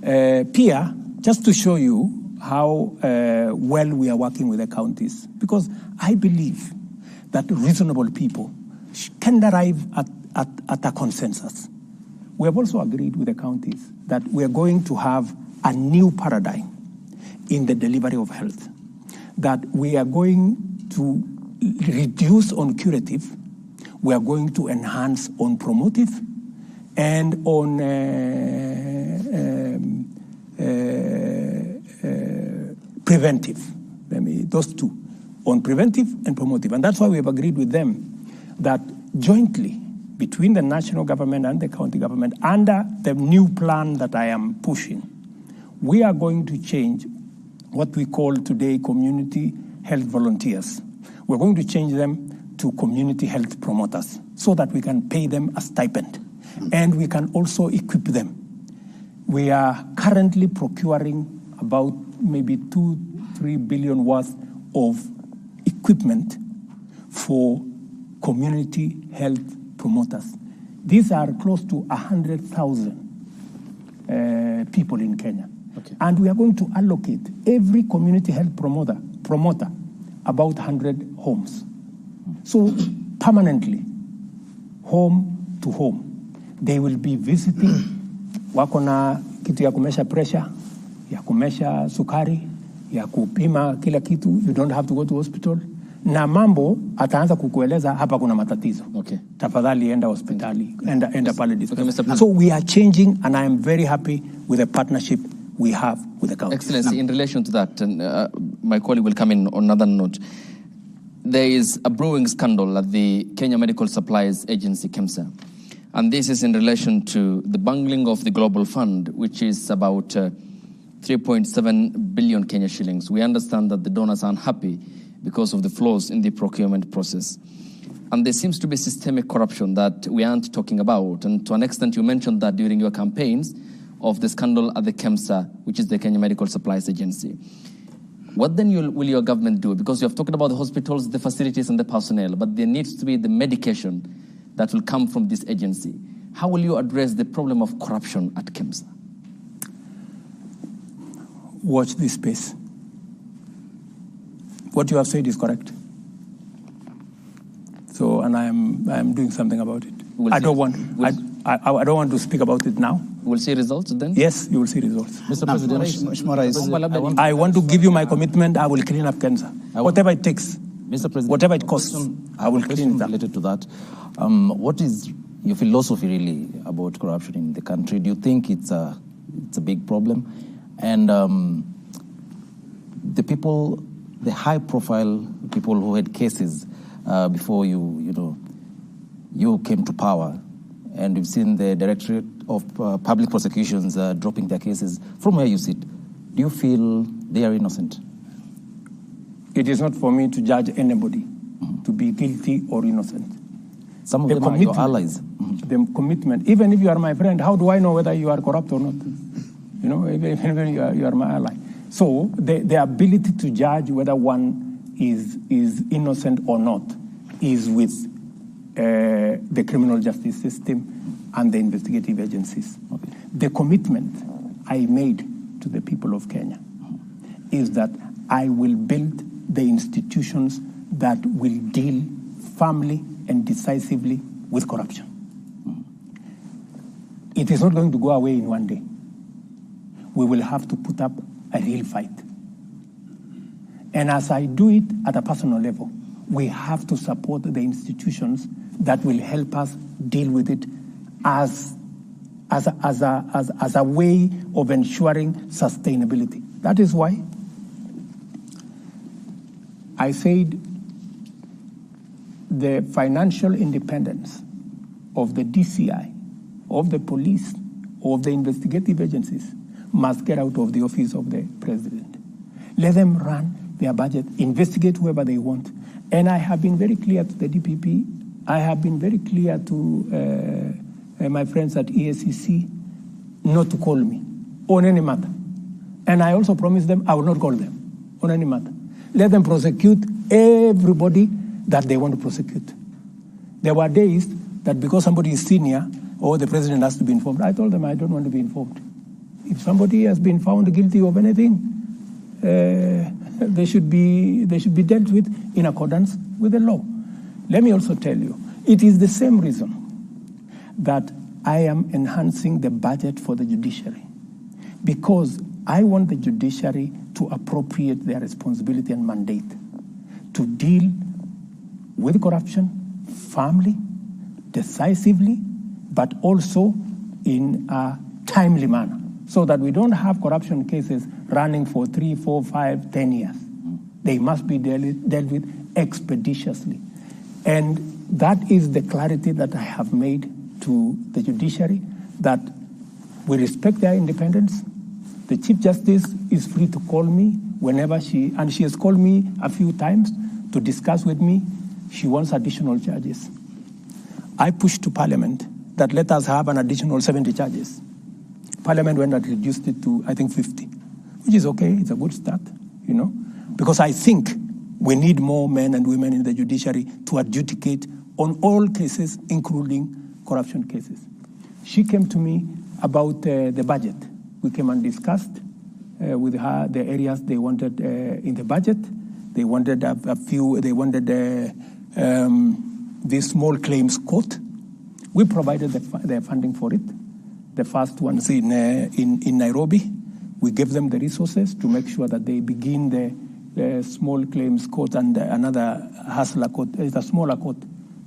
Pia, just to show you how well we are working with the counties, because I believe that reasonable people can arrive at a consensus. We have also agreed with the counties that we are going to have a new paradigm in the delivery of health, that we are going to reduce on curative, we are going to enhance on promotive, and on preventive. Those two, on preventive and promotive. And that's why we have agreed with them that jointly between the national government and the county government, under the new plan that I am pushing, we are going to change what we call today community health volunteers. We're going to change them to community health promoters so that we can pay them a stipend and we can also equip them. We are currently procuring about maybe 2-3 billion worth of equipment for community health promoters. These are close to 100,000 people in Kenya. Okay. And we are going to allocate every community health promoter about 100 homes. So permanently, home to home. They will be visiting, wako na kitu ya kumesha pressure, ya kumesha sukari, ya kupima kila kitu. You don't have to go to hospital. Na mambo ataanza kukueleza hapa kuna matatizo. Okay. Tafadhali enda hospitali, enda pale dispensary. Okay, so we are changing, and I am very happy with the partnership we have with the country. Excellency, in relation to that, and my colleague will come in on another note. There is a brewing scandal at the Kenya Medical Supplies Agency, KEMSA. And this is in relation to the bungling of the Global Fund, which is about 3.7 billion Kenya shillings. We understand that the donors are unhappy because of the flaws in the procurement process. And there seems to be systemic corruption that we aren't talking about. And to an extent, you mentioned that during your campaigns of the scandal at the KEMSA, which is the Kenya Medical Supplies Agency. What then will your government do? Because you have talked about the hospitals, the facilities, and the personnel, but there needs to be the medication that will come from this agency. How will you address the problem of corruption at KEMSA? Watch this space. What you have said is correct. So, and I am doing something about it. I don't want to speak about it now. We'll see results then? Yes, you will see results. Mr. President, I want to give you my commitment. I will clean up KEMSA. Whatever it takes. Mr. President, whatever it costs, I will clean it up. Related to that, what is your philosophy really about corruption in the country? Do you think it's a big problem? And the high-profile people who had cases before you came to power, and we've seen the Directorate of Public Prosecutions dropping their cases. From where you sit, do you feel they are innocent? It is not for me to judge anybody to be guilty or innocent. Some of them are your allies. The commitment, even if you are my friend, how do I know whether you are corrupt or not? You know, even you are my ally. So the ability to judge whether one is innocent or not is with the criminal justice system and the investigative agencies. Okay. The commitment I made to the people of Kenya is that I will build the institutions that will deal firmly and decisively with corruption. It is not going to go away in one day. We will have to put up a real fight. And as I do it at a personal level, we have to support the institutions that will help us deal with it as a way of ensuring sustainability. That is why I said the financial independence of the DCI, of the police, of the investigative agencies must get out of the office of the president. Let them run their budget, investigate whoever they want. And I have been very clear to the DPP, I have been very clear to my friends at EACC not to call me on any matter. And I also promised them I will not call them on any matter. Let them prosecute everybody that they want to prosecute. There were days that because somebody is senior or the president has to be informed, I told them I don't want to be informed. If somebody has been found guilty of anything, they should be dealt with in accordance with the law. Let me also tell you, it is the same reason that I am enhancing the budget for the judiciary, because I want the judiciary to appropriate their responsibility and mandate to deal with corruption firmly, decisively, but also in a timely manner, so that we don't have corruption cases running for 3, 4, 5, 10 years. They must be dealt with expeditiously. And that is the clarity that I have made to the judiciary, that we respect their independence. The Chief Justice is free to call me whenever she has called me a few times to discuss with me. She wants additional charges. I pushed to Parliament that let us have an additional 70 charges. Parliament went and reduced it to, I think, 50, which is okay. It's a good start, because I think we need more men and women in the judiciary to adjudicate on all cases, including corruption cases. She came to me about the budget. We came and discussed with her the areas they wanted in the budget. They wanted this small claims court, We provided the funding for it. The first ones in Nairobi, we gave them the resources to make sure that they begin the small claims court and another hustler court. It's a smaller court.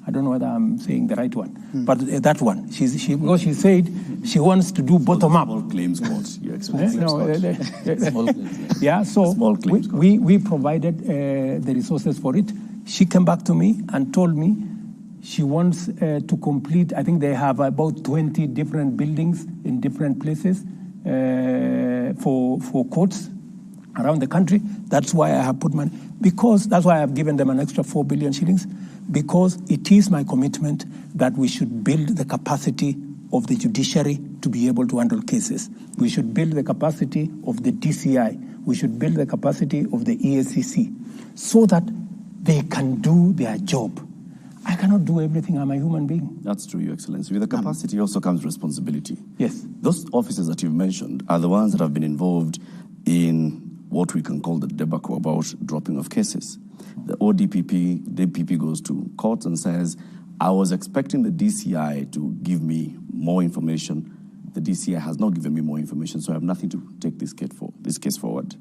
I don't know whether I'm saying the right one, but that one. Because she said she wants to do bottom up. Small claims court. You explained. Small claims, yeah. So claims we provided the resources for it. She came back to me and told me she wants to complete. I think they have about 20 different buildings in different places for courts around the country. That's why I have put money, because that's why I have given them an extra 4 billion shillings, because it is my commitment that we should build the capacity of the judiciary to be able to handle cases. We should build the capacity of the DCI. We should build the capacity of the EACC so that they can do their job. I cannot do everything. I'm a human being. That's true, Your Excellency. With the capacity also comes responsibility. Yes. Those officers that you've mentioned are the ones that have been involved in what we can call the debacle about dropping of cases. The DPP goes to court and says, I was expecting the DCI to give me more information. The DCI has not given me more information, so I have nothing to take this case forward.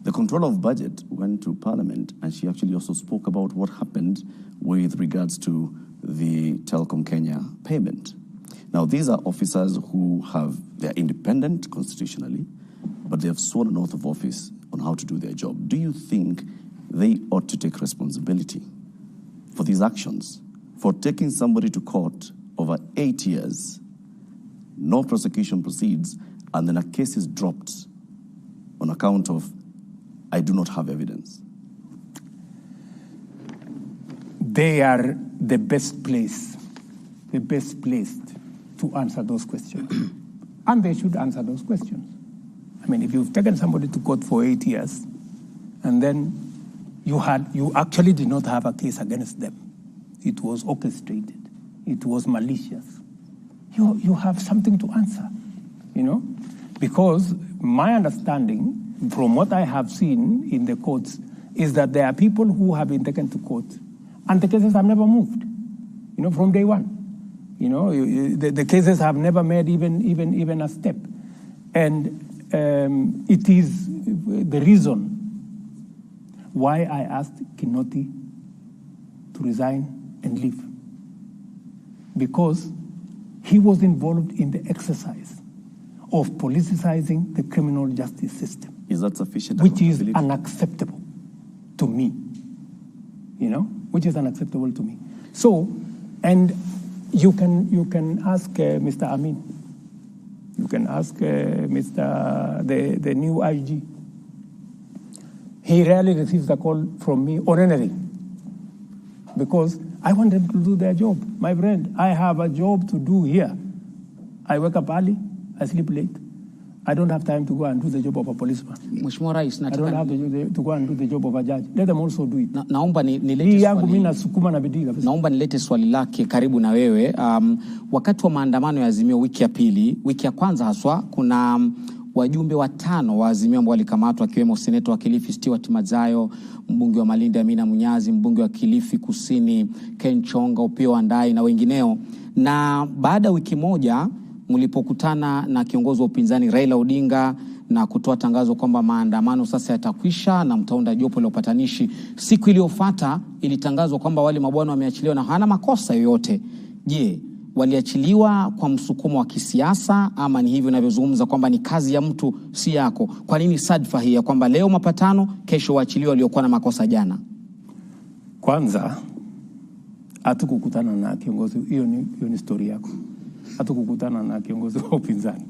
The controller of budget went to Parliament, and she actually also spoke about what happened with regards to the Telecom Kenya payment. Now, these are officers who they're independent constitutionally, but they have sworn an oath of office on how to do their job. Do you think they ought to take responsibility for these actions, for taking somebody to court over 8 years, no prosecution proceeds, and then a case is dropped on account of, I do not have evidence? They are the best placed to answer those questions. And they should answer those questions. I mean, if you've taken somebody to court for 8 years, and then you actually did not have a case against them, it was orchestrated, it was malicious, you have something to answer, because my understanding from what I have seen in the courts is that there are people who have been taken to court and the cases have never moved, from day one. The cases have never made even a step. And it is the reason why I asked Kinoti to resign and leave. Because he was involved in the exercise of politicizing the criminal justice system. Is that sufficient? Which is unacceptable to me. Which is unacceptable to me. So, and you can ask Mr. Amin. You can ask the new IG. He rarely receives a call from me or anything, because I want them to do their job. My friend, I have a job to do here. I wake up early, I sleep late. I don't have time to go and do the job of a policeman. Mheshimiwa Rais, I don't have to go and do the job of a judge. Let them also do it. Naomba nilete swali lake karibu na wewe. Wakati wa maandamano ya Azimio wiki ya pili, wiki ya kwanza haswa, kuna wajumbe 5 wa Azimio ambao walikamatwa, akiwemo seneta wa Kilifi Stewart Madzayo, mbunge wa Malindi Amina Munyazi, mbunge wa Kilifi Kusini Ken Chonga, Opiyo Wandayi na wengineo. Na baada wiki moja mlipokutana na kiongozi wa upinzani Raila Odinga na kutoa tangazo kwamba maandamano sasa yatakwisha na mtaunda jopo la upatanishi, siku iliyofuata ilitangazwa kwamba wale mabwana wameachiliwa na hana makosa yoyote. Je, waliachiliwa kwa msukumo wa kisiasa ama ni hivyo ninavyozungumza kwamba ni kazi ya mtu si yako? Kwa nini sadfa hii ya kwamba leo mapatano, kesho waachiliwa waliokuwa na makosa jana? Kwanza hatukukutana na kiongozi, hiyo ni story yako. Hatukukutana na kiongozi wa upinzani.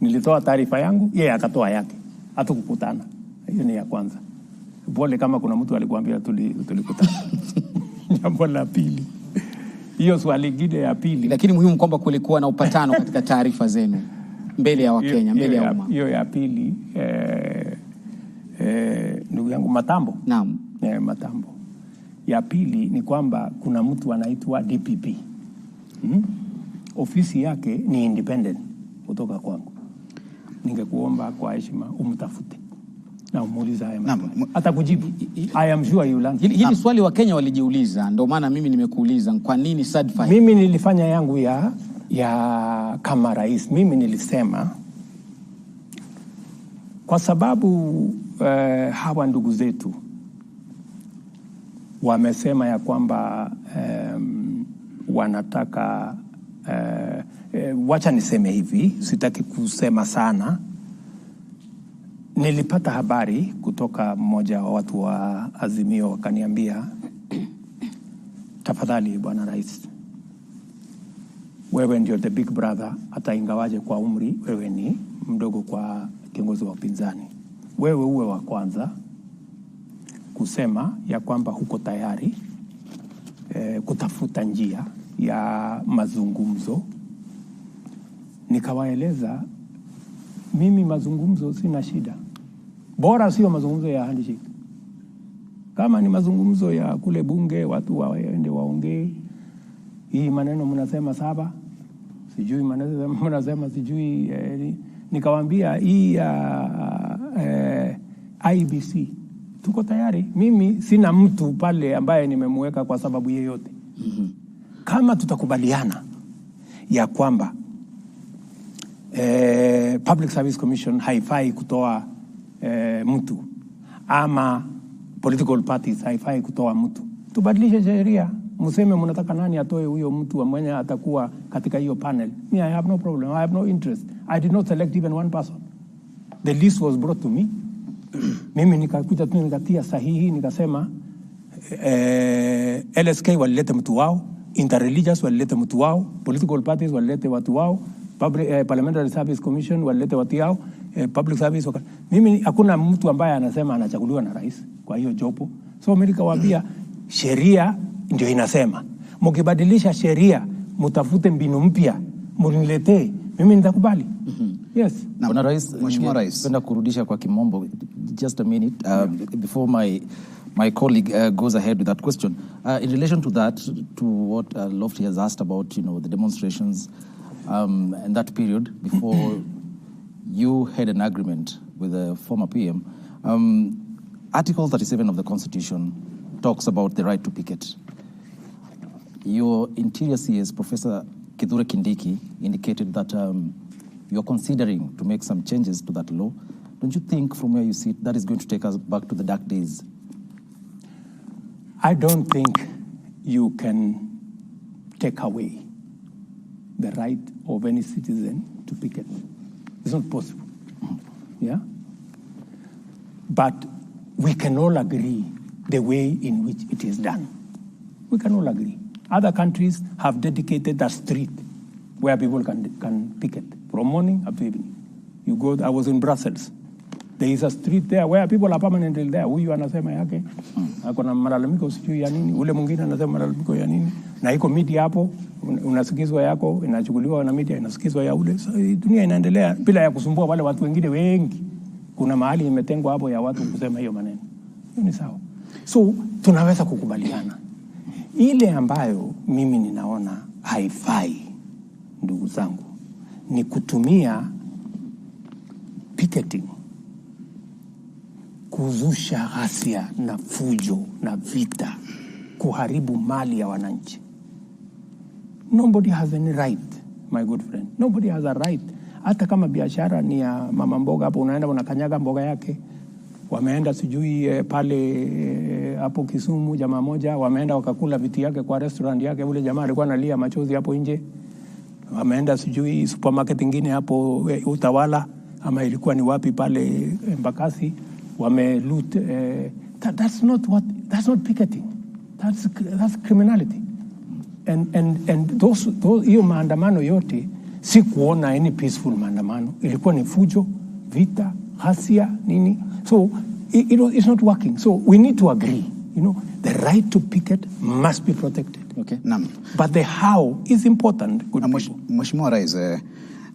Nilitoa taarifa yangu, yeye akatoa yake. Hatukukutana. Hiyo ni ya kwanza. Pole kama kuna mtu alikuambia tulikutana. Jambo la pili. Hiyo swali lingine ya pili. Lakini muhimu kwamba kulikuwa na upatano katika taarifa zenu mbele ya Wakenya, mbele ya umma. Hiyo ya pili, ndugu yangu Matambo. Naam. Matambo. Ya pili ni kwamba kuna mtu anaitwa DPP. Ofisi yake ni independent kutoka kwangu. Ningekuomba kwa heshima umtafute. Na umuuliza haya maswali. Atakujibu. I am sure you learn. Hili swali wa Kenya walijiuliza, ndio maana mimi nimekuuliza kwa nini SADF. Mimi nilifanya yangu ya kama rais. Mimi nilisema kwa sababu hawa ndugu zetu wamesema ya kwamba wanataka wacha niseme hivi, sitaki kusema sana. Nilipata habari kutoka mmoja wa watu wa Azimio, wakaniambia, tafadhali bwana rais, wewe ndio the big brother, hata ingawaje kwa umri wewe ni mdogo kwa kiongozi wa upinzani. Wewe uwe wa kwanza kusema ya kwamba huko tayari kutafuta njia ya mazungumzo. Nikawaeleza mimi mazungumzo sina shida, bora sio mazungumzo ya handshake. Kama ni mazungumzo ya kule bunge, watu waende waongee. Hii maneno mnasema saba, sijui maneno mnasema sijui nikawaambia hii IBC tuko tayari. Mimi sina mtu pale ambaye nimemweka kwa sababu yeyote. Kama tutakubaliana ya kwamba Public Service Commission haifai kutoa mtu, ama political parties haifai kutoa mtu, tubadilishe sheria. Mseme mnataka nani atoe huyo mtu mwenye atakuwa katika hiyo panel. Me, I have no problem. I have no interest. I did not select even one person. The list was brought to me. Mimi nikakuja tu nikatia sahihi, nikasema LSK walilete mtu wao, interreligious walilete mtu wao, political parties walilete watu wao, Parliamentary Service Commission walilete watu wao, public service mimi hakuna mtu ambaye anasema anachaguliwa na rais kwa hiyo jopo. So mimi nikawaambia sheria ndio inasema, mkibadilisha sheria mtafute mbinu mpya mniletee, mimi nitakubali. Yes. Bwana Rais, Mheshimiwa Rais, napenda kurudisha kwa kimombo just a minute before my colleague goes ahead with that question. In relation to that, to what Lofty has asked about, the demonstrations and that period before you had an agreement with the former PM, Article 37 of the Constitution talks about the right to picket. Your Interior CS, Professor Kithure Kindiki, indicated that you're considering to make some changes to that law. Don't you think from where you sit that is going to take us back to the dark days? I don't think you can take away the right of any citizen to picket. It's not possible. Yeah? But we can all agree the way in which it is done. We can all agree. Other countries have dedicated a street where people can picket from morning up to evening. You go, I was in Brussels. There is a street there where people are permanently there. Huyu anasema yake, kuna malalamiko sijui ya nini, ule mwingine anasema malalamiko ya nini, na iko media hapo, unasikizwa yako, inachukuliwa na media, inasikizwa ya ule. So, dunia inaendelea bila ya kusumbua wale watu wengine wengi. Kuna mahali imetengwa hapo ya watu kusema hiyo maneno. Hiyo ni sawa. So, tunaweza kukubaliana. Ile ambayo mimi ninaona haifai, ndugu zangu, ni kutumia picketing kuzusha ghasia na fujo na vita, kuharibu mali ya wananchi. Nobody has any right, my good friend. Nobody has a right. Hata kama biashara ni ya mama mboga hapo, unaenda unakanyaga mboga yake. Wameenda sijui pale hapo Kisumu, jamaa moja wameenda wakakula viti yake kwa restaurant yake, ule jamaa alikuwa analia machozi hapo nje. Wameenda sijui supermarket nyingine hapo Utawala, ama ilikuwa ni wapi pale Mbakasi, wameloot. That's not picketing. That's criminality. And those hiyo maandamano yote si kuona any peaceful maandamano, ilikuwa ni fujo, vita, ghasia nini. So it's not working. So we need to agree, the right to picket must be protected. Okay. But the how is important. Mheshimiwa Rais,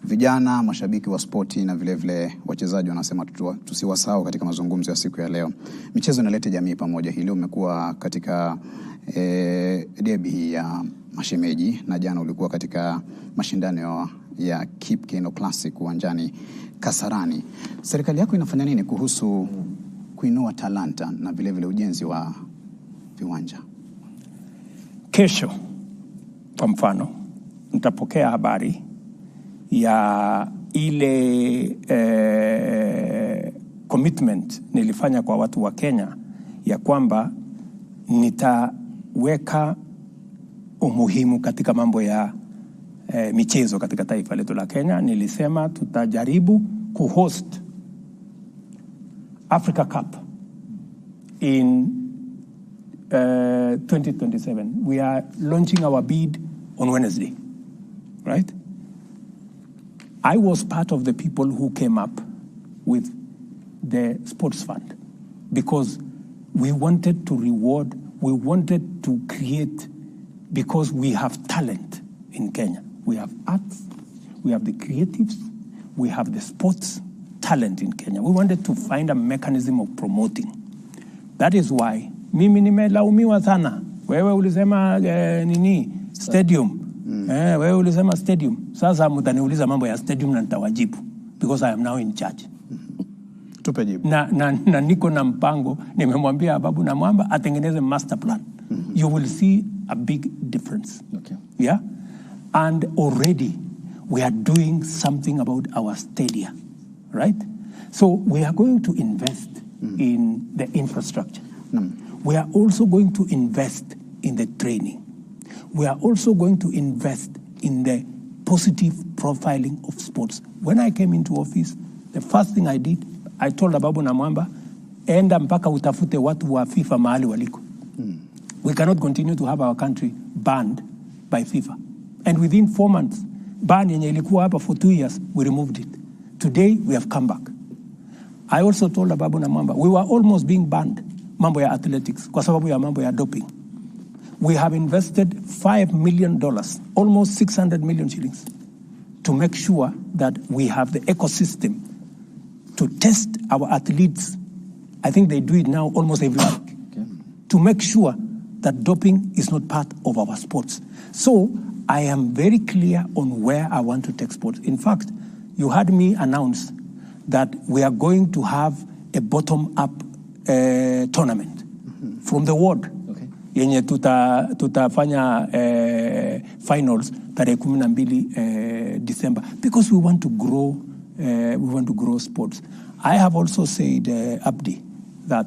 vijana, mashabiki wa spoti na vile vile wachezaji wanasema tusiwasahau katika mazungumzo ya siku ya leo. Michezo inaleta jamii pamoja. Hili umekuwa katika derby ya mashemeji, na jana ulikuwa katika mashindano ya Kipkeino Classic uwanjani Kasarani. Serikali yako inafanya nini kuhusu kuinua talanta na vile ujenzi wa viwanja? Kesho kwa mfano nitapokea habari ya ile commitment nilifanya kwa watu wa Kenya ya kwamba nitaweka umuhimu katika mambo ya michezo katika taifa letu la Kenya. Nilisema tutajaribu kuhost Africa Cup in 2027. We are launching our bid on Wednesday, right? I was part of the people who came up with the sports fund because we wanted to reward, we wanted to create, because we have talent in Kenya. We have arts, we have the creatives, we have the sports talent in Kenya. We wanted to find a mechanism of promoting. That is why mimi nimelaumiwa sana. Wewe ulisema nini? Stadium. Wewe ulisema stadium. Sasa mtaniuliza mambo ya stadium na nitawajibu because I am now in charge. Tupe jibu. Na niko na mpango, nimemwambia Babu na Mwamba atengeneze master plan. You will see a big difference. Okay. Yeah? And already we are doing something about our stadia, right? So we are going to invest in the infrastructure. We are also going to invest in the training. We are also going to invest in the positive profiling of sports. When I came into office, the first thing I did, I told Babu na Mwamba, enda mpaka utafute watu wa FIFA mahali waliko. We cannot continue to have our country banned by FIFA. And within 4 months, ban yenye ilikuwa hapa for 2 years, we removed it. Today, we have come back. I also told Babu na Mwamba, we were almost being banned, mambo ya athletics, kwa sababu ya mambo ya doping. We have invested $5 million, almost 600 million shillings, to make sure that we have the ecosystem to test our athletes. I think they do it now almost every week, to make sure that doping is not part of our sports. So I am very clear on where I want to take sports. In fact, you heard me announce that we are going to have a bottom-up tournament from the world. Yenye tutafanya finals tarehe 12 December, because we want to grow sports. I have also said, Abdi, that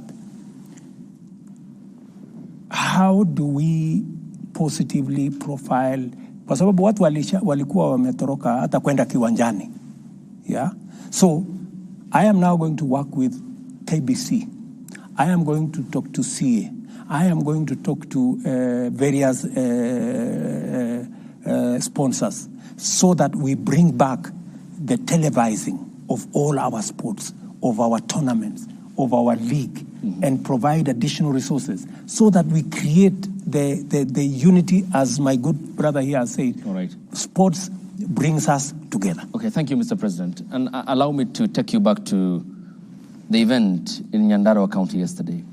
how do we positively profile, kwa sababu watu walikuwa wametoroka hata kwenda kiwanjani. Yeah? So I am now going to work with KBC. I am going to talk to CA. I am going to talk to various sponsors so that we bring back the televising of all our sports, of our tournaments, of our league, and provide additional resources so that we create the unity, as my good brother here has said. All right. Sports brings us together. Okay, thank you, Mr. President. And allow me to take you back to the event in Nyandarua County yesterday.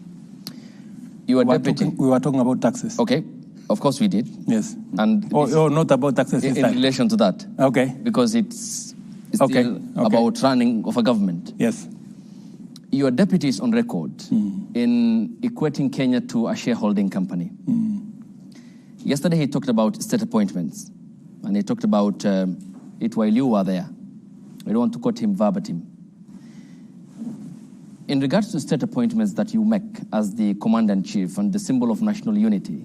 You were deputy. We were talking about taxes. Okay, of course we did. Yes. And not about taxes in relation to that. Okay. Because it's still about running of a government. Yes. Your deputy is on record in equating Kenya to a shareholding company. Yesterday he talked about state appointments, and he talked about it while you were there. I don't want to quote him verbatim. In regards to state appointments that you make as the commander-in-chief and the symbol of national unity,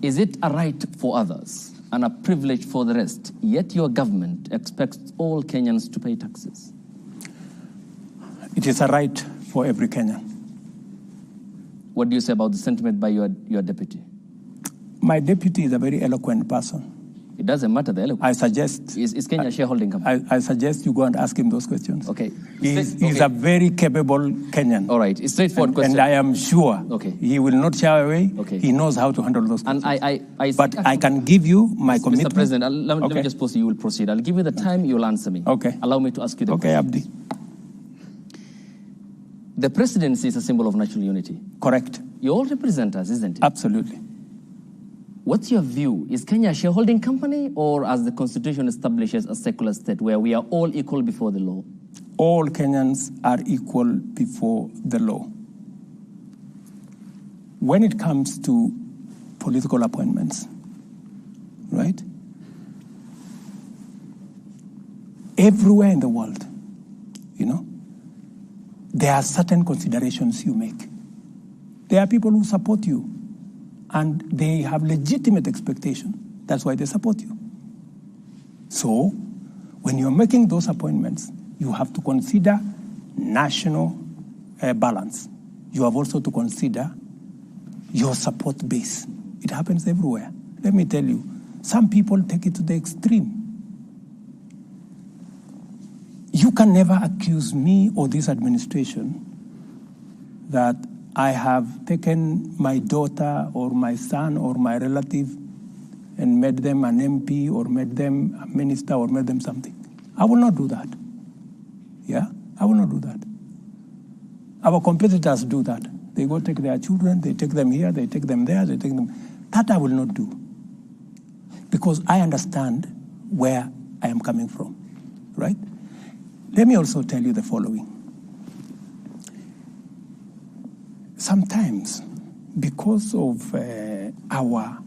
is it a right for others and a privilege for the rest, yet your government expects all Kenyans to pay taxes? It is a right for every Kenyan. What do you say about the sentiment by your deputy? My deputy is a very eloquent person. It doesn't matter the eloquence. I suggest... Is Kenya a shareholding company? I suggest you go and ask him those questions. Okay. He's a very capable Kenyan. All right. It's straightforward question. And I am sure he will not shy away. Okay. He knows how to handle those questions. And but I can give you my commitment. Mr. President, let me just pause you. You will proceed. I'll give you the time. You will answer me. Okay. Allow me to ask you the question. Abdi. The presidency is a symbol of national unity. Correct. You all represent us, isn't it? Absolutely. What's your view? Is Kenya a shareholding company, or as the Constitution establishes, a secular state where we are all equal before the law? all Kenyans are equal before the law. When it comes to political appointments, right? Everywhere in the world, you know, there are certain considerations you make. There are people who support you, and they have legitimate expectation. That's why they support you. So, when you're making those appointments, you have to consider national balance. You have also to consider your support base. It happens everywhere. Let me tell you, some people take it to the extreme. You can never accuse me or this administration that I have taken my daughter or my son or my relative and made them an MP or made them a minister or made them something. I will not do that. Yeah, I will not do that. Our competitors do that. They go take their children, they take them here, they take them there, they take them. That I will not do. Because I understand where I am coming from, right? Let me also tell you the following. Sometimes, because of our,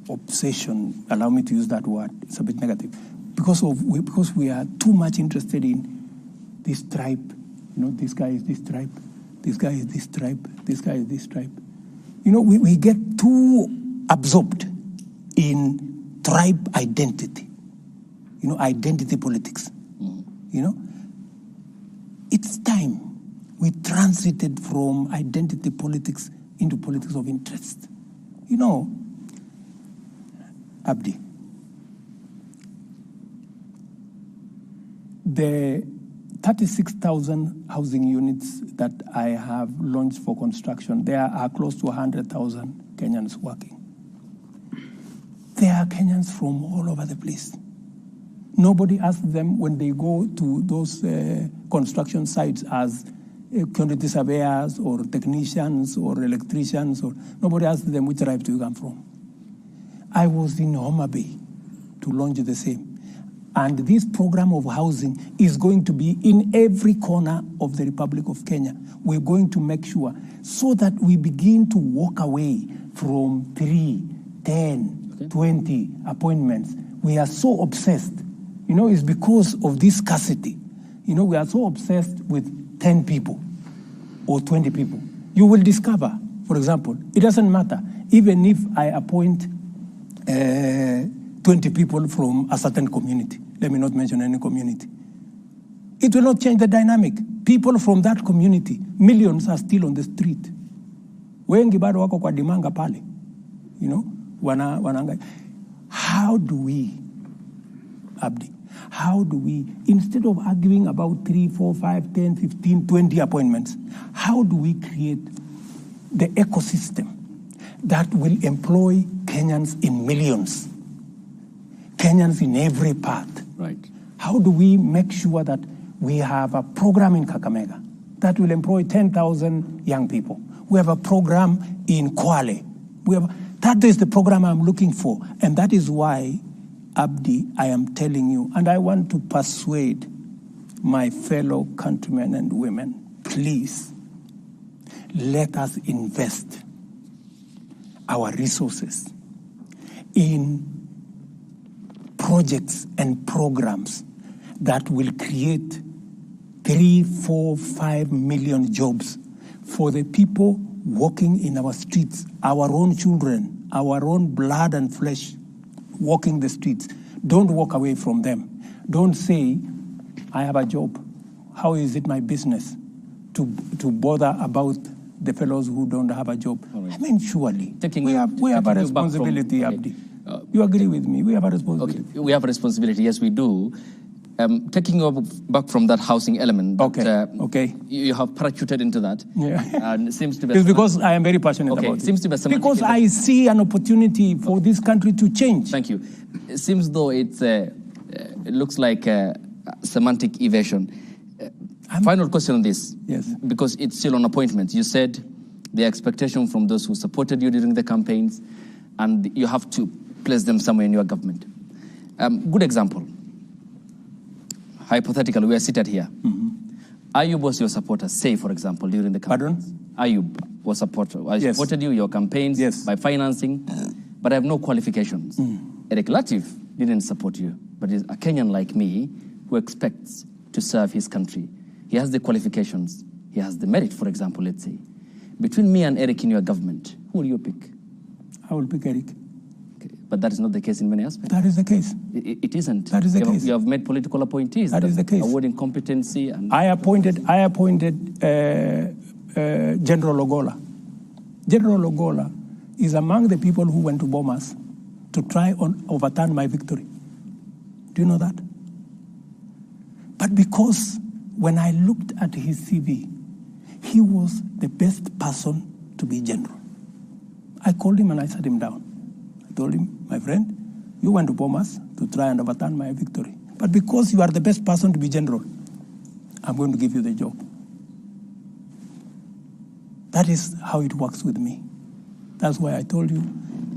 obsession, allow me to use that word, it's a bit negative, because we are too much interested in this tribe, this guy is this tribe, this guy is this tribe, this guy is this tribe. We get too absorbed in tribe identity, identity politics. It's time we transited from identity politics into politics of interest. Abdi, the 36,000 housing units that I have launched for construction, there are close to 100,000 Kenyans working. There are Kenyans from all over the place. Nobody asks them when they go to those construction sites as community surveyors or technicians or electricians, or nobody asks them which tribe do you come from. I was in Homa Bay to launch the same. And this program of housing is going to be in every corner of the Republic of Kenya. We're going to make sure so that we begin to walk away from 3, 10, 20 appointments. We are so obsessed. It's because of this scarcity. We are so obsessed with 10 people or 20 people. You will discover, for example, it doesn't matter. Even if I appoint 20 people from a certain community, let me not mention any community, it will not change the dynamic. People from that community, millions are still on the street. Wengi bado wako kwa dimanga pale. Wananga. How do we, Abdi, instead of arguing about 3, 4, 5, 10, 15, 20 appointments, how do we create the ecosystem that will employ Kenyans in millions, Kenyans in every part? Right. How do we make sure that we have a program in Kakamega that will employ 10,000 young people? We have a program in Kwale. That is the program I'm looking for. And that is why, Abdi, I am telling you, and I want to persuade my fellow countrymen and women, please, let us invest our resources in projects and programs that will create 3, 4, 5 million jobs for the people walking in our streets, our own children, our own blood and flesh walking the streets. Don't walk away from them. Don't say, I have a job. How is it my business to bother about the fellows who don't have a job? Right. I mean, surely we have a responsibility, Abdi. You agree with me? We have a responsibility. Okay. We have a responsibility, yes, we do. Taking you back from that housing element, you have parachuted into that. Yeah. And it seems to be it's because I am very passionate about it. Seems to be because I see an opportunity for this country to change. Thank you. It seems though it looks like a semantic evasion. Final question on this. Yes. Because it's still on appointments. You said the expectation from those who supported you during the campaigns, and you have to place them somewhere in your government. Good example. hypothetically, we are seated here. Ayub was your supporter, say, for example, during the campaigns. Ayub was supporter. I supported you, your campaigns, by financing, but I have no qualifications. Eric Latif didn't support you, but is a Kenyan like me who expects to serve his country. He has the qualifications. He has the merit, for example, let's say. Between me and Eric in your government, who will you pick? I will pick Eric. But that is not the case in many aspects. That is the case. It isn't. That is the case. You have made political appointees. That is the case. Awarding competency. And I appointed General Ogola. General Ogola is among the people who went to bomb us to try and overturn my victory. Do you know that? But because when I looked at his CV, he was the best person to be general. I called him and I sat him down. I told him, my friend, you went to bomb us to try and overturn my victory. But because you are the best person to be general, I'm going to give you the job. That is how it works with me. That's why I told you,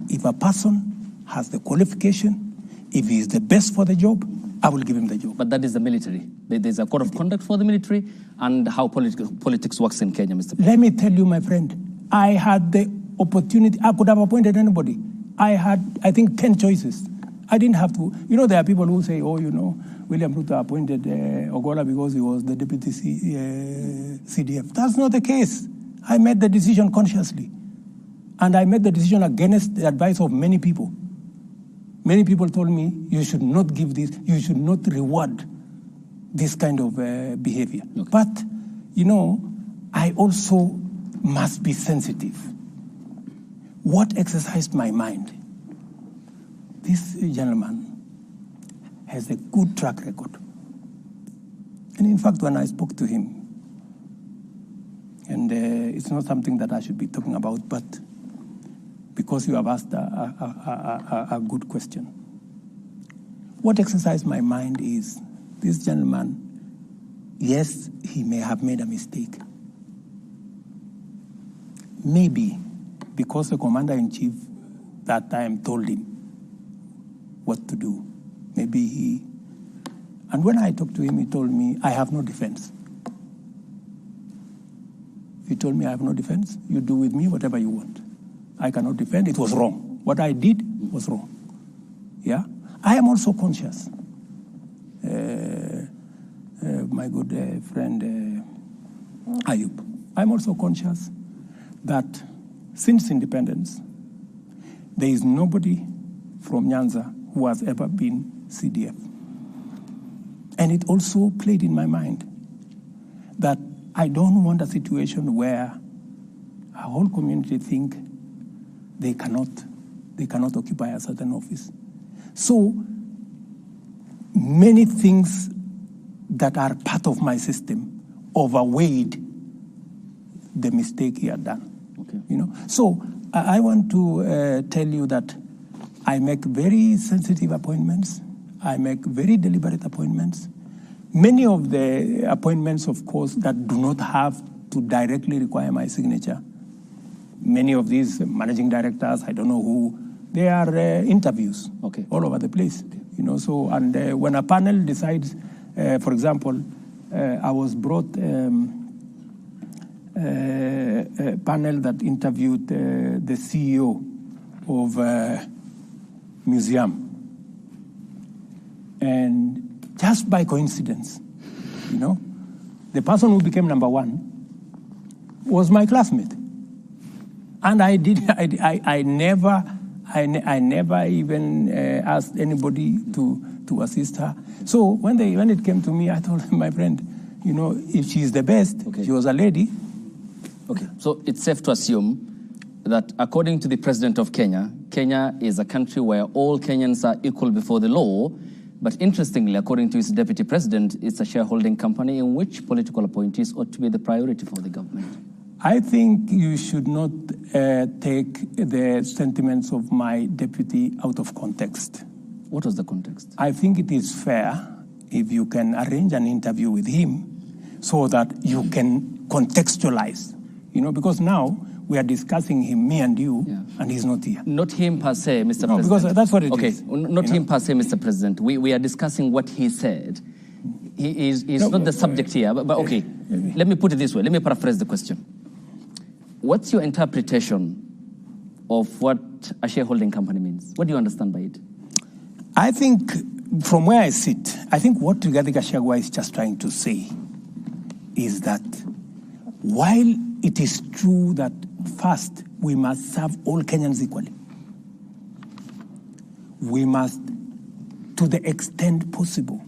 if a person has the qualification, if he is the best for the job, I will give him the job. But that is the military. There's a code of conduct for the military and how politics works in Kenya, Mr. President. Let me tell you, my friend, I had the opportunity. I could have appointed anybody. I had, I think, 10 choices. I didn't have to. You know, there are people who say, oh, you know, William Ruto appointed Ogola because he was the deputy CDF. That's not the case. I made the decision consciously. And I made the decision against the advice of many people. Many people told me, you should not give this, you should not reward this kind of behavior. Okay. But, you know, I also must be sensitive. What exercised my mind? This gentleman has a good track record. And in fact, when I spoke to him, and it's not something that I should be talking about, but because you have asked a good question. What exercised my mind is this gentleman, yes, he may have made a mistake. Maybe because the commander-in-chief that time told him what to do. Maybe he... And when I talked to him, he told me, I have no defense. He told me, I have no defense. You do with me whatever you want. I cannot defend. It was wrong. What I did was wrong. Yeah? I am also conscious. My good friend Ayub, I'm also conscious that since independence, there is nobody from Nyanza who has ever been CDF. And it also played in my mind that I don't want a situation where a whole community think they cannot occupy a certain office. So many things that are part of my system overweighed the mistake he had done. Okay. You know, so I want to tell you that I make very sensitive appointments. I make very deliberate appointments. Many of the appointments, of course, that do not have to directly require my signature. Many of these managing directors, I don't know who, they are interviews all over the place. Okay. You know, so, and when a panel decides, for example, I was brought a panel that interviewed the CEO of a museum. And just by coincidence, you know, the person who became number one was my classmate. And I never even asked anybody to assist her. So when it came to me, I told my friend, you know, if she's the best, she was a lady. Okay, so it's safe to assume that according to the president of Kenya, Kenya is a country where all Kenyans are equal before the law. But interestingly, according to his deputy president, it's a shareholding company in which political appointees ought to be the priority for the government. I think you should not take the sentiments of my deputy out of context. What was the context? I think it is fair if you can arrange an interview with him so that you can contextualize, you know, because now we are discussing him, me and you, and he's not here. Not him per se, Mr. President. No, because that's what it is. Okay, not him per se, Mr. President. We are discussing what he said. he's not the subject here, but okay. Let me put it this way. Let me paraphrase the question. What's your interpretation of what a shareholding company means? What do you understand by it? I think, from where I sit, I think what Rigathi Gachagua is just trying to say is that while it is true that first we must serve all Kenyans equally, we must, to the extent possible,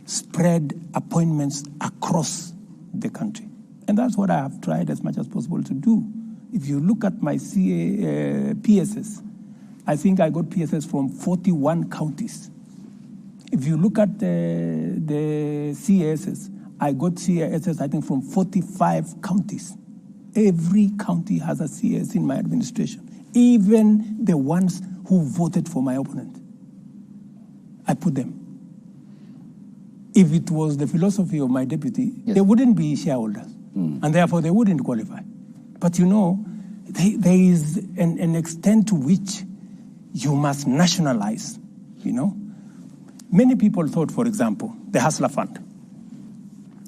spread appointments across the country. And that's what I have tried as much as possible to do. If you look at my PSS, I think I got PSS from 41 counties. If you look at the CASs, I got CASs, I think, from 45 counties. Every county has a CAS in my administration, even the ones who voted for my opponent. I put them. If it was the philosophy of my deputy, they wouldn't be shareholders, and therefore they wouldn't qualify. But you know, there is an extent to which you must nationalize, you know. Many people thought, for example, the Hustler Fund.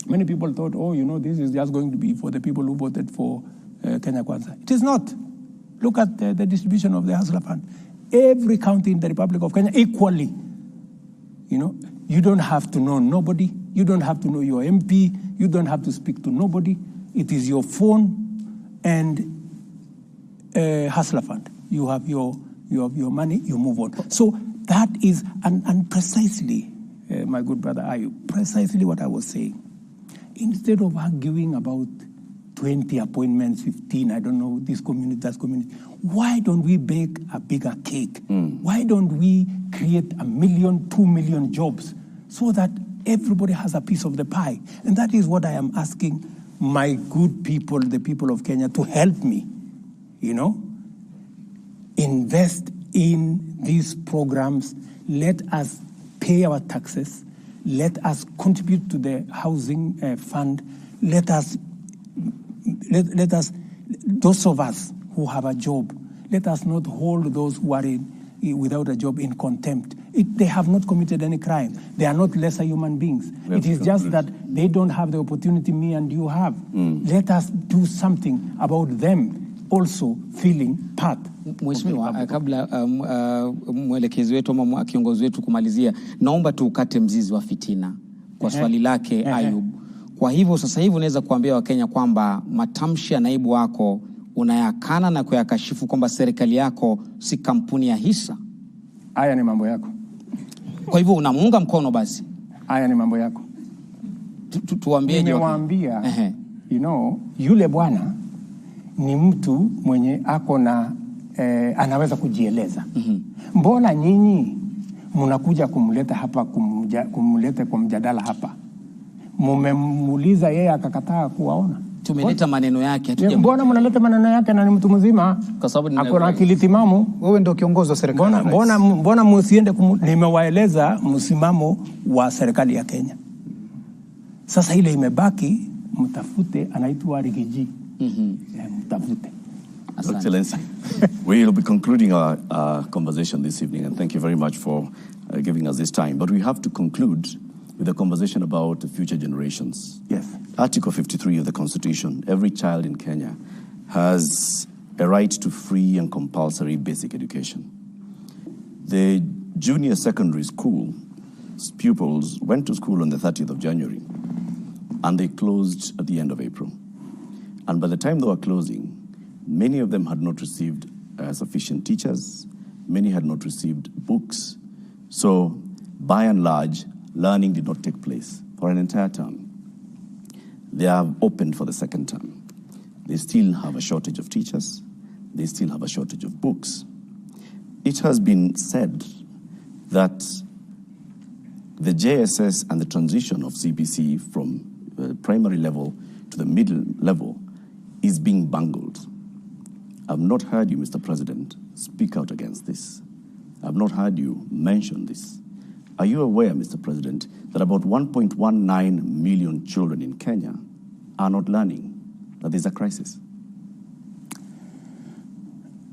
Many people thought, oh, you know, this is just going to be for the people who voted for Kenya Kwanza. It is not. Look at the distribution of the Hustler Fund. Every county in the Republic of Kenya equally. You know, you don't have to know nobody. You don't have to know your MP. You don't have to speak to nobody. It is your phone and Hustler Fund. You have your money, you move on. So that is, and precisely, my good brother Ayub, precisely what I was saying. Instead of arguing about 20 appointments, 15, I don't know, this community, that community, why don't we bake a bigger cake? Why don't we create 1 million, 2 million jobs so that everybody has a piece of the pie? And that is what I am asking my good people, the people of Kenya, to help me, you know, invest in these programs. Let us pay our taxes. Let us contribute to the housing fund. Let us, those of us who have a job, let us not hold those who are without a job in contempt. They have not committed any crime. They are not lesser human beings. It is just that they don't have the opportunity me and you have. Let us do something about them also feeling part. Mheshimiwa, kabla mwelekezi wetu ama kiongozi wetu kumalizia, naomba tukate mzizi wa fitina kwa swali lake Ayub. Kwa hivyo sasa hivi unaweza kuambia Wakenya kwamba matamshi ya naibu wako unayakana na kuyakashifu kwamba serikali yako si kampuni ya hisa. Haya ni mambo yako. Kwa hivyo unamuunga mkono basi. Haya ni mambo yako. Tuambie. Nimewaambia, you know, yule bwana ni mtu mwenye ako na anaweza kujieleza. Mbona nyinyi mnakuja kumleta hapa, kumleta kwa mjadala hapa? Mumemuuliza yeye akakataa kuwaona. Tumeleta maneno yake. Mbona mnaleta maneno yake na ni mtu mzima? Kwa sababu ako na akili timamu. Wewe ndio kiongozi wa serikali. Mbona msiende nimewaeleza msimamo wa serikali ya Kenya. Sasa ile imebaki, mtafute, anaitwa Rigiji. Mtafute. Excellency, we'll be concluding our conversation this evening, and thank you very much for giving us this time. But we have to conclude with a conversation about the future generations. Yes. Article 53 of the Constitution, every child in Kenya has a right to free and compulsory basic education. The junior secondary school pupils went to school on the 30th of January, and they closed at the end of April. And by the time they were closing, many of them had not received sufficient teachers. Many had not received books. So, by and large, learning did not take place for an entire term. They are opened for the second term. They still have a shortage of teachers. They still have a shortage of books. It has been said that the JSS and the transition of CBC from primary level to the middle level is being bungled. I've not heard you, Mr. President, speak out against this. I've not heard you mention this. Are you aware, Mr. President, that about 1.19 million children in Kenya are not learning, that there's a crisis?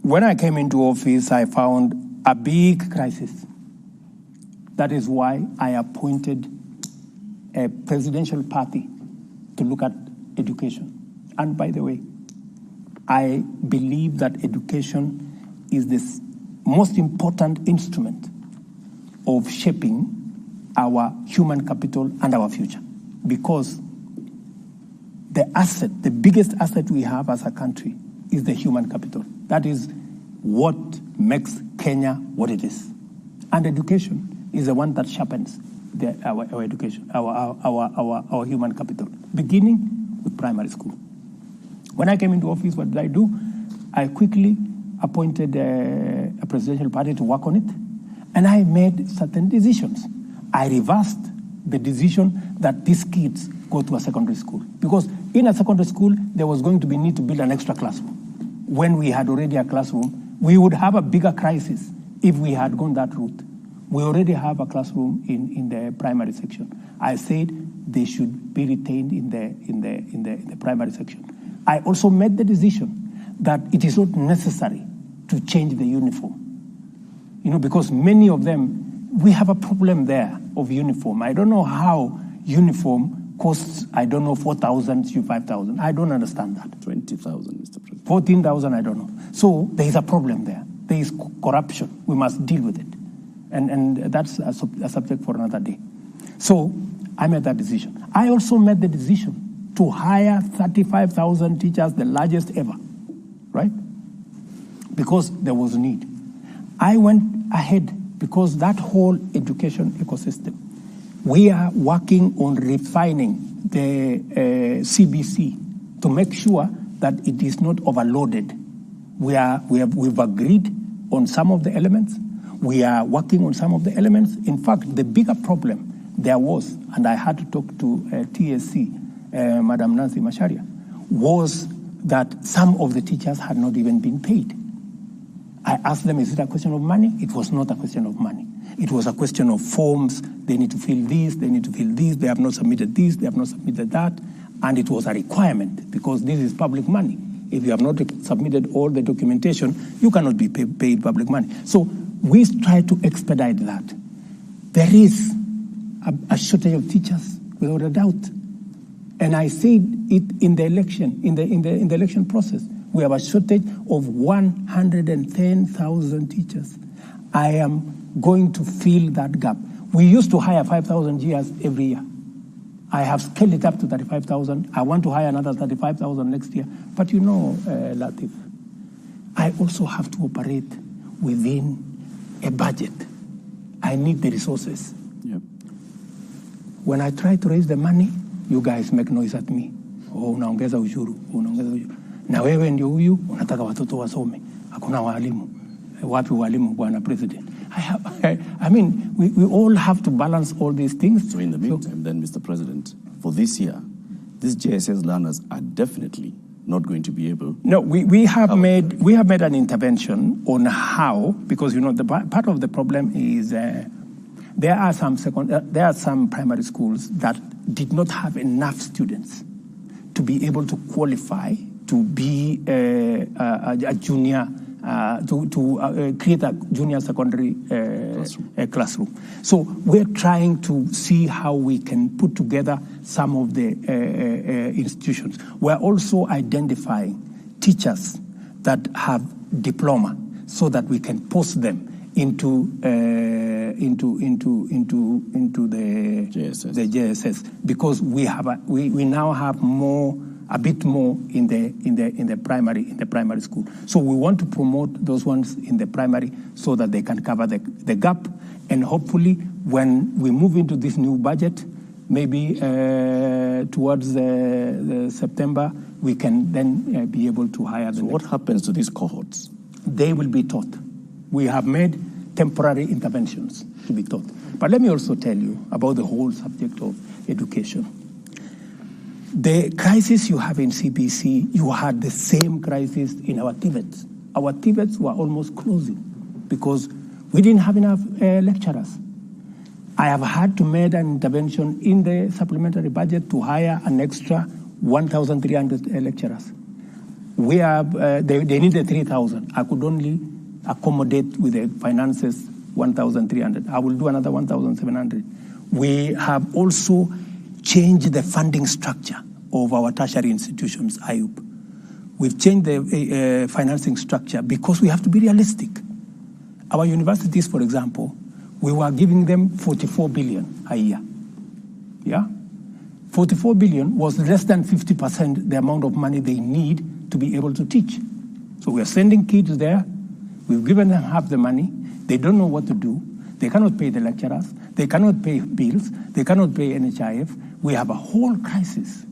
When I came into office, I found a big crisis. That is why I appointed a presidential party to look at education. And by the way, I believe that education is the most important instrument of shaping our human capital and our future. Because the biggest asset we have as a country is the human capital. That is what makes Kenya what it is. And education is the one that sharpens our education, our human capital, beginning with primary school. When I came into office, what did I do? I quickly appointed a presidential party to work on it, and I made certain decisions. I reversed the decision that these kids go to a secondary school, because in a secondary school, there was going to be need to build an extra classroom. When we had already a classroom, we would have a bigger crisis if we had gone that route. We already have a classroom in the primary section. I said they should be retained in the primary section. I also made the decision that it is not necessary to change the uniform. Because many of them, we have a problem there of uniform. I don't know how uniform costs, 4,000 to 5,000. I don't understand that. 20,000, Mr. President. 14,000, I don't know. So there is a problem there. There is corruption. We must deal with it. And that's a subject for another day. So I made that decision. I also made the decision to hire 35,000 teachers, the largest ever, right? Because there was a need. I went ahead because that whole education ecosystem, we are working on refining the CBC to make sure that it is not overloaded. We've agreed on some of the elements. We are working on some of the elements. In fact, the bigger problem there was, and I had to talk to TSC, Madam Nancy Macharia, was that some of the teachers had not even been paid. I asked them, is it a question of money? It was not a question of money. It was a question of forms. They need to fill this, they need to fill this, they have not submitted this, they have not submitted that. And it was a requirement because this is public money. If you have not submitted all the documentation, you cannot be paid public money. So we try to expedite that. There is a shortage of teachers, without a doubt. And I said it in the election, in the election process. We have a shortage of 110,000 teachers. I am going to fill that gap. We used to hire 5,000 GRs every year. I have scaled it up to 35,000. I want to hire another 35,000 next year. But Latif, I also have to operate within a budget. I need the resources. Yep. When I try to raise the money, you guys make noise at me. Unaongeza ushuru. Na wewe ndio huyu unataka watoto wasome. Hakuna walimu. Wapi walimu, Bwana President? I mean, we all have to balance all these things. So in the meantime, then, Mr. President, for this year, these JSS learners are definitely not going to be able. No, we have made an intervention on how, because the part of the problem is there are some primary schools that did not have enough students to be able to qualify to be a junior. To create a junior secondary classroom. So we're trying to see how we can put together some of the institutions. We're also identifying teachers that have diploma so that we can post them into the JSS, because we now have a bit more in the primary school. So we want to promote those ones in the primary so that they can cover the gap, and hopefully when we move into this new budget, maybe towards the September, we can then be able to hire them. So what happens to these cohorts? They will be taught. We have made temporary interventions to be taught. But let me also tell you about the whole subject of education. The crisis you have in CBC, you had the same crisis in our TVETs. Our TVETs were almost closing because we didn't have enough lecturers. I have had to make an intervention in the supplementary budget to hire an extra 1,300 lecturers. We have, they needed 3,000. I could only accommodate with the finances 1,300. I will do another 1,700. We have also changed the funding structure of our tertiary institutions, IUP. We've changed the financing structure because we have to be realistic. Our universities, for example, we were giving them 44 billion a year. Yeah? 44 billion was less than 50% the amount of money they need to be able to teach. So we are sending kids there. We've given them half the money. They don't know what to do. They cannot pay the lecturers. They cannot pay bills. They cannot pay NHIF. We have a whole crisis.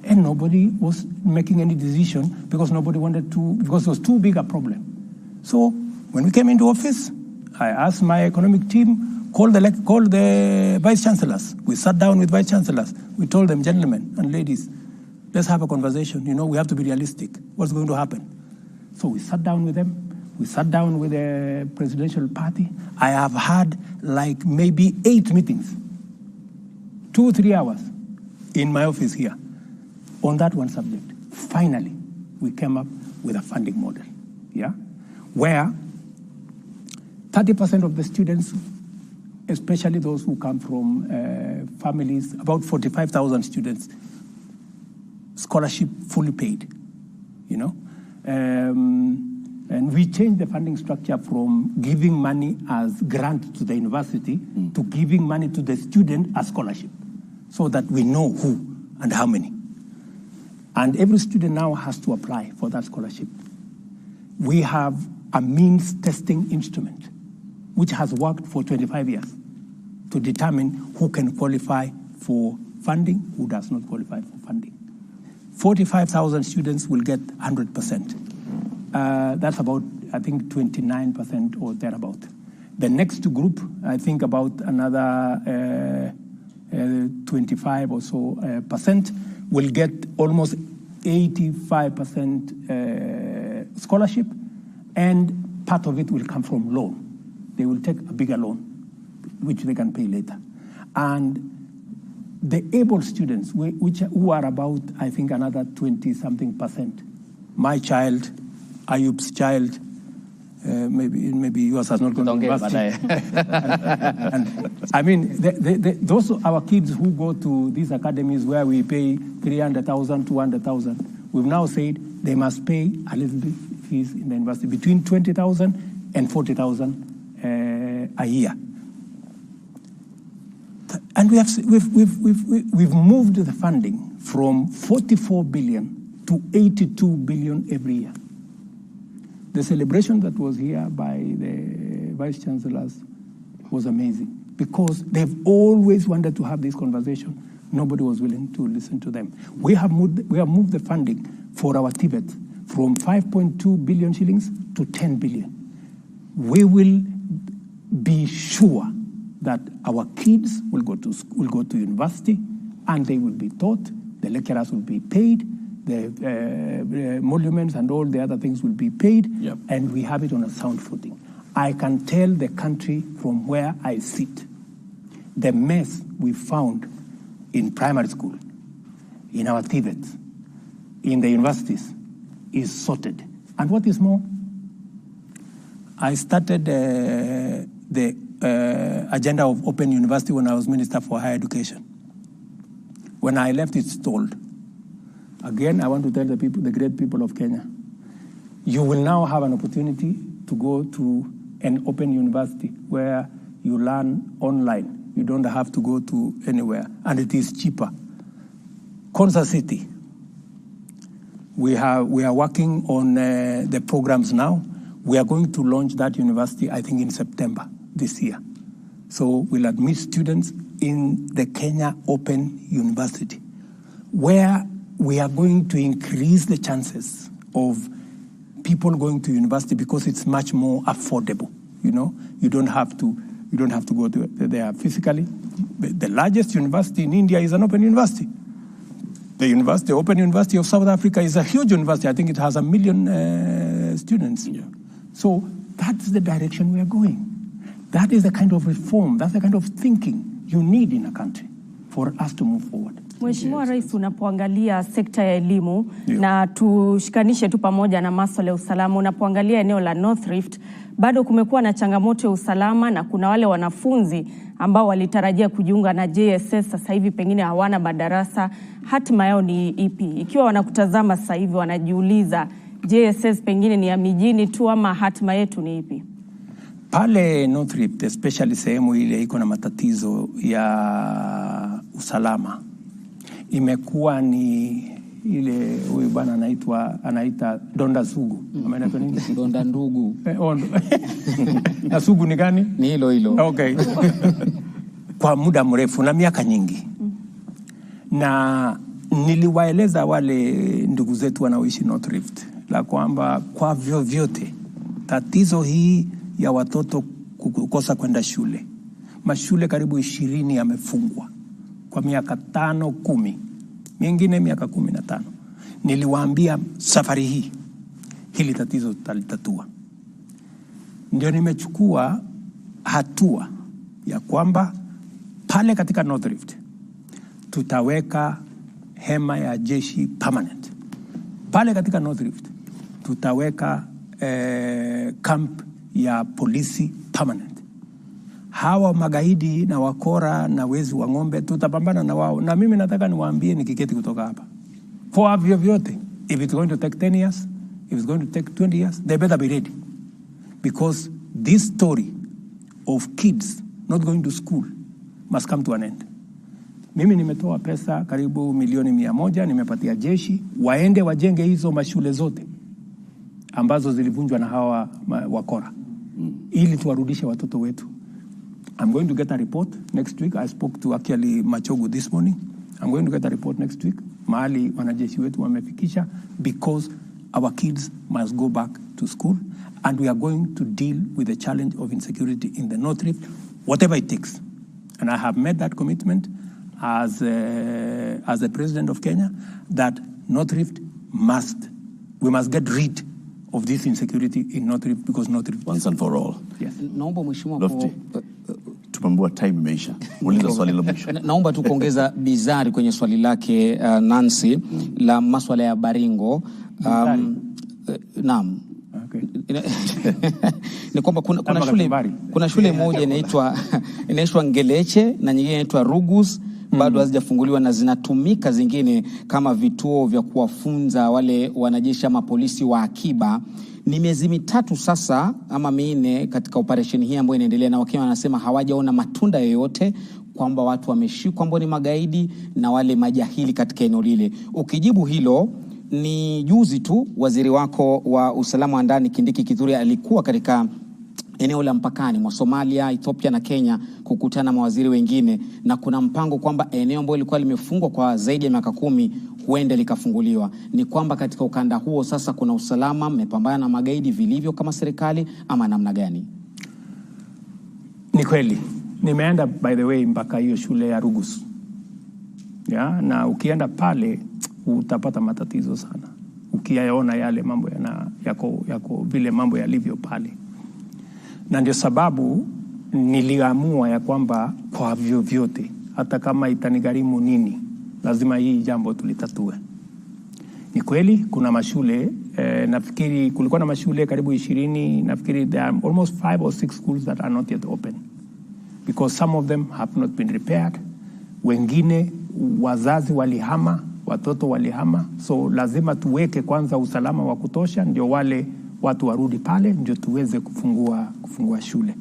And nobody was making any decision because nobody wanted to, because it was too big a problem. So when we came into office, I asked my economic team, call the vice chancellors. We sat down with vice chancellors. We told them, gentlemen and ladies, let's have a conversation. You know, we have to be realistic. What's going to happen? So we sat down with them. We sat down with the presidential party. I have had like maybe 8 meetings, 2 or 3 hours in my office here on that one subject. Finally, we came up with a funding model, yeah, where 30% of the students, especially those who come from families, about 45,000 students, scholarship fully paid, you know. And we changed the funding structure from giving money as grant to the university to giving money to the student as scholarship, so that we know who and how many. And every student now has to apply for that scholarship. We have a means testing instrument, which has worked for 25 years to determine who can qualify for funding, who does not qualify for funding. 45,000 students will get 100%. That's about, I think, 29% or thereabout. The next group, I think about another 25 or so percent, will get almost 85% scholarship, and part of it will come from loan. They will take a bigger loan, which they can pay later. And the able students, who are about, I think, another 20-something%. My child, Ayub's child, maybe yours has not gone to university. And I mean, those are our kids who go to these academies where we pay 300,000, 200,000. We've now said they must pay a little bit fees in the university, between 20,000 and 40,000 a year. And we've moved the funding from 44 billion to 82 billion every year. The celebration that was here by the vice chancellors was amazing, because they've always wanted to have this conversation. Nobody was willing to listen to them. We have moved the funding for our Tibet from 5.2 billion shillings to 10 billion. We will be sure that our kids will go to university, and they will be taught. The lecturers will be paid. The emoluments and all the other things will be paid, and we have it on a sound footing. I can tell the country from where I sit, the mess we found in primary school, in our Tibet, in the universities, is sorted. And what is more, I started the agenda of Open University when I was Minister for Higher Education. When I left, it stalled. Again, I want to tell the people, the great people of Kenya, you will now have an opportunity to go to an open university where you learn online. You don't have to go to anywhere, and it is cheaper. Konza City, we are working on the programs now. We are going to launch that university, I think, in September this year. So we'll admit students in the Kenya Open University, where we are going to increase the chances of people going to university, because it's much more affordable. You know, you don't have to go to there physically. The largest university in India is an open university. The Open University of South Africa is a huge university. I think it has 1 million students. Yeah. So that's the direction we are going. That is the kind of reform, that's the kind of thinking you need in a country for us to move forward. Mheshimiwa Rais, unapoangalia sekta ya elimu na tushikanishe tu pamoja na masuala ya usalama, unapoangalia eneo la North Rift, bado kumekuwa na changamoto ya usalama na kuna wale wanafunzi ambao walitarajia kujiunga na JSS sasa hivi pengine hawana madarasa. Hatima yao ni ipi? Ikiwa wanakutazama sasa hivi wanajiuliza JSS pengine ni ya mijini tu ama hatima yetu ni ipi? Pale North Rift, especially sehemu ile iko na matatizo ya usalama, imekuwa ni ile huyu bwana anaita donda sugu. Anaitwa nini? Donda ndugu. Na sugu ni gani? Ni hilo. Okay. Kwa muda mrefu na miaka nyingi. Na niliwaeleza wale ndugu zetu wanaoishi North Rift la kwamba kwa vyovyote tatizo hii ya watoto kukosa kwenda shule, mashule karibu 20 yamefungwa kwa miaka 5, 10, mingine miaka 15. Niliwaambia safari hii hili tatizo tutalitatua. Ndio nimechukua hatua ya kwamba pale katika North Rift tutaweka hema ya jeshi permanent. Pale katika North Rift tutaweka camp ya polisi permanent. Hawa magaidi na wakora na wezi wa ng'ombe tutapambana na wao. Na mimi nataka niwaambie nikiketi kutoka hapa, kwa vyovyote, if it's going to take 10 years, if it's going to take 20 years, they better be ready. Because this story of kids not going to school must come to an end. Mimi nimetoa pesa karibu milioni 100, nimepatia jeshi waende wajenge hizo mashule zote ambazo zilivunjwa na hawa wakora, ili tuwarudishe watoto wetu. I'm going to get a report next week. I spoke to actually Machogu this morning. I'm going to get a report next week. Mahali wanajeshi wetu wamefikisha, because our kids must go back to school and we are going to deal with the challenge of insecurity in the North Rift, whatever it takes. And I have made that commitment as the President of Kenya that North Rift we must get rid of this insecurity in North Rift, because North Rift once and for all. Yes. Naomba mheshimiwa tumambua time imeisha. Muuliza swali la mwisho. Naomba tu kuongeza bizari kwenye swali lake Nancy la masuala ya Baringo. Naam. Okay. Ni kwamba kuna shule moja inaitwa Ngeleche na nyingine inaitwa Rugus, bado hazijafunguliwa na zinatumika zingine kama vituo vya kuwafunza wale wanajeshi ama polisi wa akiba. Ni miezi 3 sasa ama 4 katika operation hii ambayo inaendelea, na Wakenya wanasema hawajaona matunda yoyote, kwamba watu wameshikwa ambao ni magaidi na wale majahili katika eneo lile. Ukijibu hilo, ni juzi tu waziri wako wa usalama wa ndani Kindiki Kithure alikuwa katika eneo la mpakani mwa Somalia, Ethiopia na Kenya kukutana na mawaziri wengine, na kuna mpango kwamba eneo ambalo lilikuwa limefungwa kwa zaidi ya miaka 10 huenda likafunguliwa. Ni kwamba katika ukanda huo sasa kuna usalama, mmepambana na magaidi vilivyo kama serikali ama namna gani? Ni kweli. Nimeenda by the way mpaka hiyo shule ya Rugus. Na ukienda pale utapata matatizo sana. Ukiyaona yale mambo yako vile mambo yalivyo pale. Na ndio sababu niliamua ya kwamba kwa vyovyote, hata kama itanigharimu nini, lazima hii jambo tulitatue. Ni kweli kuna mashule, nafikiri kulikuwa na mashule karibu 20, nafikiri there are almost 5 or 6 schools that are not yet open. Because some of them have not been repaired. Wengine wazazi walihama, watoto walihama. So lazima tuweke kwanza usalama wa kutosha, ndio wale watu warudi pale, ndio tuweze kufungua shule.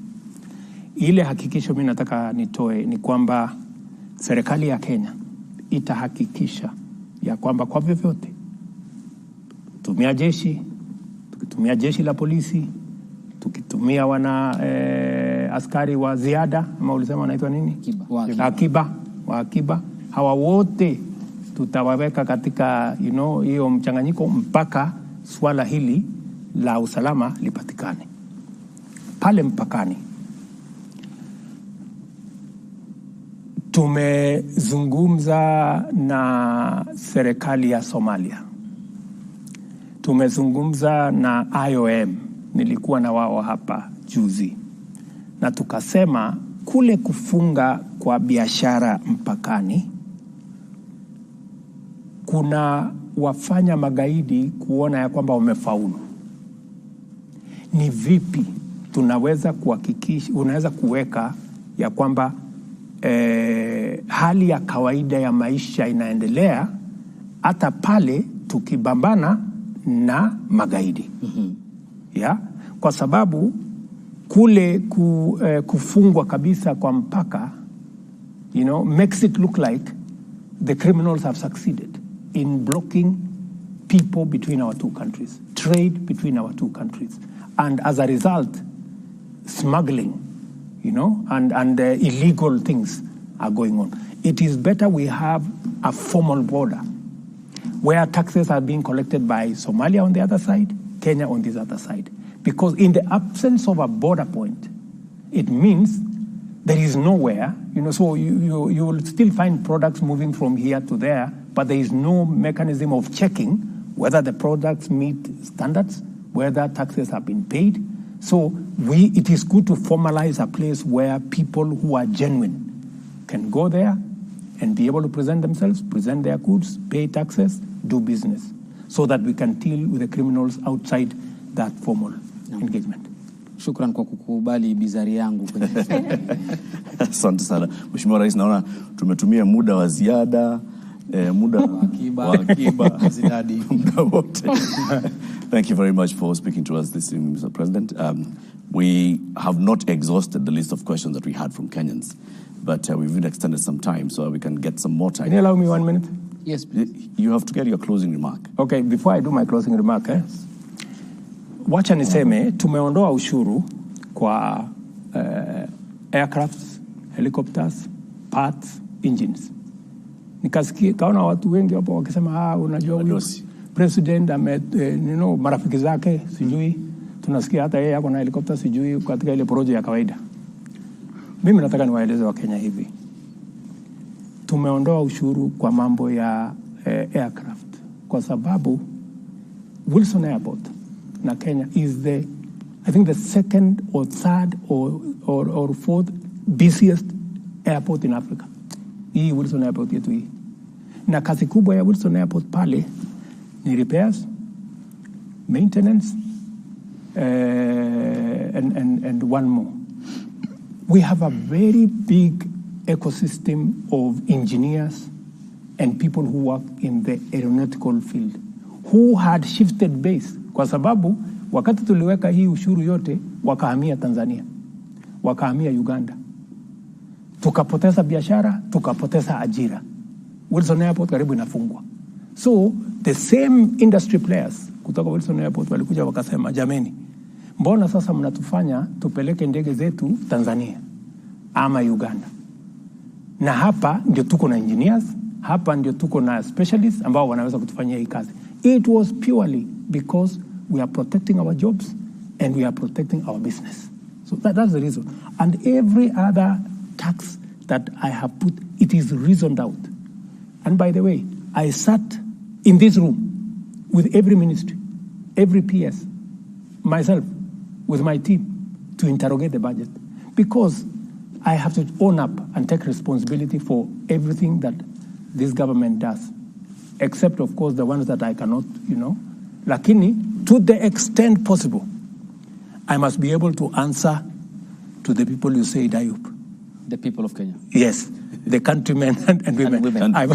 Ile hakikisho mimi nataka nitoe ni kwamba serikali ya Kenya itahakikisha ya kwamba kwa vyovyote tukitumia jeshi la polisi, tukitumia askari wa ziada ama ulisema wanaitwa nini? Akiba. Hawa wote tutawaweka katika hiyo mchanganyiko mpaka swala hili la usalama lipatikane. Pale mpakani tumezungumza na serikali ya Somalia, tumezungumza na IOM, nilikuwa na wao hapa juzi, na tukasema kule kufunga kwa biashara mpakani kuna wafanya magaidi kuona ya kwamba wamefaulu. Ni vipi tunaweza kuhakikisha, unaweza kuweka ya kwamba hali ya kawaida ya maisha inaendelea hata pale tukibambana na magaidi. Ya? Kwa sababu kule kufungwa kabisa kwa mpaka, makes it look like the criminals have succeeded in blocking people between our two countries, trade between our two countries. And as a result, smuggling, and illegal things are going on. It is better we have a formal border where taxes are being collected by Somalia on the other side, Kenya on this other side. Because in the absence of a border point, it means there is nowhere, so you will still find products moving from here to there, but there is no mechanism of checking whether the products meet standards, whether taxes have been paid. So it is good to formalize a place where people who are genuine can go there and be able to present themselves, present their goods, pay taxes, do business, so that we can deal with the criminals outside that formal engagement. Shukran kwa kukubali bizari yangu kwenye. Asante sana. Mheshimiwa Rais, naona tumetumia muda wa ziada, muda wa akiba zidadi muda wote. Thank you very much for speaking to us this evening, Mr. President. We have not exhausted the list of questions that we had from Kenyans, but we've even extended some time so we can get some more time. Can you allow me 1 minute? Yes, please. You have to get your closing remark. Okay, before I do my closing remark, wacha niseme tumeondoa ushuru kwa aircrafts, helicopters, parts, engines. Nikasikia kaona watu wengi hapo wakisema unajua huyo president marafiki zake sijui, tunasikia hata yeye yako na helicopter sijui katika ile project ya kawaida. Mimi nataka niwaeleze wa Kenya hivi. Tumeondoa ushuru kwa mambo ya aircraft kwa sababu Wilson Airport na Kenya is I think the second or third or fourth busiest airport in Africa. Hii Wilson Airport yetu hii. Na kazi kubwa ya Wilson Airport pale ni repairs, maintenance, and one more. We have a very big ecosystem of engineers and people who work in the aeronautical field who had shifted base kwa sababu wakati tuliweka hii ushuru yote wakahamia Tanzania, wakahamia Uganda, tukapoteza biashara, tukapoteza ajira. Wilson Airport karibu inafungwa. So the same industry players kutoka Wilson Airport walikuja wakasema, jameni, mbona sasa mnatufanya tupeleke ndege zetu Tanzania ama Uganda? Na hapa ndio tuko na engineers, hapa ndio tuko na specialists ambao wanaweza kutufanyia hii kazi. It was purely because we are protecting our jobs and we are protecting our business. So that's the reason. And every other tax that I have put, it is reasoned out. And by the way, I sat in this room with every ministry, every PS, myself, with my team, to interrogate the budget. Because I have to own up and take responsibility for everything that this government does. Except, of course, the ones that I cannot, Lakini, to the extent possible, I must be able to answer to the people you say, Dayup. The people of Kenya. Yes, the countrymen and women. I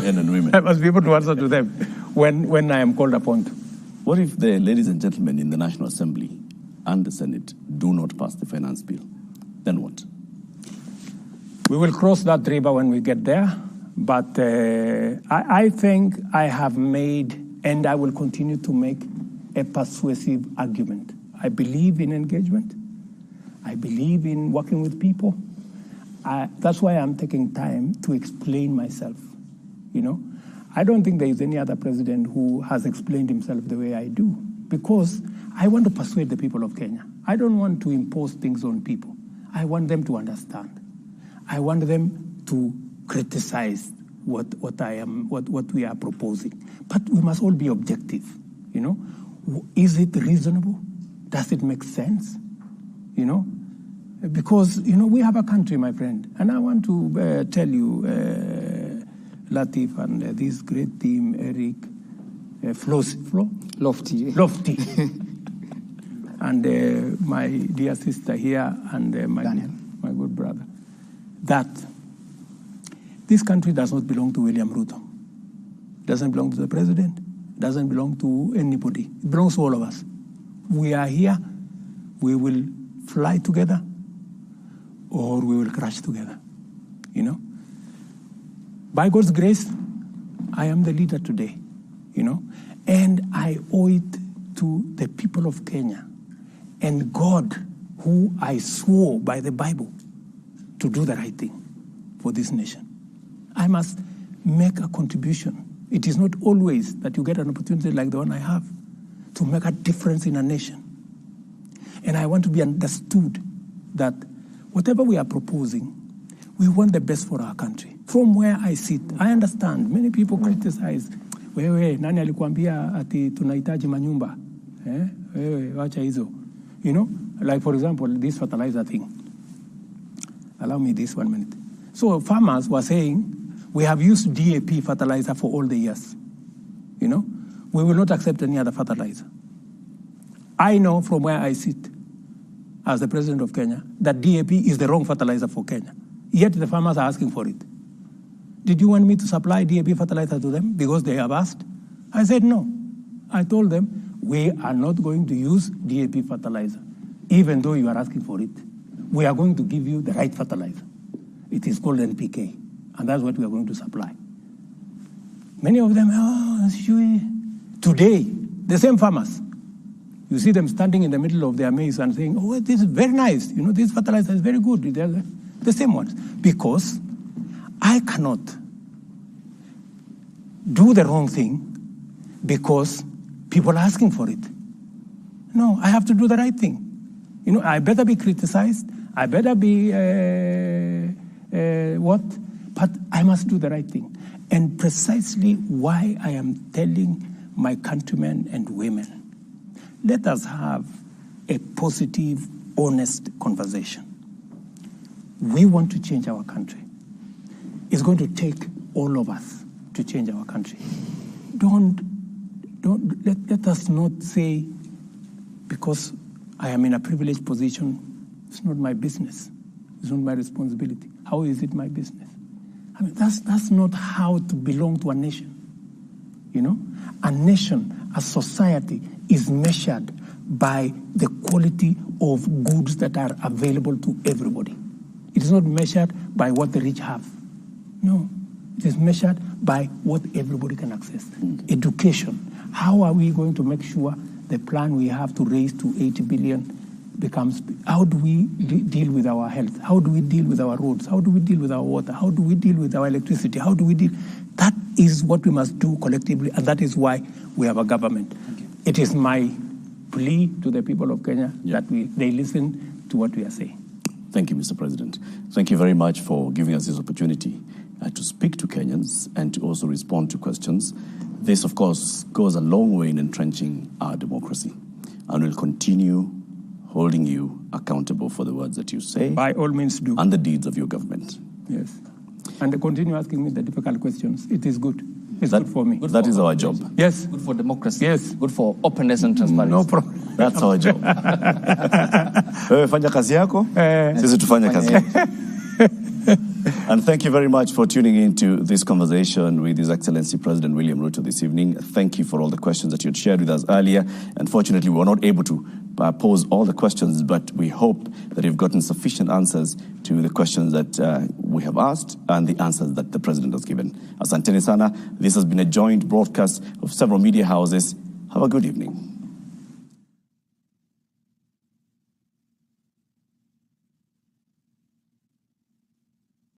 must be able to answer to them when I am called upon to. What if the ladies and gentlemen in the National Assembly and the Senate do not pass the finance bill? Then what? We will cross that river when we get there. But I think I have made, and I will continue to make, a persuasive argument. I believe in engagement. I believe in working with people. That's why I'm taking time to explain myself. I don't think there is any other president who has explained himself the way I do, because I want to persuade the people of Kenya. I don't want to impose things on people. I want them to understand. I want them to criticize what we are proposing. But we must all be objective. Is it reasonable? Does it make sense? Because we have a country, my friend, and I want to tell you, Latif, and this great team, Eric, Lofty. Lofty, and my dear sister here, and my good brother, that this country does not belong to William Ruto. It doesn't belong to the president. It doesn't belong to anybody. It belongs to all of us. We are here. We will fly together, or we will crash together. You know. By God's grace, I am the leader today. You know, and I owe it to the people of Kenya and God, who I swore by the Bible to do the right thing for this nation. I must make a contribution. It is not always that you get an opportunity like the one I have to make a difference in a nation. And I want to be understood that whatever we are proposing, we want the best for our country. From where I sit, I understand many people criticize, wewe nani alikuambia ati tunahitaji manyumba? Wewe wacha hizo. You know, like for example, this fertilizer thing. Allow me this 1 minute. So farmers were saying, we have used DAP fertilizer for all the years. You know, we will not accept any other fertilizer. I know from where I sit as the president of Kenya that DAP is the wrong fertilizer for Kenya. Yet the farmers are asking for it. Did you want me to supply DAP fertilizer to them because they have asked? I said no. I told them, we are not going to use DAP fertilizer, even though you are asking for it. We are going to give you the right fertilizer. It is called NPK, and that's what we are going to supply. Many of them, today, the same farmers, you see them standing in the middle of their maize and saying, oh, this is very nice. You know, this fertilizer is very good. They're the same ones. Because I cannot do the wrong thing because people are asking for it. No, I have to do the right thing. You know, I better be criticized. I better be but I must do the right thing. And precisely why I am telling my countrymen and women, let us have a positive, honest conversation. We want to change our country. It's going to take all of us to change our country. Let us not say, because I am in a privileged position, it's not my business. It's not my responsibility. How is it my business? I mean, that's not how to belong to a nation. You know, a nation, a society is measured by the quality of goods that are available to everybody. It is not measured by what the rich have. No, it is measured by what everybody can access. Education. How are we going to make sure the plan we have to raise to 80 billion becomes, how do we deal with our health? How do we deal with our roads? How do we deal with our water? How do we deal with our electricity? How do we deal? That is what we must do collectively, and that is why we have a government. It is my plea to the people of Kenya that they listen to what we are saying. Thank you, Mr. President. Thank you very much for giving us this opportunity to speak to Kenyans and to also respond to questions. This, of course, goes a long way in entrenching our democracy, and will continue holding you accountable for the words that you say. By all means do. And the deeds of your government. Yes. And continue asking me the difficult questions. It is good. It's good for me. That is our job. Yes. Good for democracy. Yes. Good for openness and transparency. No problem. That's our job. Wewe fanya kazi yako, sisi tufanye kazi yetu. And thank you very much for tuning into this conversation with His Excellency President William Ruto this evening. Thank you for all the questions that you had shared with us earlier. Unfortunately, we were not able to pose all the questions, but we hope that you've gotten sufficient answers to the questions that we have asked and the answers that the President has given. Asanteni sana. This has been a joint broadcast of several media houses. Have a good evening.